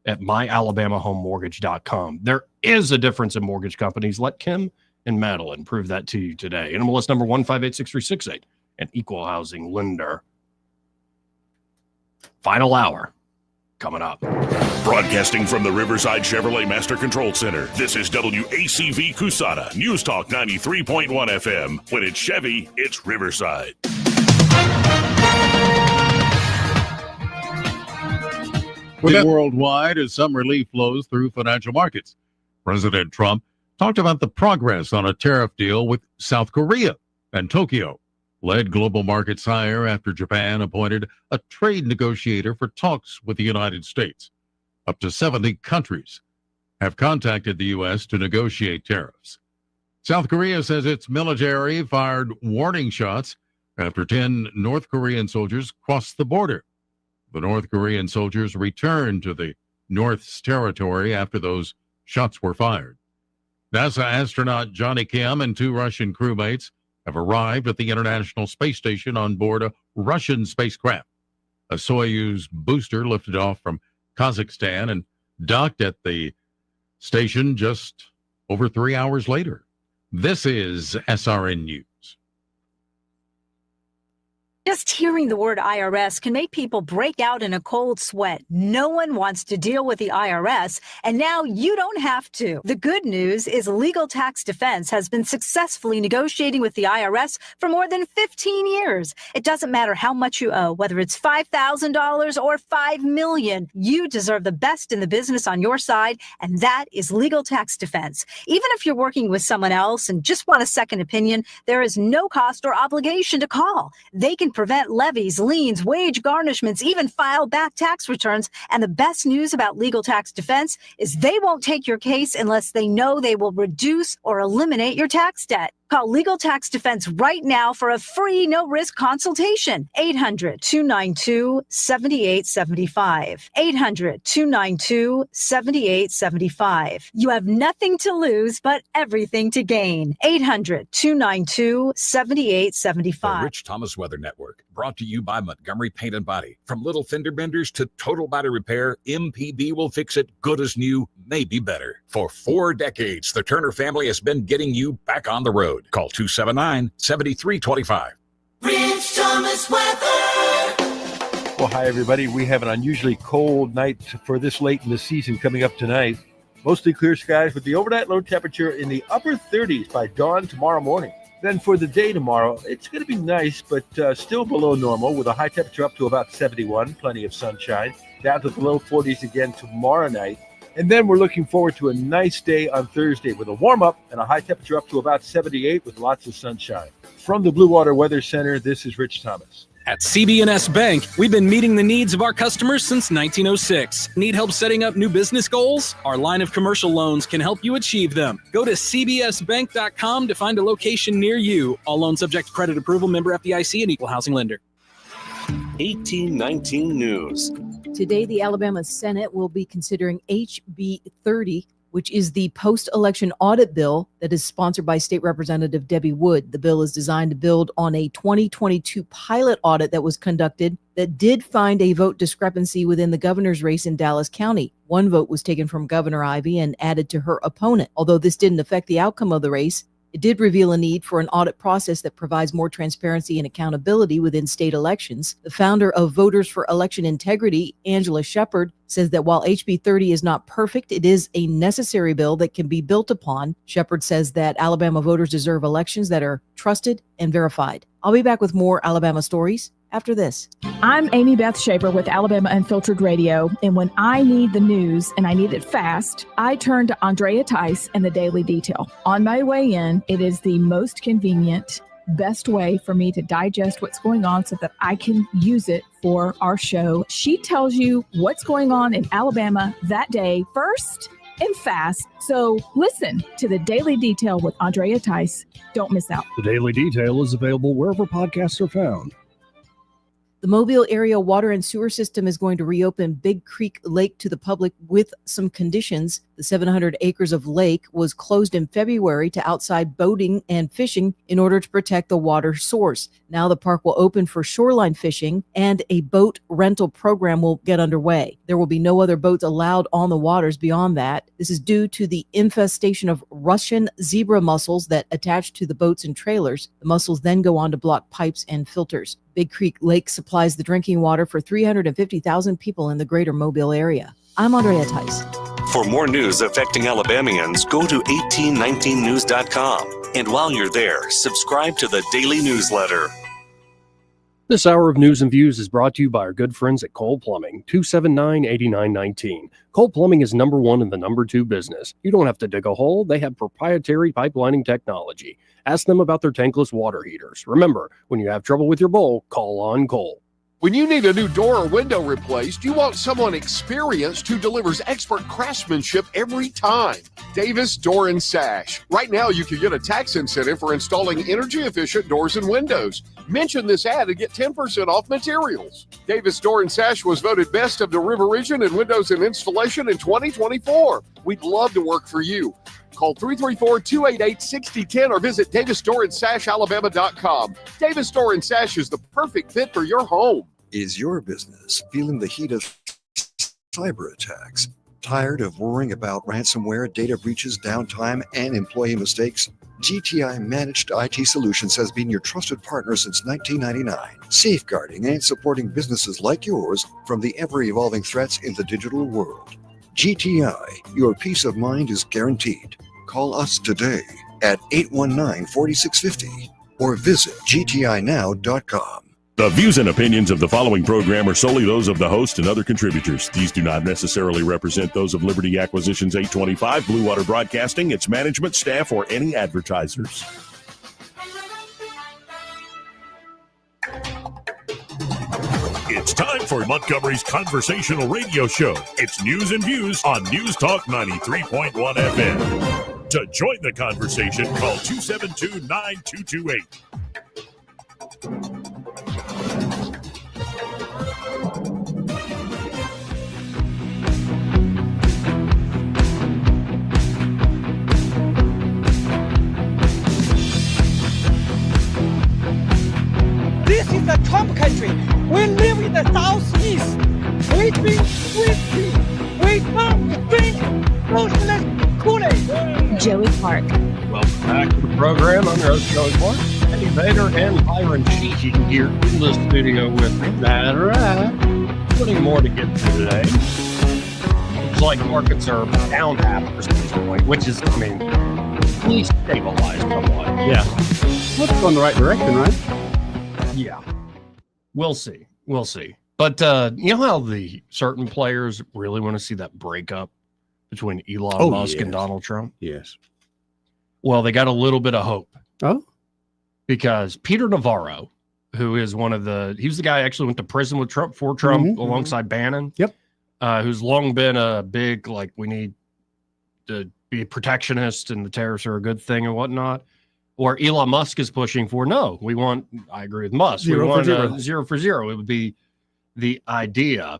at myalabamahomemortgage.com. There is a difference in mortgage companies. Let Kim and Madeline prove that to you today. NMLS number 1586368, an equal housing lender. Final hour coming up. Broadcasting from the Riverside Chevrolet Master Control Center, this is WACV Cusana, News Talk 93.1 FM. When it's Chevy, it's Riverside. Worldwide, as some relief flows through financial markets, President Trump talked about the progress on a tariff deal with South Korea, and Tokyo led global markets higher after Japan appointed a trade negotiator for talks with the United States. Up to 70 countries have contacted the U.S. to negotiate tariffs. South Korea says its military fired warning shots after 10 North Korean soldiers crossed the border. The North Korean soldiers returned to the North's territory after those shots were fired. NASA astronaut Johnny Kim and 2 Russian crewmates have arrived at the International Space Station on board a Russian spacecraft. A Soyuz booster lifted off from Kazakhstan and docked at the station just over 3 hours later. This is SRN News. Just hearing the word IRS can make people break out in a cold sweat. No one wants to deal with the IRS, and now you don't have to. The good news is Legal Tax Defense has been successfully negotiating with the IRS for more than 15 years. It doesn't matter how much you owe, whether it's $5,000 or $5 million. You deserve the best in the business on your side, and that is Legal Tax Defense. Even if you're working with someone else and just want a second opinion, there is no cost or obligation to call. They can prevent levies, liens, wage garnishments, even file back tax returns. And the best news about Legal Tax Defense is they won't take your case unless they know they will reduce or eliminate your tax debt. Call Legal Tax Defense right now for a free, no-risk consultation. 800-292-7875. 800-292-7875. You have nothing to lose, but everything to gain. 800-292-7875. The Rich Thomas Weather Network, brought to you by Montgomery Paint and Body. From little fender benders to total body repair, MPB will fix it good as new, maybe better. For 4 decades, the Turner family has been getting you back on the road. Call 279-7325. Rich Thomas Weather. Well, hi, everybody. We have an unusually cold night for this late in the season coming up tonight. Mostly clear skies with the overnight low temperature in the upper 30s by dawn tomorrow morning. Then for the day tomorrow, it's going to be nice, but still below normal with a high temperature up to about 71, plenty of sunshine, down to the low 40s again tomorrow night. And then we're looking forward to a nice day on Thursday with a warm-up and a high temperature up to about 78 with lots of sunshine. From the Blue Water Weather Center, this is Rich Thomas. At CB&S Bank, we've been meeting the needs of our customers since 1906. Need help setting up new business goals? Our line of commercial loans can help you achieve them. Go to cbsbank.com to find a location near you. All loans subject to credit approval, member FDIC, and equal housing lender. 1819 News. Today, the Alabama Senate will be considering HB 30, which is the post-election audit bill that is sponsored by State Representative Debbie Wood. The bill is designed to build on a 2022 pilot audit that was conducted that did find a vote discrepancy within the governor's race in Dallas County. One vote was taken from Governor Ivey and added to her opponent. Although this didn't affect the outcome of the race, it did reveal a need for an audit process that provides more transparency and accountability within state elections. The founder of Voters for Election Integrity, Angela Shepard, says that while HB 30 is not perfect, it is a necessary bill that can be built upon. Shepard says that Alabama voters deserve elections that are trusted and verified. I'll be back with more Alabama stories after this. I'm Amy Beth Shaper with Alabama Unfiltered Radio, and when I need the news and I need it fast, I turn to Andrea Tice and the Daily Detail. On my way in, it is the most convenient, best way for me to digest what's going on so that I can use it for our show. She tells you what's going on in Alabama that day first and fast. So listen to the Daily Detail with Andrea Tice. Don't miss out. The Daily Detail is available wherever podcasts are found. The Mobile area water and sewer system is going to reopen Big Creek Lake to the public with some conditions. The 700 acres of lake was closed in February to outside boating and fishing in order to protect the water source. Now the park will open for shoreline fishing and a boat rental program will get underway. There will be no other boats allowed on the waters beyond that. This is due to the infestation of Russian zebra mussels that attach to the boats and trailers. The mussels then go on to block pipes and filters. Big Creek Lake supplies the drinking water for 350,000 people in the greater Mobile area. I'm Andrea Tice. For more news affecting Alabamians, go to 1819news.com. And while you're there, subscribe to the daily newsletter. This hour of news and views is brought to you by our good friends at Cole Plumbing, 279-8919. Cole Plumbing is number one in the number two business. You don't have to dig a hole. They have proprietary pipelining technology. Ask them about their tankless water heaters. Remember, when you have trouble with your bowl, call on Cole. When you need a new door or window replaced, you want someone experienced who delivers expert craftsmanship every time. Davis Door and Sash. Right now, you can get a tax incentive for installing energy-efficient doors and windows. Mention this ad and get 10% off materials. Davis Door and Sash was voted Best of the River Region in Windows and Installation in 2024. We'd love to work for you. Call 334-288-6010 or visit davisdoorandsashalabama.com. Davis Door and Sash is the perfect fit for your home. Is your business feeling the heat of cyber attacks? Tired of worrying about ransomware, data breaches, downtime, and employee mistakes? GTI Managed IT Solutions has been your trusted partner since 1999, safeguarding and supporting businesses like yours from the ever-evolving threats in the digital world. GTI, your peace of mind is guaranteed. Call us today at 819-4650 or visit gtinow.com. The views and opinions of the following program are solely those of the host and other contributors. These do not necessarily represent those of Liberty Acquisitions 825, Blue Water Broadcasting, its management, staff, or any advertisers. It's time for Montgomery's Conversational Radio Show. It's news and views on News Talk 93.1 FM. To join the conversation, call 272-9228. This is a Trump country. We live in the Southeast. We drink whiskey. We drink socialist Kool-Aid. Joey Park. Welcome back to the program. I'm your host, Joey Park. Eddie Vader and Byron Sheik here in the studio with me. That's right. Plenty more to get to today. Looks like markets are down 0.5% point, which is, at least stabilized somewhat. Yeah. Let's go in the right direction, right? Yeah. We'll see. But you know how the certain players really want to see that breakup between Elon Musk and Donald Trump? Yes. Well, they got a little bit of hope. Oh? Because Peter Navarro, who is he was the guy who actually went to prison with Trump for Trump alongside Bannon. Yep. Who's long been a big, we need to be protectionist and the tariffs are a good thing and whatnot. Or Elon Musk is pushing for, I agree with Musk. Zero for zero. Zero for zero. It would be the idea.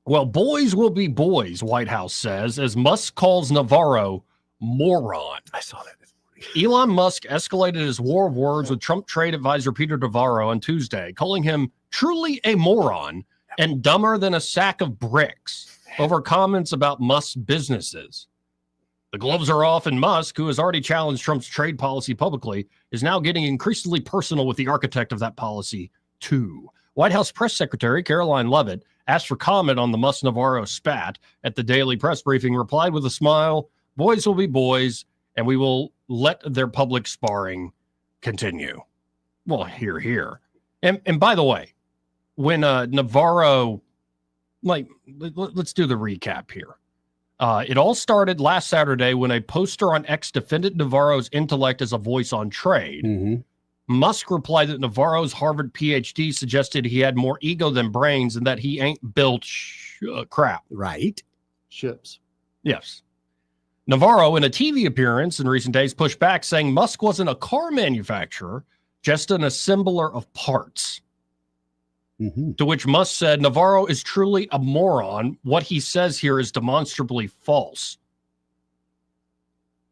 Well, boys will be boys, White House says, as Musk calls Navarro moron. I saw that. Elon Musk escalated his war of words with Trump trade advisor Peter Navarro on Tuesday, calling him truly a moron and dumber than a sack of bricks over comments about Musk's businesses. The gloves are off, and Musk, who has already challenged Trump's trade policy publicly, is now getting increasingly personal with the architect of that policy, too. White House Press Secretary Caroline Leavitt asked for comment on the Musk-Navarro spat at the daily press briefing, replied with a smile, boys will be boys, and we will let their public sparring continue. Well, here. And by the way, when Navarro, let's do the recap here. It all started last Saturday when a poster on X defended Navarro's intellect as a voice on trade. Mm-hmm. Musk replied that Navarro's Harvard PhD suggested he had more ego than brains and that he ain't built crap. Right. Ships. Yes. Navarro, in a TV appearance in recent days, pushed back, saying Musk wasn't a car manufacturer, just an assembler of parts. Mm-hmm. To which Musk said, Navarro is truly a moron. What he says here is demonstrably false.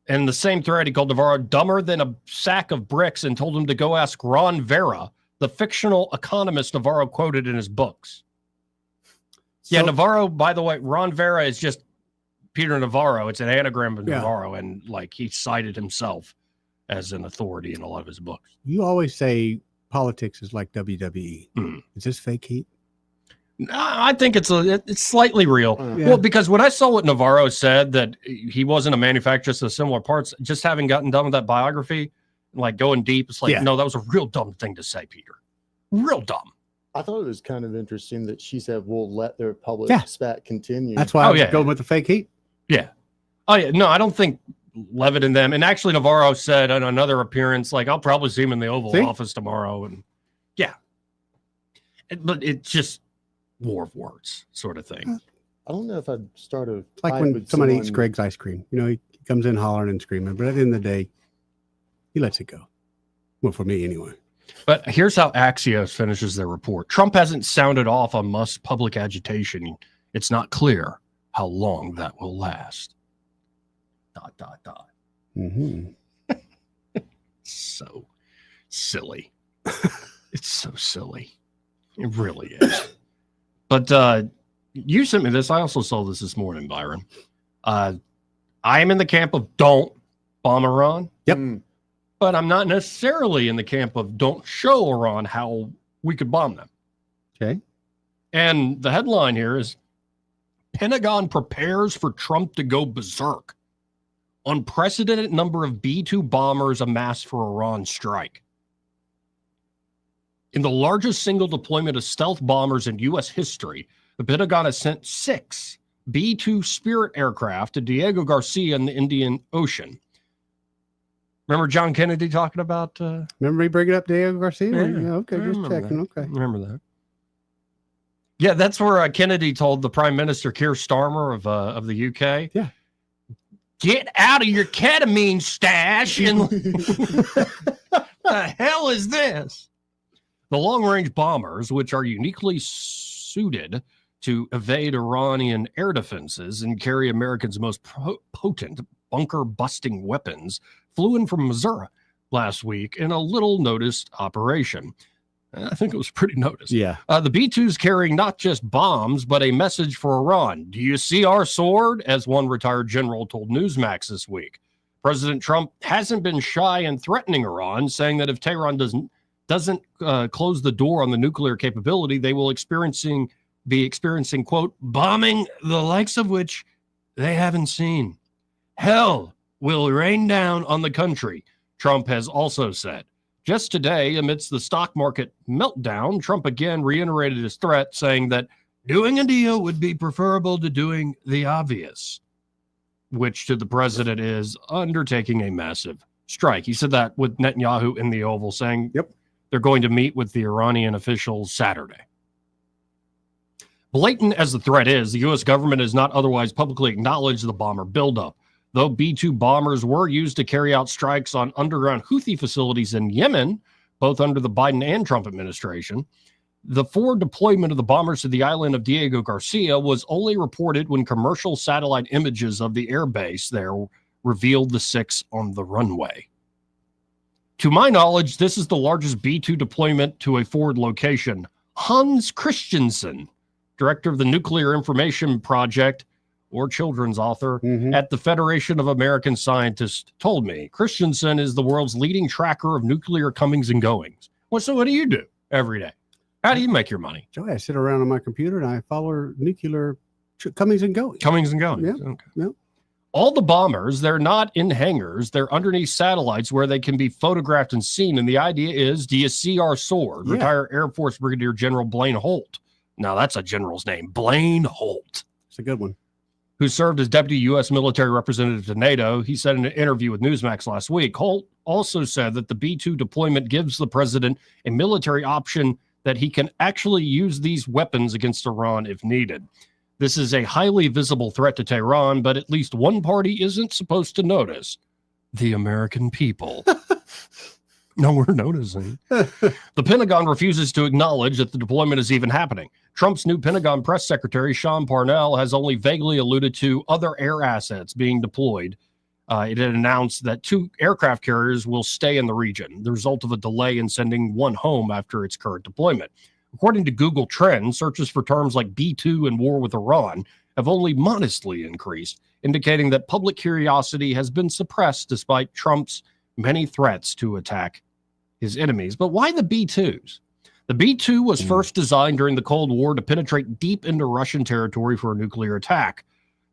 In the same thread, he called Navarro dumber than a sack of bricks and told him to go ask Ron Vera, the fictional economist Navarro quoted in his books. Navarro, by the way, Ron Vera is just Peter Navarro. It's an anagram of Navarro, and he cited himself as an authority in a lot of his books. You always say politics is like WWE. Is this fake heat? I think it's slightly real. Well, because when I saw what Navarro said, that he wasn't a manufacturer of similar parts, just having gotten done with that biography, going deep, it's no, that was a real dumb thing to say, Peter. Real dumb. I thought it was kind of interesting that she said we'll let their public spat continue. That's why I was going with the fake heat. Yeah. Oh, yeah. No, I don't think Leavitt and them. And actually, Navarro said on another appearance, I'll probably see him in the Oval Office tomorrow. And But it's just war of words sort of thing. I don't know if I'd start a It's like fight when with somebody someone. eats Greg's ice cream. You know, he comes in hollering and screaming, but at the end of the day, he lets it go. Well, for me anyway. But here's how Axios finishes their report. Trump hasn't sounded off on Musk's public agitation. It's not clear how long that will last. ... Mm-hmm. So silly. It's so silly. It really is. But you sent me this. I also saw this morning, Byron. I am in the camp of don't bomb Iran. Yep. But I'm not necessarily in the camp of don't show Iran how we could bomb them. Okay. And the headline here is Pentagon prepares for Trump to go berserk. Unprecedented number of B-2 bombers amassed for Iran strike. In the largest single deployment of stealth bombers in U.S. history, the Pentagon has sent 6 B-2 Spirit aircraft to Diego Garcia in the Indian Ocean. Remember John Kennedy talking about... Remember me bringing up Diego Garcia? Yeah, Okay, I just remember checking. that. Okay. Remember that. Yeah, that's where Kennedy told the Prime Minister Keir Starmer of the UK, yeah, get out of your ketamine stash. And the hell is this? The long-range bombers, which are uniquely suited to evade Iranian air defenses and carry Americans' most potent bunker-busting weapons, flew in from Missouri last week in a little-noticed operation. I think it was pretty noticed. Yeah. The B-2s carrying not just bombs, but a message for Iran. Do you see our sword? As one retired general told Newsmax this week. President Trump hasn't been shy in threatening Iran, saying that if Tehran doesn't close the door on the nuclear capability, they will be experiencing, quote, bombing the likes of which they haven't seen. Hell will rain down on the country, Trump has also said. Just today, amidst the stock market meltdown, Trump again reiterated his threat, saying that doing a deal would be preferable to doing the obvious, which to the president is undertaking a massive strike. He said that with Netanyahu in the Oval, saying they're going to meet with the Iranian officials Saturday. Blatant as the threat is, the U.S. government has not otherwise publicly acknowledged the bomber buildup. Though B-2 bombers were used to carry out strikes on underground Houthi facilities in Yemen, both under the Biden and Trump administration, the forward deployment of the bombers to the island of Diego Garcia was only reported when commercial satellite images of the airbase there revealed the 6 on the runway. To my knowledge, this is the largest B-2 deployment to a forward location. Hans Christensen, director of the Nuclear Information Project, or children's author at the Federation of American Scientists, told me Christensen is the world's leading tracker of nuclear comings and goings. Well, so what do you do every day? How do you make your money? Joey, I sit around on my computer and I follow nuclear comings and goings. Comings and goings. Yeah. Okay. Yeah. All the bombers, they're not in hangars. They're underneath satellites where they can be photographed and seen. And the idea is, do you see our sword? Yeah. Retired Air Force Brigadier General Blaine Holt. Now, that's a general's name. Blaine Holt. It's a good one. Who served as deputy U.S. military representative to NATO. He said in an interview with Newsmax last week, Holt also said that the B-2 deployment gives the president a military option that he can actually use these weapons against Iran if needed. This is a highly visible threat to Tehran, but at least one party isn't supposed to notice: the American people. No, we're noticing. The Pentagon refuses to acknowledge that the deployment is even happening. Trump's new Pentagon press secretary, Sean Parnell, has only vaguely alluded to other air assets being deployed. It had announced that 2 aircraft carriers will stay in the region, the result of a delay in sending one home after its current deployment. According to Google Trends, searches for terms like B-2 and war with Iran have only modestly increased, indicating that public curiosity has been suppressed despite Trump's many threats to attack his enemies. But why the B-2s? The B-2 was first designed during the Cold War to penetrate deep into Russian territory for a nuclear attack.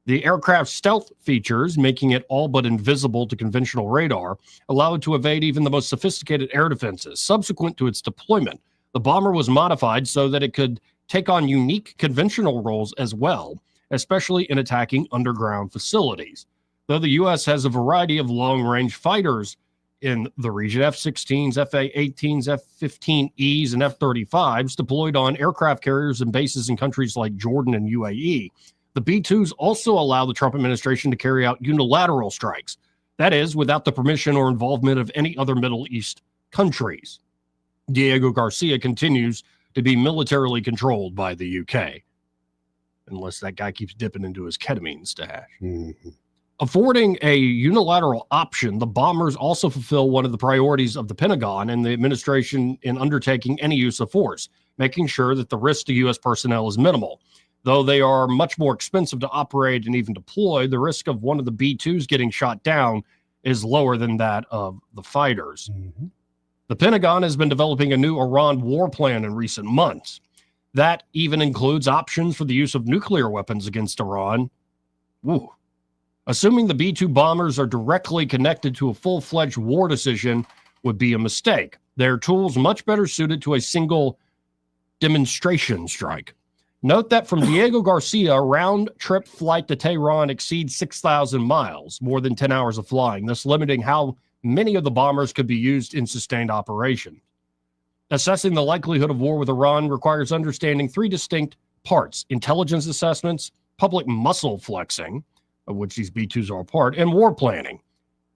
The aircraft's stealth features, making it all but invisible to conventional radar, allow it to evade even the most sophisticated air defenses. Subsequent to its deployment, the bomber was modified so that it could take on unique conventional roles as well, especially in attacking underground facilities. Though the U.S. has a variety of long-range fighters, in the region. F-16s, F-18s, F-15Es, and F-35s deployed on aircraft carriers and bases in countries like Jordan and UAE. The B-2s also allow the Trump administration to carry out unilateral strikes. That is, without the permission or involvement of any other Middle East countries. Diego Garcia continues to be militarily controlled by the UK, unless that guy keeps dipping into his ketamine stash. Mm-hmm. Affording a unilateral option, the bombers also fulfill one of the priorities of the Pentagon and the administration in undertaking any use of force, making sure that the risk to U.S. personnel is minimal. Though they are much more expensive to operate and even deploy, the risk of one of the B-2s getting shot down is lower than that of the fighters. Mm-hmm. The Pentagon has been developing a new Iran war plan in recent months. That even includes options for the use of nuclear weapons against Iran. Ooh. Assuming the B-2 bombers are directly connected to a full-fledged war decision would be a mistake. They're tools much better suited to a single demonstration strike. Note that from Diego Garcia, a round-trip flight to Tehran exceeds 6,000 miles, more than 10 hours of flying, thus limiting how many of the bombers could be used in sustained operation. Assessing the likelihood of war with Iran requires understanding three distinct parts: intelligence assessments, public muscle flexing, of which these B-2s are a part, and war planning.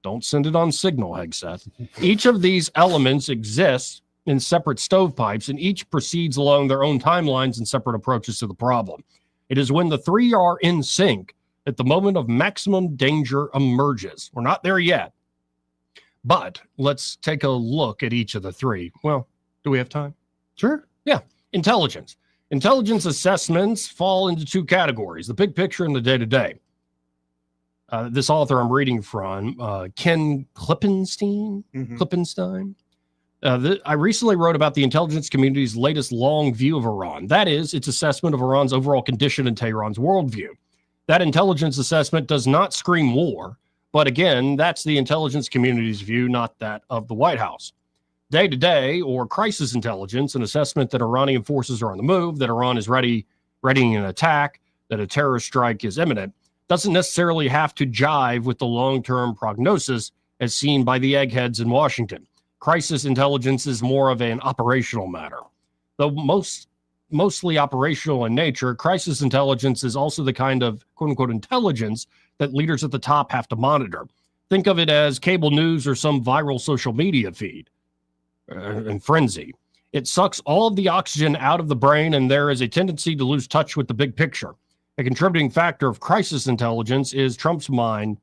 Don't send it on signal, Hegseth. Each of these elements exists in separate stovepipes, and each proceeds along their own timelines and separate approaches to the problem. It is when the three are in sync that the moment of maximum danger emerges. We're not there yet, but let's take a look at each of the three. Well, do we have time? Sure. Yeah. Intelligence. Intelligence assessments fall into two categories: the big picture and the day-to-day. This author I'm reading from, Ken Klippenstein. I recently wrote about the intelligence community's latest long view of Iran. That is, its assessment of Iran's overall condition and Tehran's worldview. That intelligence assessment does not scream war, but again, that's the intelligence community's view, not that of the White House. Day-to-day, or crisis intelligence, an assessment that Iranian forces are on the move, that Iran is readying an attack, that a terrorist strike is imminent, doesn't necessarily have to jive with the long-term prognosis as seen by the eggheads in Washington. Crisis intelligence is more of an operational matter. Though mostly operational in nature, crisis intelligence is also the kind of quote-unquote intelligence that leaders at the top have to monitor. Think of it as cable news or some viral social media feed and frenzy. It sucks all of the oxygen out of the brain, and there is a tendency to lose touch with the big picture. A contributing factor of crisis intelligence is Trump's mind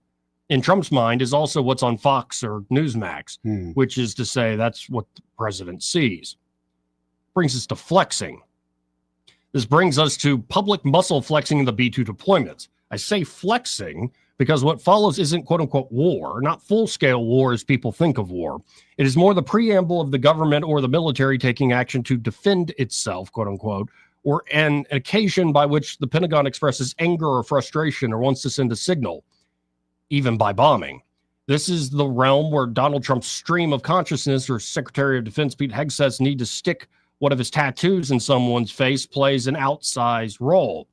is also what's on Fox or Newsmax, which is to say that's what the president sees. Brings us to flexing. This brings us to public muscle flexing in the B-2 deployments. I say flexing because what follows isn't quote-unquote war, not full-scale war as people think of war. It is more the preamble of the government or the military taking action to defend itself, quote-unquote, or an occasion by which the Pentagon expresses anger or frustration or wants to send a signal, even by bombing. This is the realm where Donald Trump's stream of consciousness or Secretary of Defense Pete Hegseth's need to stick one of his tattoos in someone's face plays an outsized role.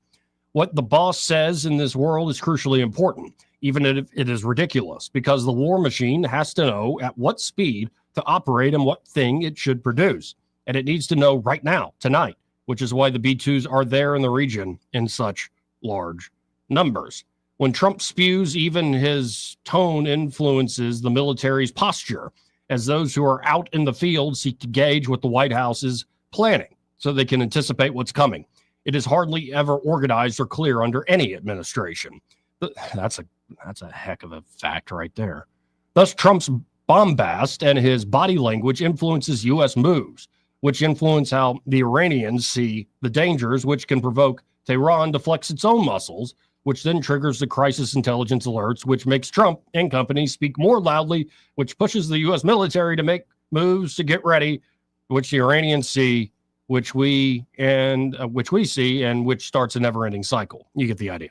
What the boss says in this world is crucially important, even if it is ridiculous, because the war machine has to know at what speed to operate and what thing it should produce. And it needs to know right now, tonight, which is why the B-2s are there in the region in such large numbers. When Trump spews, even his tone influences the military's posture, as those who are out in the field seek to gauge what the White House is planning so they can anticipate what's coming. It is hardly ever organized or clear under any administration. That's a heck of a fact right there. Thus, Trump's bombast and his body language influences U.S. moves, which influence how the Iranians see the dangers, which can provoke Tehran to flex its own muscles, which then triggers the crisis intelligence alerts, which makes Trump and company speak more loudly, which pushes the U.S. military to make moves to get ready, which the Iranians see, which we see, and which starts a never-ending cycle. You get the idea.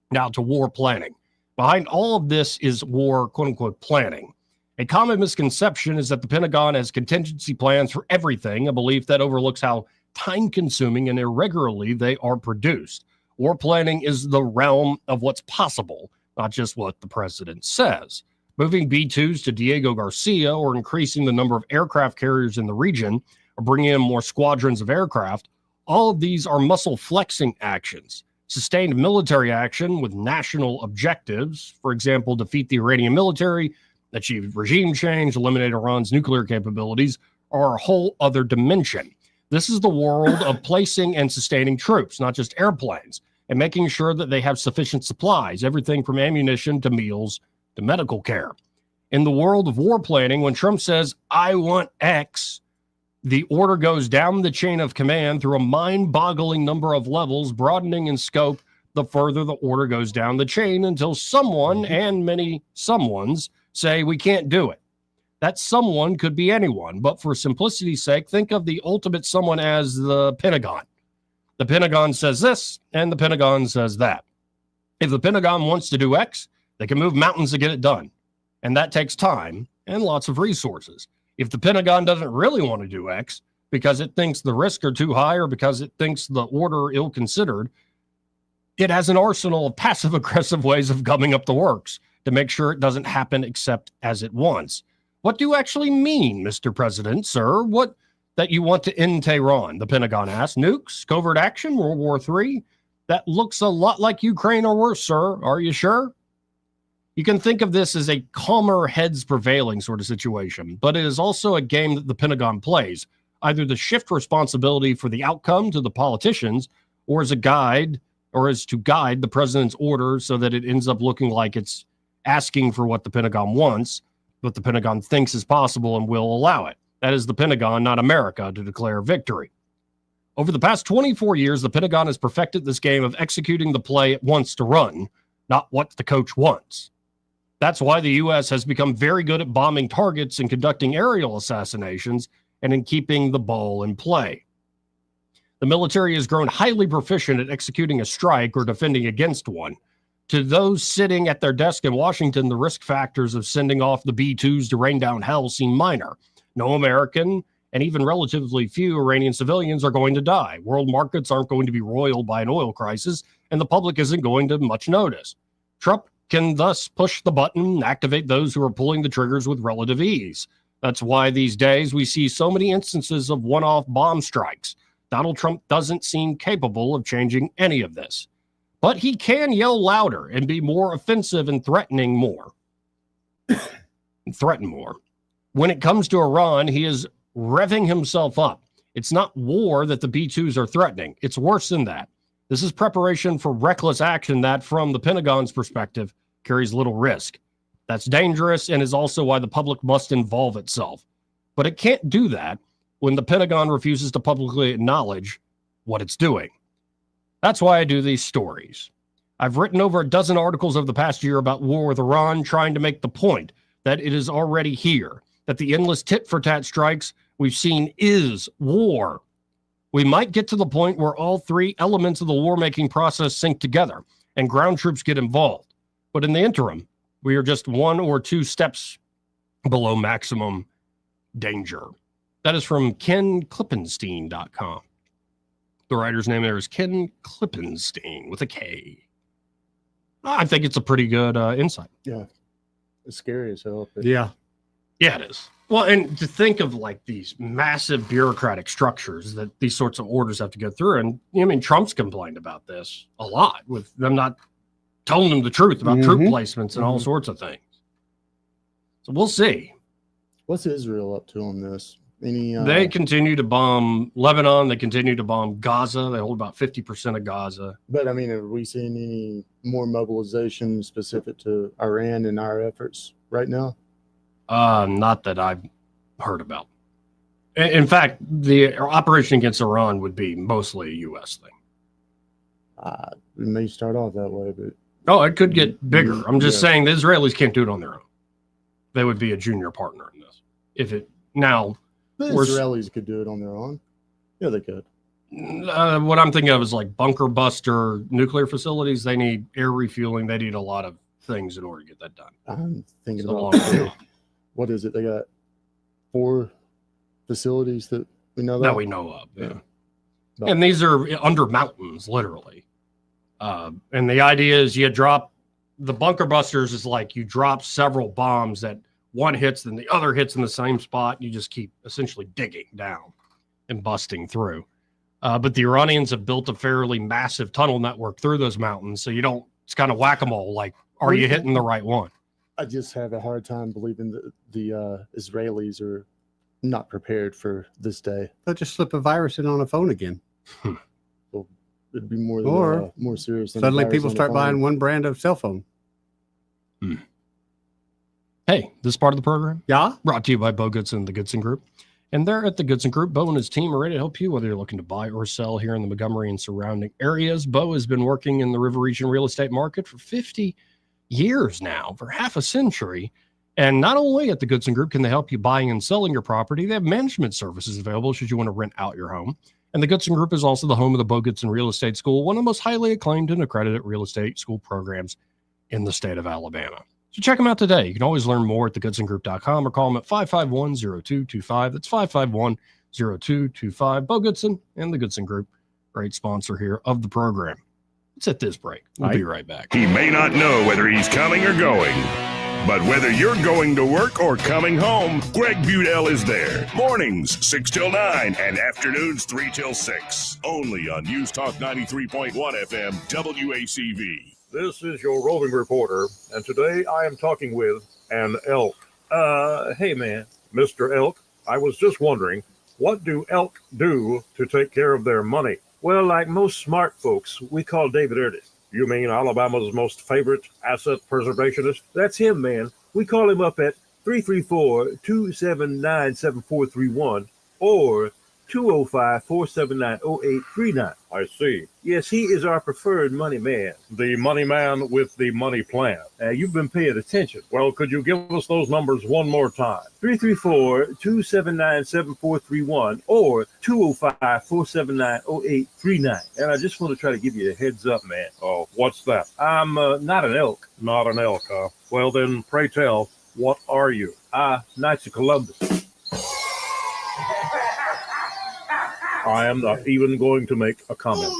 Now to war planning. Behind all of this is war, quote-unquote, planning. A common misconception is that the Pentagon has contingency plans for everything, a belief that overlooks how time-consuming and irregularly they are produced. War planning is the realm of what's possible, not just what the president says. Moving B-2s to Diego Garcia or increasing the number of aircraft carriers in the region or bringing in more squadrons of aircraft, all of these are muscle flexing actions. Sustained military action with national objectives, for example, defeat the Iranian military, achieve regime change, eliminate Iran's nuclear capabilities, are a whole other dimension. This is the world of placing and sustaining troops, not just airplanes, and making sure that they have sufficient supplies, everything from ammunition to meals to medical care. In the world of war planning, when Trump says, I want X, the order goes down the chain of command through a mind-boggling number of levels, broadening in scope the further the order goes down the chain until someone and many someones say we can't do it. That someone could be anyone, but for simplicity's sake, think of the ultimate someone as the Pentagon. The Pentagon says this, and the Pentagon says that. If the Pentagon wants to do X, they can move mountains to get it done, and that takes time and lots of resources. If the Pentagon doesn't really want to do X because it thinks the risks are too high or because it thinks the order ill-considered, it has an arsenal of passive-aggressive ways of gumming up the works to make sure it doesn't happen except as it wants. What do you actually mean, Mr. President, sir? What that you want to end Tehran? The Pentagon asked. Nukes, covert action, World War III? That looks a lot like Ukraine or worse, sir. Are you sure? You can think of this as a calmer heads prevailing sort of situation, but it is also a game that the Pentagon plays, either to shift responsibility for the outcome to the politicians or as a guide or as to guide the president's order so that it ends up looking like it's asking for what the Pentagon wants, what the Pentagon thinks is possible and will allow it. That is the Pentagon, not America, to declare victory. Over the past 24 years, the Pentagon has perfected this game of executing the play it wants to run, not what the coach wants. That's why the U.S. has become very good at bombing targets and conducting aerial assassinations and in keeping the ball in play. The military has grown highly proficient at executing a strike or defending against one. To those sitting at their desk in Washington, the risk factors of sending off the B-2s to rain down hell seem minor. No American and even relatively few Iranian civilians are going to die. World markets aren't going to be roiled by an oil crisis, and the public isn't going to much notice. Trump can thus push the button and activate those who are pulling the triggers with relative ease. That's why these days we see so many instances of one-off bomb strikes. Donald Trump doesn't seem capable of changing any of this. But he can yell louder and be more offensive and threatening more. Threaten more. When it comes to Iran, he is revving himself up. It's not war that the B-2s are threatening. It's worse than that. This is preparation for reckless action that, from the Pentagon's perspective, carries little risk. That's dangerous and is also why the public must involve itself. But it can't do that when the Pentagon refuses to publicly acknowledge what it's doing. That's why I do these stories. I've written over a dozen articles over the past year about war with Iran, trying to make the point that it is already here, that the endless tit-for-tat strikes we've seen is war. We might get to the point where all three elements of the war-making process sync together and ground troops get involved. But in the interim, we are just one or two steps below maximum danger. That is from KenKlippenstein.com. The writer's name there is Ken Klippenstein with a K. I think it's a pretty good insight. Yeah. It's scary as hell. Yeah. Yeah, it is. Well, and to think of like these massive bureaucratic structures that these sorts of orders have to go through. And I mean, Trump's complained about this a lot with them not telling them the truth about troop placements and all sorts of things. So we'll see. What's Israel up to on this? They continue to bomb Lebanon. They continue to bomb Gaza. They hold about 50% of Gaza. But I mean, are we seeing any more mobilization specific to Iran and our efforts right now? Not that I've heard about. In fact, the operation against Iran would be mostly a U.S. thing. We may start off that way, but it could get bigger. I'm just saying the Israelis can't do it on their own. They would be a junior partner in this. If it now. The Israelis could do it on their own. Yeah, they could. What I'm thinking of is like bunker buster nuclear facilities. They need air refueling. They need a lot of things in order to get that done. I'm thinking about what is it? They got 4 facilities that we know that we know of. Yeah. And these are under mountains, literally. And the idea is you drop the bunker busters is like you drop several bombs that one hits, then the other hits in the same spot. You just keep essentially digging down and busting through. But the Iranians have built a fairly massive tunnel network through those mountains. So it's kind of whack-a-mole. Like, are you hitting the right one? I just have a hard time believing that the Israelis are not prepared for this day. They'll just slip a virus in on a phone again. Well, it'd be more serious. Than Suddenly people start buying one brand of cell phone. Hey, this part of the program? Yeah. Brought to you by Bo Goodson and the Goodson Group. And they're at the Goodson Group. Bo and his team are ready to help you, whether you're looking to buy or sell here in the Montgomery and surrounding areas. Bo has been working in the River Region real estate market for 50 years now, for half a century. And not only at the Goodson Group can they help you buying and selling your property, they have management services available should you want to rent out your home. And the Goodson Group is also the home of the Bo Goodson Real Estate School, one of the most highly acclaimed and accredited real estate school programs in the state of Alabama. So check them out today. You can always learn more at thegoodsongroup.com or call them at 551-0225. That's 551-0225. Bo Goodson and the Goodson Group, great sponsor here of the program. Let's hit this break. We'll be right back. He may not know whether he's coming or going, but whether you're going to work or coming home, Greg Budell is there. Mornings, 6 till 9, and afternoons, 3 till 6. Only on News Talk 93.1 FM, WACV. This is your roving reporter, and today I am talking with an elk. Hey man, Mr. Elk, I was just wondering, what do elk do to take care of their money? Well, like most smart folks, we call David Erdis. You mean Alabama's most favorite asset preservationist? That's him, man. We call him up at 334-279-7431 or 205-479-0839. I see. Yes, he is our preferred money man. The money man with the money plan. You've been paying attention. Well, could you give us those numbers one more time? 334-279-7431 or 205-479-0839. And I just want to try to give you a heads up, man. Oh, what's that? I'm not an elk. Not an elk, huh? Well, then, pray tell, what are you? Knights of Columbus. I am not even going to make a comment.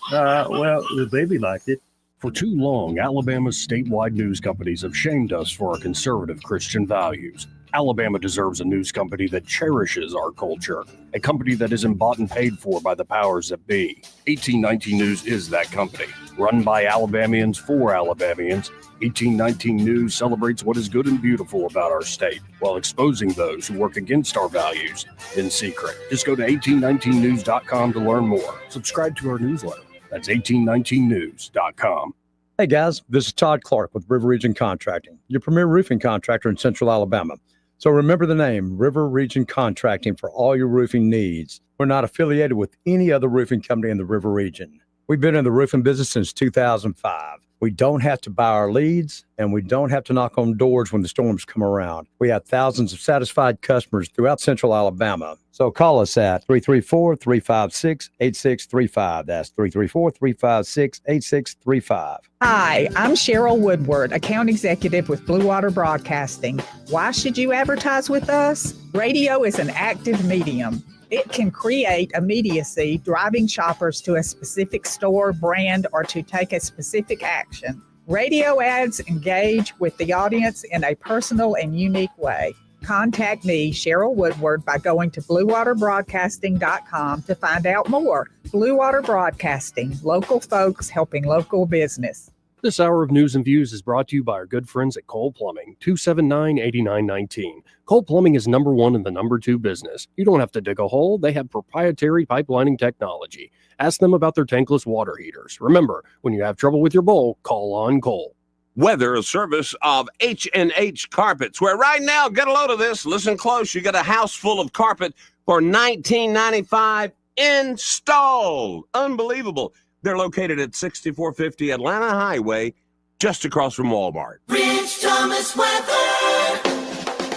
Well, the baby liked it. For too long, Alabama's statewide news companies have shamed us for our conservative Christian values. Alabama deserves a news company that cherishes our culture, a company that isn't bought and paid for by the powers that be. 1819 News is that company. Run by Alabamians for Alabamians, 1819 News celebrates what is good and beautiful about our state while exposing those who work against our values in secret. Just go to 1819news.com to learn more. Subscribe to our newsletter. That's 1819news.com. Hey guys, this is Todd Clark with River Region Contracting, your premier roofing contractor in Central Alabama. So remember the name, River Region Contracting, for all your roofing needs. We're not affiliated with any other roofing company in the River Region. We've been in the roofing business since 2005. We don't have to buy our leads, and we don't have to knock on doors when the storms come around. We have thousands of satisfied customers throughout Central Alabama. So call us at 334-356-8635. That's 334-356-8635. Hi, I'm Cheryl Woodward, account executive with Blue Water Broadcasting. Why should you advertise with us? Radio is an active medium. It can create immediacy, driving shoppers to a specific store, brand, or to take a specific action. Radio ads engage with the audience in a personal and unique way. Contact me, Cheryl Woodward, by going to bluewaterbroadcasting.com to find out more. Blue Water Broadcasting, local folks helping local business. This hour of News and Views is brought to you by our good friends at Cole Plumbing, 279-8919. Cole Plumbing is number one in the number two business. You don't have to dig a hole. They have proprietary pipelining technology. Ask them about their tankless water heaters. Remember, when you have trouble with your bowl, call on Cole. Weather, a service of H&H Carpets, where right now, get a load of this, listen close, you got a house full of carpet for $19.95 installed. Unbelievable. They're located at 6450 Atlanta Highway, just across from Walmart. Rich Thomas weather.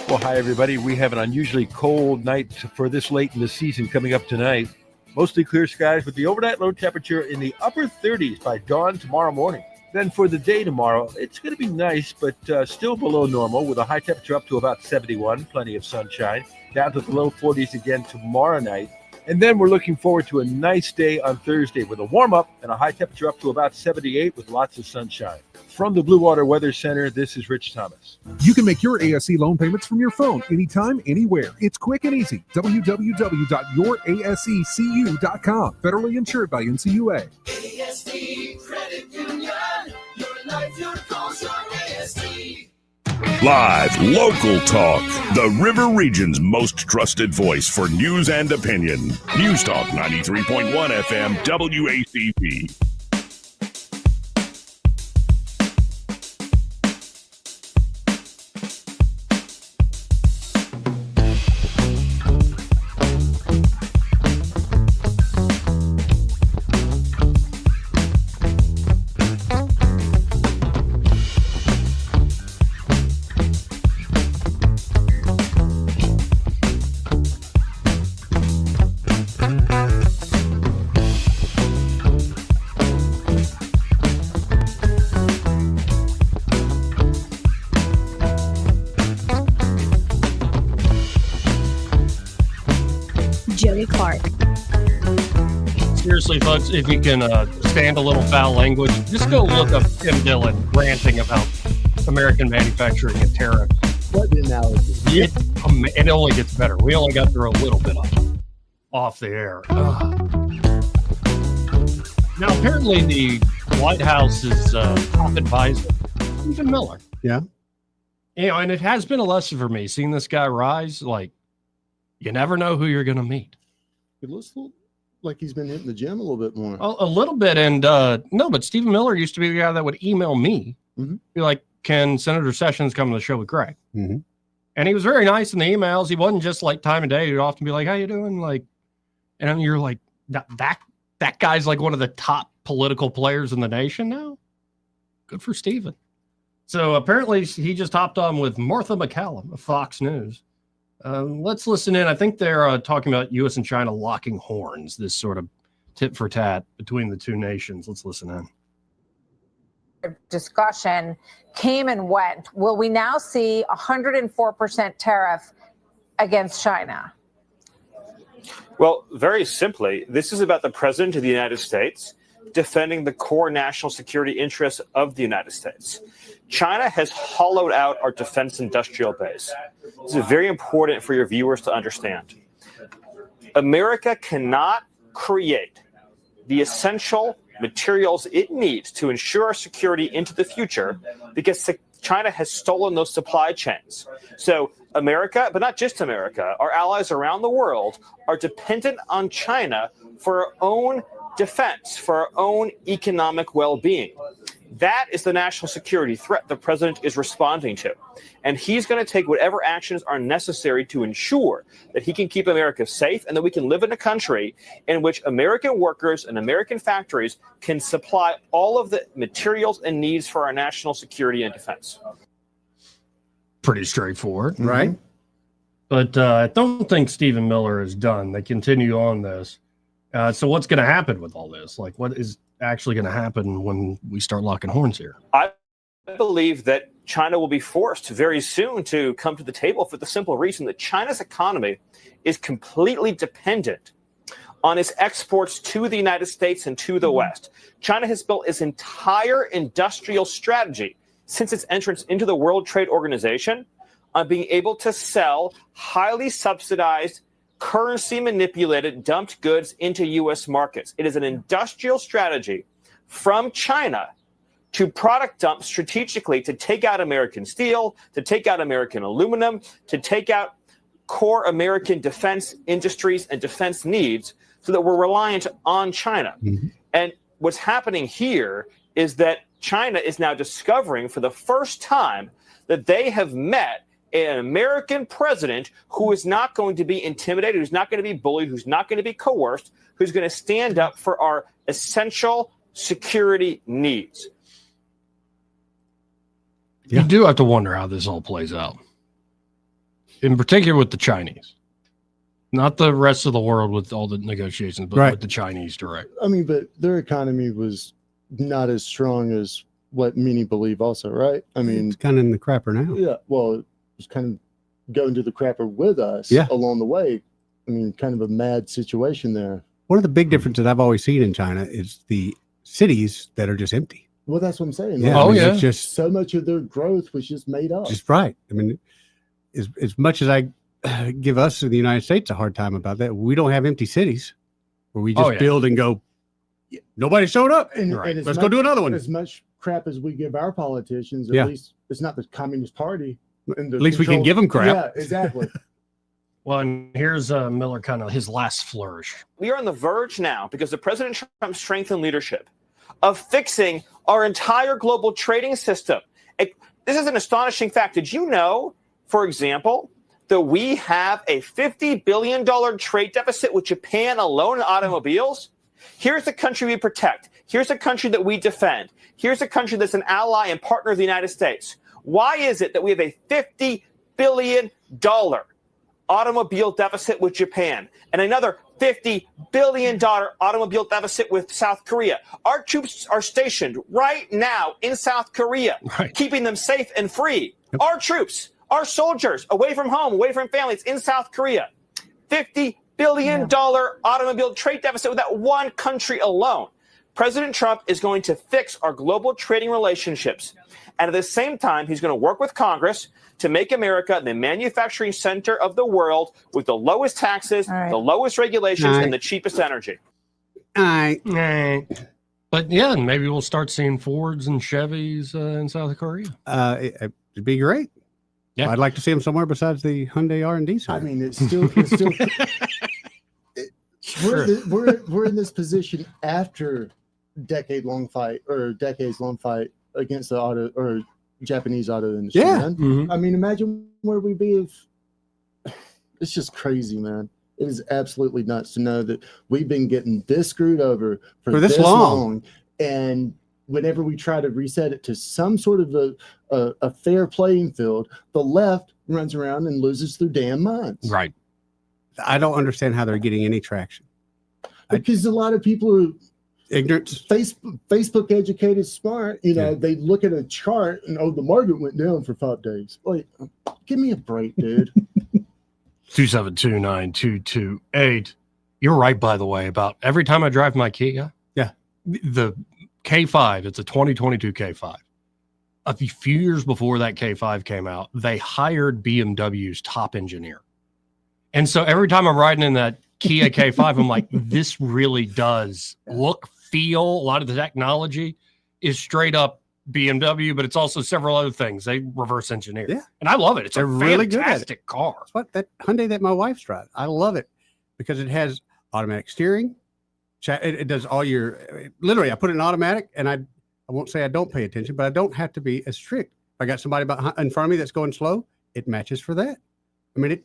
Well, hi, everybody. We have an unusually cold night for this late in the season coming up tonight. Mostly clear skies with the overnight low temperature in the upper 30s by dawn tomorrow morning. Then for the day tomorrow, it's going to be nice, but still below normal with a high temperature up to about 71, plenty of sunshine. Down to the low 40s again tomorrow night. And then we're looking forward to a nice day on Thursday with a warm-up and a high temperature up to about 78 with lots of sunshine. From the Blue Water Weather Center, this is Rich Thomas. You can make your ASC loan payments from your phone anytime, anywhere. It's quick and easy. www.yourasccu.com. Federally insured by NCUA. ASD Credit Union. Your life, your goals, your ASD. Live, local talk. The River Region's most trusted voice for news and opinion. News Talk 93.1 FM WACP. Seriously, folks, if you can stand a little foul language, just go look up Tim Dillon ranting about American manufacturing and tariffs. What the analogy? It only gets better. We only got through a little bit off the air. Now, apparently, the White House's top advisor, Stephen Miller. Yeah. You know, and it has been a lesson for me seeing this guy rise. Like, you never know who you're going to meet. It looks like he's been hitting the gym a little bit more. A little bit. And no, but Stephen Miller used to be the guy that would email me, be like, can Senator Sessions come to the show with Greg? Mm-hmm. And he was very nice in the emails. He wasn't just like time of day. He'd often be like, how you doing? Like, and I mean, you're like, that guy's like one of the top political players in the nation now. Good for Stephen. So apparently he just hopped on with Martha McCallum of Fox News. Let's listen in. I think they're talking about U.S. and China locking horns, this sort of tit for tat between the two nations. Let's listen in. Discussion came and went. Will we now see 104% tariff against China? Well, very simply, this is about the President of the United States defending the core national security interests of the United States. China has hollowed out our defense industrial base. This is very important for your viewers to understand. America cannot create the essential materials it needs to ensure our security into the future because China has stolen those supply chains. So America, but not just America, our allies around the world are dependent on China for our own defense, for our own economic well-being. That is the national security threat the president is responding to. And he's going to take whatever actions are necessary to ensure that he can keep America safe and that we can live in a country in which American workers and American factories can supply all of the materials and needs for our national security and defense. Pretty straightforward. Right. But I don't think Stephen Miller is done. They continue on this. So what's going to happen with all this? Like, what is actually going to happen when we start locking horns here? I believe that China will be forced very soon to come to the table for the simple reason that China's economy is completely dependent on its exports to the United States and to the West. China has built its entire industrial strategy since its entrance into the World Trade Organization on being able to sell highly subsidized, currency manipulated, dumped goods into U.S. markets. It is an industrial strategy from China to product dump strategically to take out American steel, to take out American aluminum, to take out core American defense industries and defense needs so that we're reliant on China. Mm-hmm. And what's happening here is that China is now discovering for the first time that they have met an American president who is not going to be intimidated, who's not going to be bullied, who's not going to be coerced, who's going to stand up for our essential security needs. You do have to wonder how this all plays out. In particular with the Chinese. Not the rest of the world with all the negotiations, but with the Chinese direct. I mean, but their economy was not as strong as what many believe also, right? I mean, it's kind of in the crapper now. Yeah, well, it's kind of going to the crapper with us along the way. I mean, kind of a mad situation there. One of the big differences I've always seen in China is the cities that are just empty. Well, that's what I'm saying. Yeah, it's just so much of their growth was just made up. just right. I mean, as much as I give us in the United States a hard time about that, we don't have empty cities where we just build and go. Nobody showed up. And Let's go do another one. As much crap as we give our politicians, at Yeah. least it's not the Communist Party. At least we can give them crap. Yeah, exactly. Well, and here's Miller kind of his last flourish. We are on the verge now because of President Trump's strength and leadership of fixing our entire global trading system. This is an astonishing fact. Did you know, for example, that we have a $50 billion trade deficit with Japan alone in automobiles? Here's the country we protect. Here's the country that we defend. Here's a country that's an ally and partner of the United States. Why is it that we have a $50 billion automobile deficit with Japan and another $50 billion automobile deficit with South Korea? Our troops are stationed right now in South Korea, keeping them safe and free. Our troops, our soldiers, away from home, away from families in South Korea. $50 billion automobile trade deficit with that one country alone. President Trump is going to fix our global trading relationships. And at the same time, he's going to work with Congress to make America the manufacturing center of the world with the lowest taxes, the lowest regulations, and the cheapest energy. But yeah, maybe we'll start seeing Fords and Chevys in South Korea. It'd be great. Yeah. I'd like to see them somewhere besides the Hyundai R&D center. I mean, it's still we're in this position after decades-long fight against the auto or Japanese auto industry. Yeah. Man. Mm-hmm. I mean, imagine where we'd be if it's just crazy, man. It is absolutely nuts to know that we've been getting this screwed over for this long. And whenever we try to reset it to some sort of a fair playing field, the left runs around and loses their damn minds. Right. I don't understand how they're getting any traction. Because a lot of people are ignorant, Facebook educated, smart. You know, they look at a chart and the market went down for 5 days. Like, give me a break, dude. 2729228. You're right, by the way, about every time I drive my Kia. Yeah. The K5, it's a 2022 K5. A few years before that K5 came out, they hired BMW's top engineer. And so every time I'm riding in that Kia K5, I'm like, this really does look, feel, a lot of the technology is straight up BMW, but it's also several other things. They reverse engineer. Yeah. And I love it. It's They're a really good at fantastic car. That's what that Hyundai that my wife's drives. I love it because it has automatic steering. It does all your, literally, I put it in automatic and I won't say I don't pay attention, but I don't have to be as strict. If I got somebody in front of me that's going slow, it matches for that. I mean,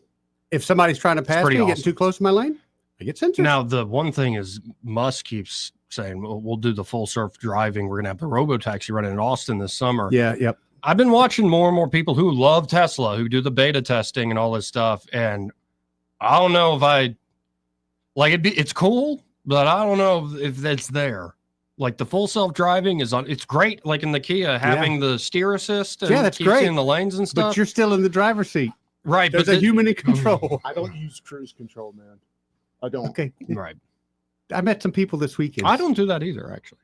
if somebody's trying to pass me, getting too close to my lane, I get censored. Now, the one thing is Musk keeps saying, well, we'll do the full self driving. We're going to have the robo-taxi running in Austin this summer. Yeah, yep. I've been watching more and more people who love Tesla, who do the beta testing and all this stuff. And I don't know if I like it. It's cool, but I don't know if that's there. Like the full self-driving is on. It's great. Like in the Kia, having the steer assist. And that's keeps great. you in the lanes and stuff. But you're still in the driver's seat. Right. There's a human in control. I don't use cruise control, man. I don't. Okay. Right. I met some people this weekend. I don't do that either, actually.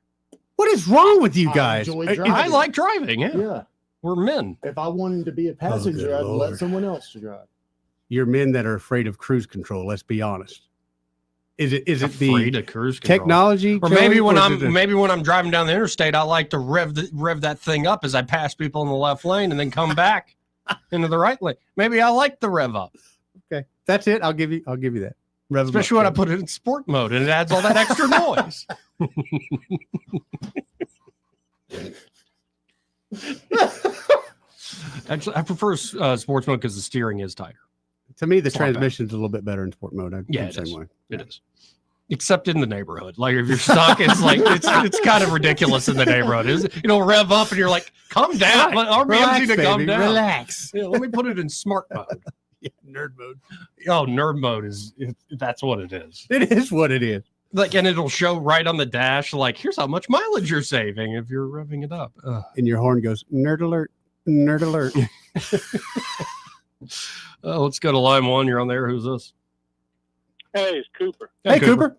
What is wrong with you guys? I like driving. Yeah. We're men. If I wanted to be a passenger, I'd let someone else to drive. You're men that are afraid of cruise control. Let's be honest. Is it afraid the of cruise control? Technology, or maybe when I'm driving down the interstate, I like to rev that thing up as I pass people in the left lane and then come back into the right lane. Maybe I like the rev up. Okay, that's it. I'll give you that. Rev Especially when I put it in sport mode and it adds all that extra noise. Actually, I prefer sports mode because the steering is tighter. To me, the transmission's a little bit better in sport mode. I'm the same way. It is. Except in the neighborhood. Like if you're stuck, it's like it's kind of ridiculous in the neighborhood. Rev up and you're like, calm down. Relax, to calm baby. down. Relax. Yeah, let me put it in smart mode. Yeah, nerd mode. Oh, nerd mode that's what it is. It is what it is. Like, and it'll show right on the dash, like, here's how much mileage you're saving if you're revving it up. Ugh. And your horn goes, nerd alert, nerd alert. Let's go to line one. You're on there. Who's this? Hey, it's Cooper. Hey, Cooper.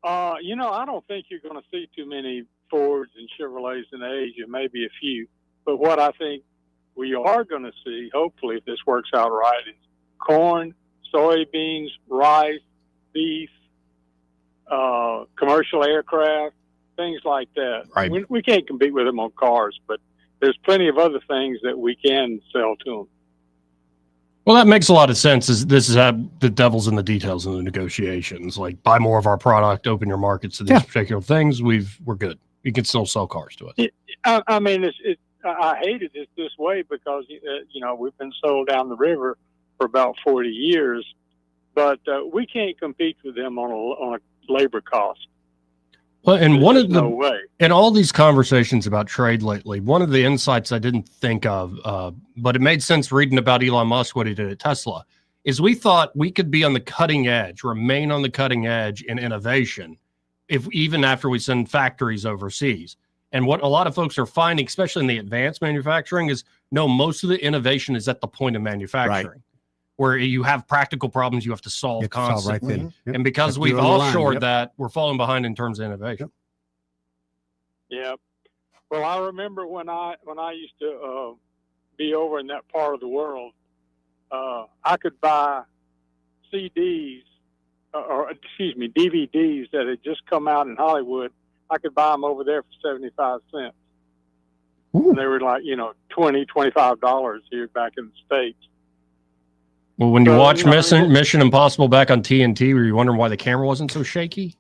I don't think you're going to see too many Fords and Chevrolets in Asia, maybe a few. But what I think we are going to see, hopefully, if this works out right, is corn, soybeans, rice, beef, commercial aircraft, things like that. Right. We can't compete with them on cars, but there's plenty of other things that we can sell to them. Well, that makes a lot of sense. This is the devil's in the details in the negotiations. Like, buy more of our product, open your markets to these particular things. We're good. You can still sell cars to us. I mean, I hate it this way because we've been sold down the river for about 40 years, but we can't compete with them on a labor cost. Well, and No way. In all these conversations about trade lately, one of the insights I didn't think of, but it made sense reading about Elon Musk, what he did at Tesla, is we thought we could be on the cutting edge, remain on the cutting edge in innovation, even after we send factories overseas. And what a lot of folks are finding, especially in the advanced manufacturing, is no, most of the innovation is at the point of manufacturing. Where you have practical problems you have to solve constantly. Right then. And because we've offshored that, we're falling behind in terms of innovation. Yeah. Well, I remember when I used to be over in that part of the world, I could buy DVDs that had just come out in Hollywood. I could buy them over there for 75 cents. And they were like, $20, $25 here back in the States. Well, when you watch Mission Impossible back on TNT, were you wondering why the camera wasn't so shaky?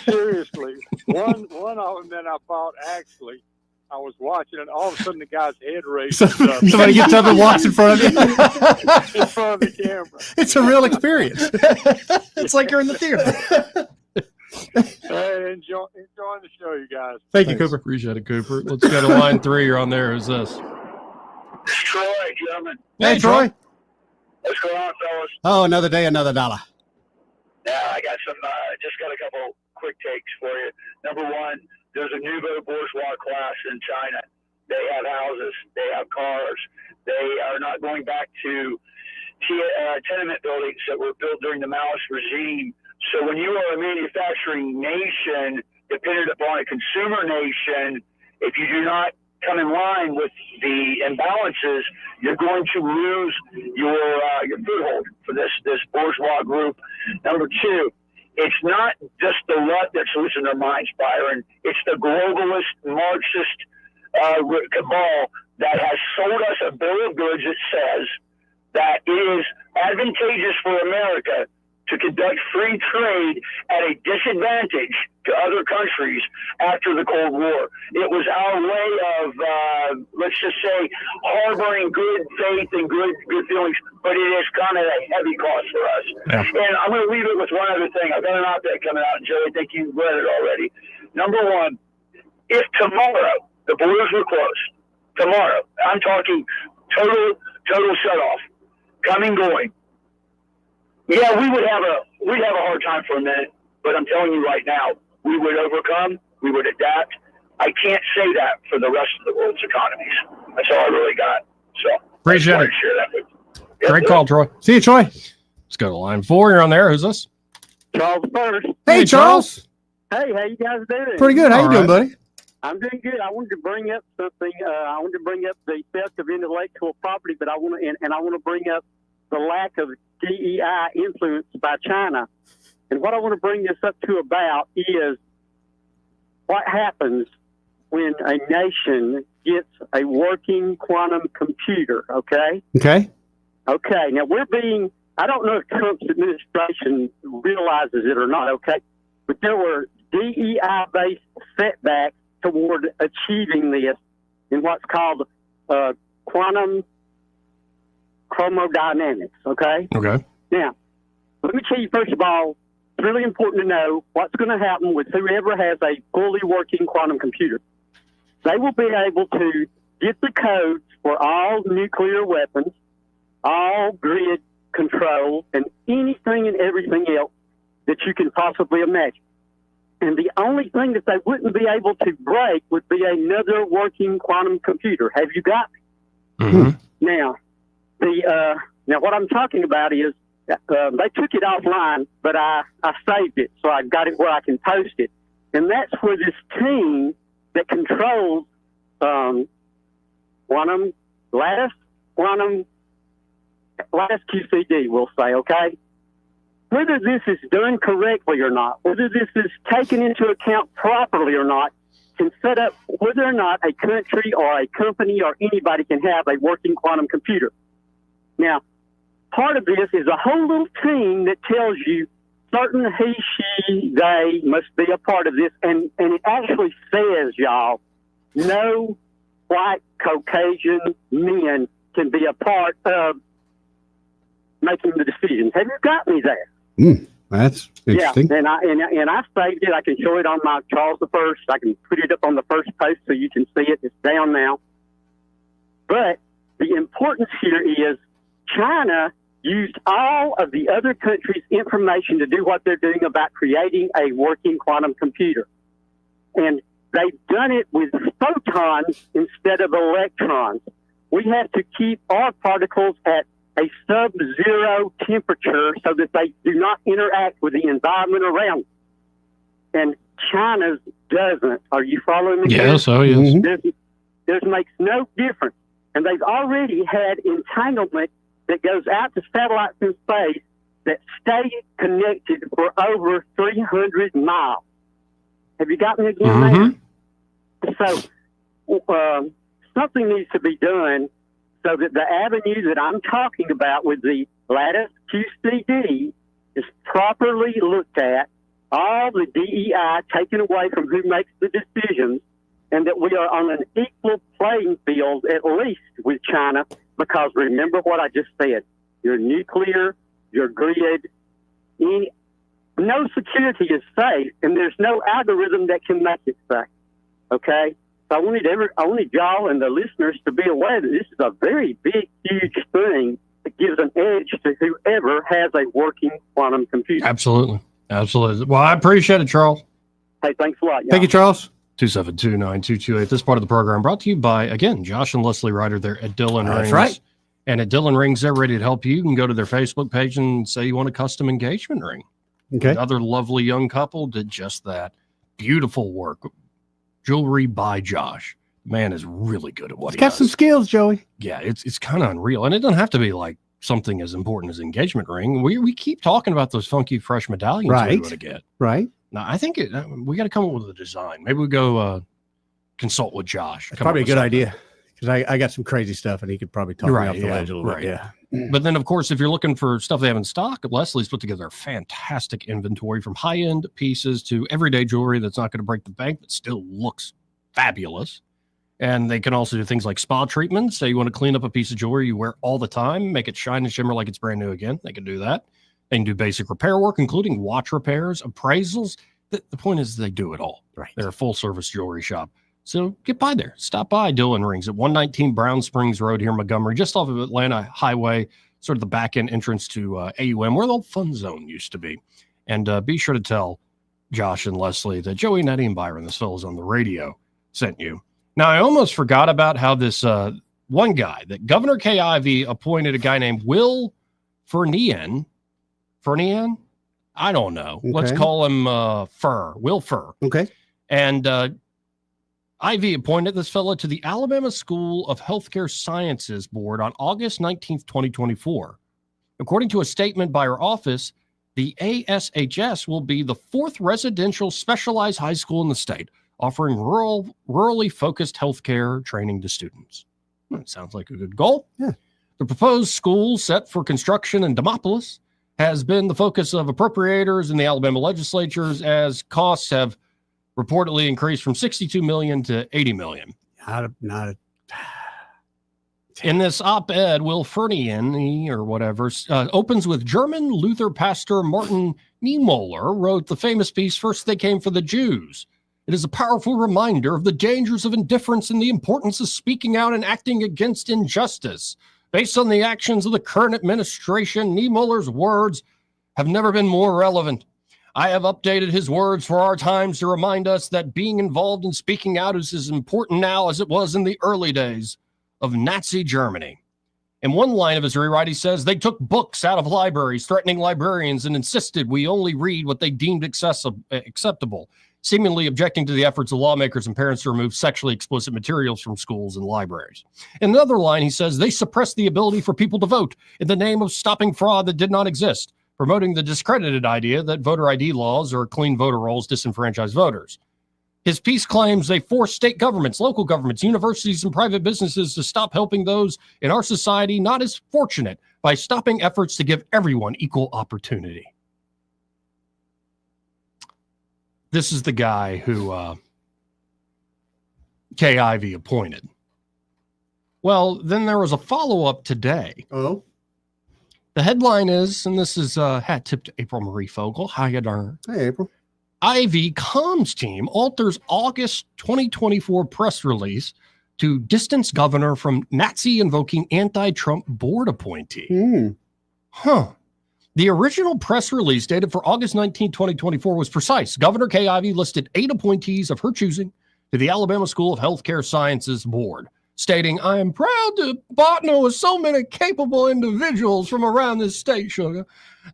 Seriously, one of them that I bought, actually, I was watching, and all of a sudden the guy's head raised. Somebody gets up and walks in front of you. In front of the camera. It's a real experience. It's like you're in the theater. Hey, enjoying the show, you guys. Thank you, Cooper. Appreciate it, Cooper. Let's go to line 3. You're on there. Who's this? Troy, gentlemen. Hey, Troy. What's going on, fellas? Oh, another day, another dollar. Yeah, I got just got a couple quick takes for you. Number one, there's a nouveau bourgeois class in China. They have houses, they have cars. They are not going back to tenement buildings that were built during the Maoist regime. So when you are a manufacturing nation dependent upon a consumer nation, if you do not come in line with the imbalances, you're going to lose your foothold for this bourgeois group. Number two, it's not just the left that's losing their minds, Byron. It's the globalist Marxist cabal that has sold us a bill of goods that says that it is advantageous for America to conduct free trade at a disadvantage to other countries after the Cold War. It was our way of, let's just say, harboring good faith and good feelings, but it is kind of a heavy cost for us. Yeah. And I'm going to leave it with one other thing. I've got an op-ed coming out, and Joey, I think you've read it already. Number one, if tomorrow the borders were closed, tomorrow, I'm talking total shut-off, coming, going, yeah, we would have a hard time for a minute, but I'm telling you right now, we would overcome, we would adapt. I can't say that for the rest of the world's economies. That's all I really got. So appreciate it. Share that with you. Great call, Troy. See you, Troy. Let's go to line 4. You're on there. Who's this? Charles first. Hey, Charles. Hey, how you guys doing? Pretty good. How you doing, buddy? I'm doing good. I wanted to bring up something. I wanted to bring up the theft of intellectual property, but I want to bring up the lack of DEI influence by China. And what I want to bring this up to about is what happens when a nation gets a working quantum computer, okay? Okay. Okay. Now, I don't know if Trump's administration realizes it or not, okay? But there were DEI-based setbacks toward achieving this in what's called quantum chromodynamics, okay? Okay. Now, let me tell you, first of all, it's really important to know what's going to happen with whoever has a fully working quantum computer. They will be able to get the codes for all nuclear weapons, all grid control, and anything and everything else that you can possibly imagine. And the only thing that they wouldn't be able to break would be another working quantum computer. Have you got me? Mm-hmm. Now, Now, what I'm talking about is they took it offline, but I saved it, so I got it where I can post it. And that's where this team that controls quantum lattice QCD, we'll say, okay? Whether this is done correctly or not, whether this is taken into account properly or not, can set up whether or not a country or a company or anybody can have a working quantum computer. Now, part of this is a whole little team that tells you certain he, she, they must be a part of this, and it actually says, y'all, no white Caucasian men can be a part of making the decisions. Have you got me there? That's interesting. Yeah, and I saved it. I can show it on my Charles I. I can put it up on the first post so you can see it. It's down now. But the importance here is China used all of the other countries' information to do what they're doing about creating a working quantum computer. And they've done it with photons instead of electrons. We have to keep our particles at a sub-zero temperature so that they do not interact with the environment around them. And China's doesn't. Are you following me? Yes, oh yes. Theirs makes no difference. And they've already had entanglement that goes out to satellites in space that stay connected for over 300 miles. Have you got me again, man? So something needs to be done so that the avenue that I'm talking about with the lattice QCD is properly looked at, all the DEI taken away from who makes the decisions, and that we are on an equal playing field, at least with China, because remember what I just said. Your nuclear, your grid, no security is safe, and there's no algorithm that can make it safe. Okay? So I wanted y'all and the listeners to be aware that this is a very big, huge thing that gives an edge to whoever has a working quantum computer. Absolutely. Absolutely. Well, I appreciate it, Charles. Hey, thanks a lot, y'all. Thank you, Charles. 272-9228. This part of the program brought to you by, again, Josh and Leslie Ryder there at Dillon Rings. That's right. And at Dillon Rings, they're ready to help you. You can go to their Facebook page and say you want a custom engagement ring. Okay. Another lovely young couple did just that. Beautiful work. Jewelry by Josh. The man is really good at what He's he got does. some skills, Joey. Yeah, it's kind of unreal. And it doesn't have to be like something as important as engagement ring. We keep talking about those funky fresh medallions we want to get. Right. Now, I think we got to come up with a design. Maybe we go consult with Josh. That's probably a good idea, because I got some crazy stuff, and he could probably talk me off the ledge a little bit. Yeah. But then, of course, if you're looking for stuff they have in stock, Leslie's put together a fantastic inventory from high-end pieces to everyday jewelry that's not going to break the bank but still looks fabulous. And they can also do things like spa treatments. Say you want to clean up a piece of jewelry you wear all the time, make it shine and shimmer like it's brand new again. They can do that. They can do basic repair work, including watch repairs, appraisals. The point is they do it all. Right. They're a full-service jewelry shop. So get by there. Stop by Dillon Rings at 119 Brown Springs Road here in Montgomery, just off of Atlanta Highway, sort of the back-end entrance to AUM, where the old fun zone used to be. And be sure to tell Josh and Leslie that Joey, Nettie, and Byron, this fellow's on the radio, sent you. Now, I almost forgot about how this one guy, that Governor Kay Ivey appointed a guy named Will Furnian. Furnian? I don't know. Okay. Let's call him Will Furr. Okay. And Ivey appointed this fellow to the Alabama School of Healthcare Sciences Board on August 19th, 2024. According to a statement by her office, the ASHS will be the fourth residential specialized high school in the state, offering rurally focused healthcare training to students. That sounds like a good goal. Yeah. The proposed school, set for construction in Demopolis, has been the focus of appropriators in the Alabama legislatures as costs have reportedly increased from $62 million to $80 million. In this op-ed, Will Furnian, or whatever, opens with German Luther pastor Martin Niemöller wrote the famous piece, First They Came for the Jews. It is a powerful reminder of the dangers of indifference and the importance of speaking out and acting against injustice. Based on the actions of the current administration, Niemöller's words have never been more relevant. I have updated his words for our times to remind us that being involved in speaking out is as important now as it was in the early days of Nazi Germany. In one line of his rewrite, he says they took books out of libraries, threatening librarians, and insisted we only read what they deemed acceptable, seemingly objecting to the efforts of lawmakers and parents to remove sexually explicit materials from schools and libraries. In another line, he says they suppressed the ability for people to vote in the name of stopping fraud that did not exist, promoting the discredited idea that voter ID laws or clean voter rolls disenfranchise voters. His piece claims they forced state governments, local governments, universities, and private businesses to stop helping those in our society not as fortunate by stopping efforts to give everyone equal opportunity. This is the guy who Kay Ivey appointed. Well, then there was a follow-up today. Oh? The headline is, and this is hat tip to April Marie Fogel. How you doing? Hey, April. Ivy comms team alters August 2024 press release to distance governor from Nazi-invoking anti-Trump board appointee. The original press release dated for August 19, 2024 was precise. Governor Kay Ivey listed 8 appointees of her choosing to the Alabama School of Healthcare Sciences board, stating, I am proud to partner with so many capable individuals from around this state, sugar,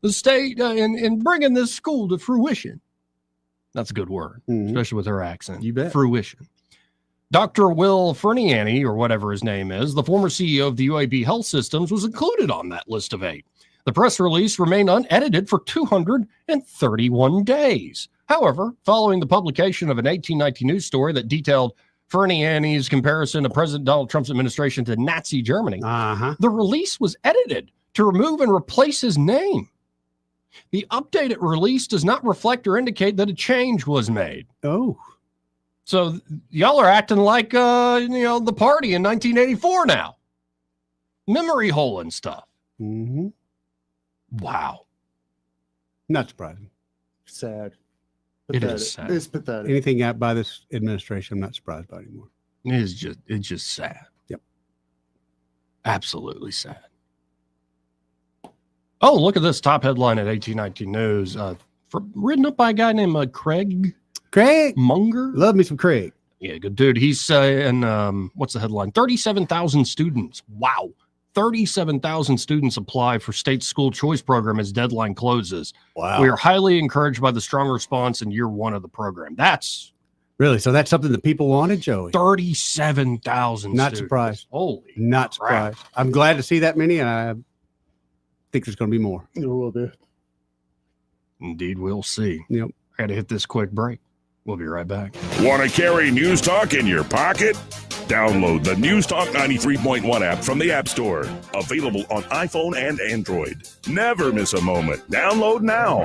the state in bringing this school to fruition. That's a good word, especially with her accent. You bet. Fruition. Dr. Will Ferniani, or whatever his name is, the former CEO of the UAB Health Systems, was included on that list of 8. The press release remained unedited for 231 days. However, following the publication of an 1890 news story that detailed Ferniani's comparison of President Donald Trump's administration to Nazi Germany, the release was edited to remove and replace his name. The updated release does not reflect or indicate that a change was made. Oh. So y'all are acting like, the party in 1984 now. Memory hole and stuff. Mm-hmm. Wow. Not surprising. Sad. It is sad. It's pathetic. Anything out by this administration, I'm not surprised by anymore. It's just sad. Yep. Absolutely sad. Oh, look at this top headline at 1819 News. Written up by a guy named Craig Munger. Love me some Craig. Yeah, good dude. He's saying, what's the headline? 37,000 students. Wow. 37,000 students apply for state school choice program as deadline closes. Wow. We are highly encouraged by the strong response in year 1 of the program. That's really, so that's something that people wanted, Joey. 37,000 Not students. surprised. Holy Not surprised. I'm glad to see that many, and I think there's going to be more. There will be. Indeed, we'll see. Yep. I got to hit this quick break. We'll be right back. Want to carry News Talk in your pocket? Download the News Talk 93.1 app from the App Store. Available on iPhone and Android. Never miss a moment. Download now.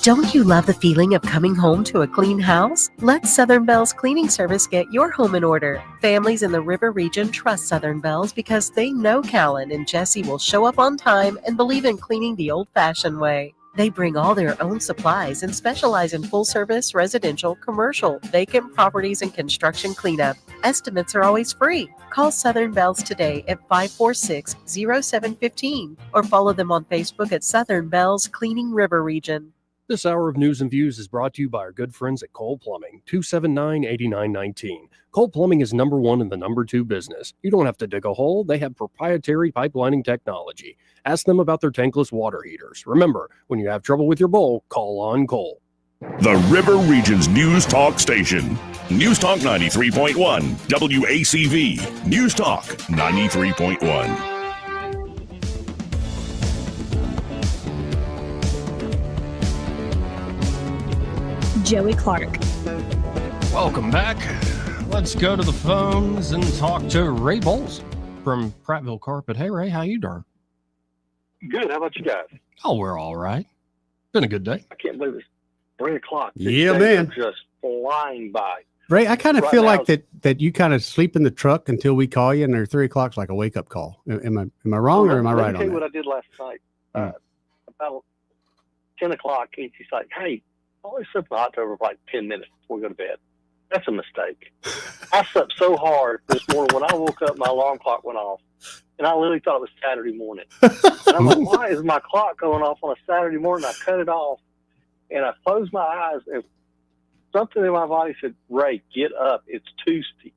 Don't you love the feeling of coming home to a clean house? Let Southern Bell's cleaning service get your home in order. Families in the River region trust Southern Bell's because they know Callan and Jesse will show up on time and believe in cleaning the old-fashioned way. They bring all their own supplies and specialize in full-service, residential, commercial, vacant properties, and construction cleanup. Estimates are always free. Call Southern Bells today at 546-0715 or follow them on Facebook at Southern Bells Cleaning River Region. This hour of News and Views is brought to you by our good friends at Cole Plumbing, 279-8919. Cole Plumbing is number 1 in the number 2 business. You don't have to dig a hole. They have proprietary pipelining technology. Ask them about their tankless water heaters. Remember, when you have trouble with your bowl, call on Cole. The River Region's News Talk station. News Talk 93.1. WACV. News Talk 93.1. Joey Clark. Welcome back. Let's go to the phones and talk to Ray Bowles from Prattville Carpet. Hey, Ray, how you doing? Good. How about you guys? Oh, we're all right. Been a good day. I can't believe it's 3 o'clock. Yeah, man. Just flying by. Ray, I kind of Right feel now, like that you kind of sleep in the truck until we call you, and their 3 o'clock's like a wake up call. Am I wrong or am I Let me right tell on you what that? I did last night. About 10 o'clock, Casey's like, hey, always sip the hot tub for like 10 minutes before we go to bed. That's a mistake. I slept so hard this morning when I woke up, my alarm clock went off. And I literally thought it was Saturday morning. And I'm like, why is my clock going off on a Saturday morning? I cut it off, and I closed my eyes, and something in my body said, Ray, get up. It's Tuesday.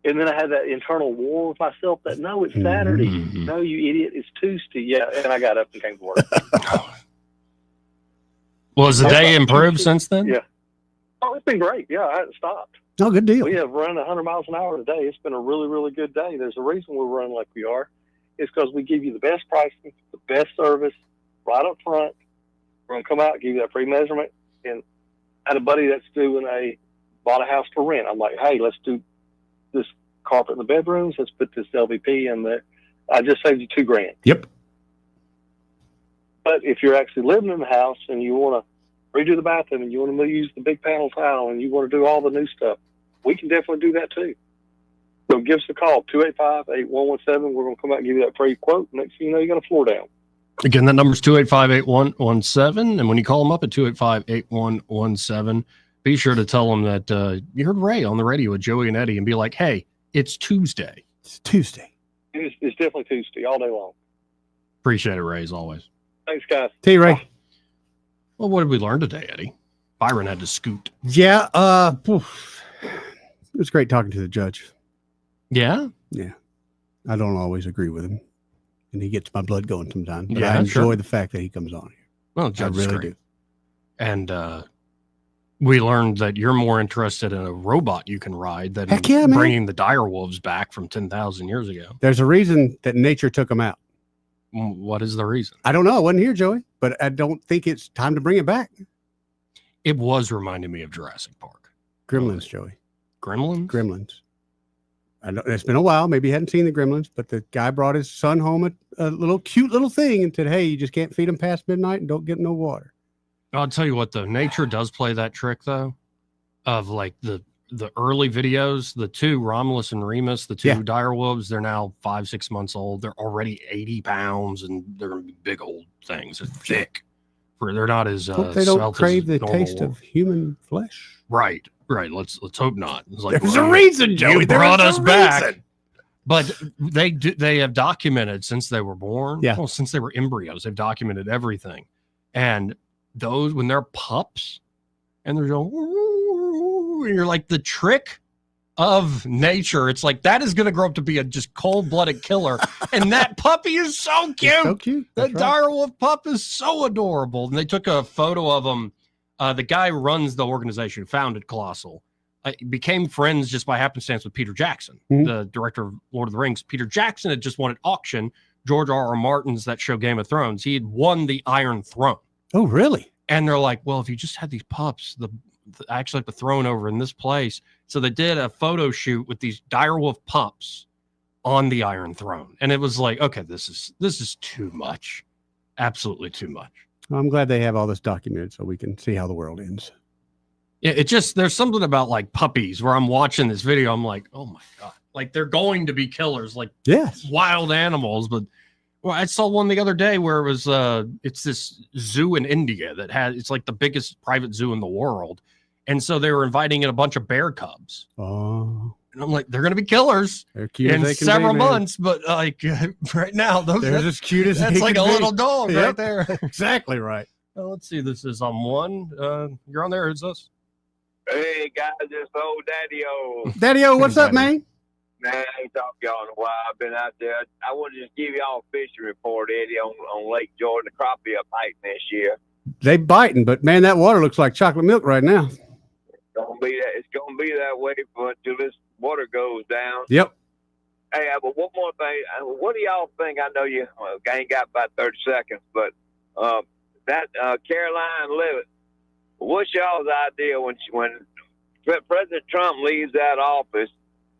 And then I had that internal war with myself that, no, it's Saturday. Mm-hmm. No, you idiot, it's Tuesday. Yeah, and I got up and came to work. Well, has the day improved since then? Yeah. Oh, it's been great. Yeah, I haven't stopped. Oh, good deal. We have run 100 miles an hour today. It's been a really, really good day. There's a reason we're running like we are. It's because we give you the best pricing, the best service right up front. We're going to come out, give you that free measurement. And I had a buddy that's bought a house to rent. I'm like, hey, let's do this carpet in the bedrooms. Let's put this LVP in there. I just saved you $2,000. Yep. But if you're actually living in the house and you want to redo the bathroom and you want to use the big panel tile and you want to do all the new stuff, we can definitely do that too. So give us a call, 285-8117. We're going to come out and give you that free quote. Next thing you know, you got a floor down. Again, that number's 285-8117. And when you call them up at 285-8117, be sure to tell them that you heard Ray on the radio with Joey and Eddie and be like, hey, it's Tuesday. It's Tuesday. It's definitely Tuesday all day long. Appreciate it, Ray, as always. Thanks, guys. T. Ray. Well, what did we learn today, Eddie? Byron had to scoot. Yeah. It was great talking to the judge. Yeah? Yeah. I don't always agree with him. And he gets my blood going sometimes. But Yeah, I enjoy sure. the fact that he comes on here. Well, Judge I is really great. do. And we learned that you're more interested in a robot you can ride than Heck yeah, man. bringing the dire wolves back from 10,000 years ago. There's a reason that nature took him out. What is the reason? I don't know. I wasn't here, Joey, but I don't think it's time to bring it back. It was reminding me of Jurassic Park. Gremlins, Joey. Gremlins? Gremlins. I know it's been a while. Maybe you hadn't seen the Gremlins, but the guy brought his son home a little cute little thing and said, hey, you just can't feed him past midnight and don't get no water. I'll tell you what, though. Nature does play that trick, though, of like the early videos, the two, Romulus and Remus, the two dire wolves, they're now 5-6 months old. They're already 80 pounds and they're big old things. They're thick. They're not as Hope they don't svelte as crave the normal taste of human flesh. Right. Let's hope not. It's like, There's a reason, Joey. You There brought is us a back. reason. But they have documented since they were born. Yeah. Well, since they were embryos, they've documented everything. And those, when they're pups and they're going, and you're like, the trick of nature, it's like that is going to grow up to be a just cold-blooded killer. And that puppy is so cute. So cute. That dire wolf pup is so adorable. And they took a photo of him. The guy who runs the organization, founded Colossal, became friends just by happenstance with Peter Jackson, the director of Lord of the Rings. Peter Jackson had just won an auction. George R.R. Martin's that show Game of Thrones. He had won the Iron Throne. Oh, really? And they're like, well, if you just had these pups, I actually have the throne over in this place. So they did a photo shoot with these direwolf pups on the Iron Throne. And it was like, okay, this is too much. Absolutely too much. I'm glad they have all this documented so we can see how the world ends. Yeah, it just, there's something about like puppies where I'm watching this video. I'm like, oh my God, like they're going to be killers, like wild animals. But well, I saw one the other day where it was, it's this zoo in India that it's like the biggest private zoo in the world. And so they were inviting in a bunch of bear cubs. Oh. And I'm like, they're going to be killers in several months. But like right now, they're as cute as that's they like can a be. little dog Yep. right there. Exactly right. Well, let's see. This is on one. You're on there. Who's this? Hey guys, it's old Daddy-O. Daddy-O, what's up, man? Man, I ain't talked to y'all in a while. I've been out there. I want to just give y'all a fishing report, Eddie, on Lake Jordan. The crappie are biting this year. They biting, but man, that water looks like chocolate milk right now. It's gonna be that way until this water goes down. Yep. Hey, but one more thing. What do y'all think? I know you ain't got about 30 seconds, but that Caroline Levitt, what's y'all's idea when President Trump leaves that office?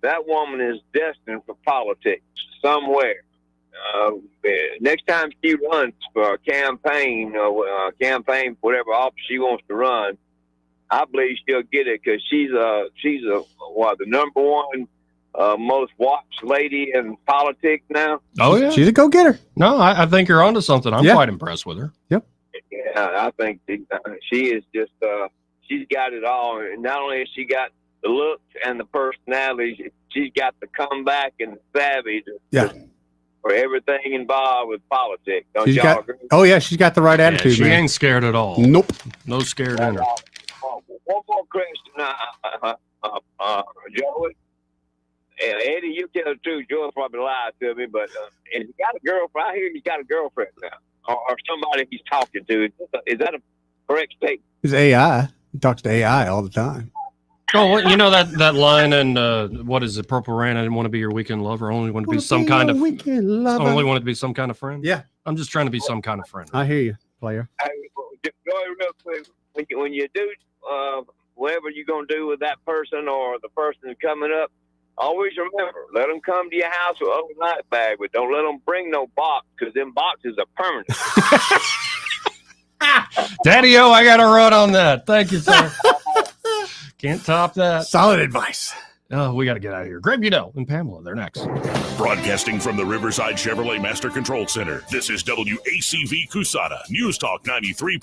That woman is destined for politics somewhere. Next time she runs for a campaign or whatever office she wants to run, I believe she'll get it because she's the number one most watched lady in politics now. Oh yeah, she's a go-getter. No, I think you're onto something. I'm quite impressed with her. Yep. Yeah, I think she is just she's got it all. And not only has she got the looks and the personality, she's got the comeback and the savvy for everything involved with politics. Don't y'all agree? Oh yeah, she's got the right attitude. She man. ain't scared at all. Nope. No scared in her. One more question, Joey. Eddie, you tell the truth. Joy probably lied to me, but and he got a girlfriend. I hear he got a girlfriend now, or somebody he's talking to. Is that a correct statement? It's AI. He talks to AI all the time. Oh, well, you know that line and what is it? Purple Rain. I didn't want to be your weekend lover. I only want to be some kind of weekend lover. Only wanted to be some kind of friend. Yeah, I'm just trying to be some kind of friend. I hear you, player. Hey, Joy, real quick, when you do whatever you're gonna do with that person or the person that's coming up, always remember, let them come to your house with an overnight bag, but don't let them bring no box, because them boxes are permanent. Daddy-o, I got to run on that. Thank you, sir. Can't top that. Solid advice. Oh, we got to get out of here. Greg Budell and Pamela, they're next. Broadcasting from the Riverside Chevrolet Master Control Center, this is WACV Cusada, News Talk 93.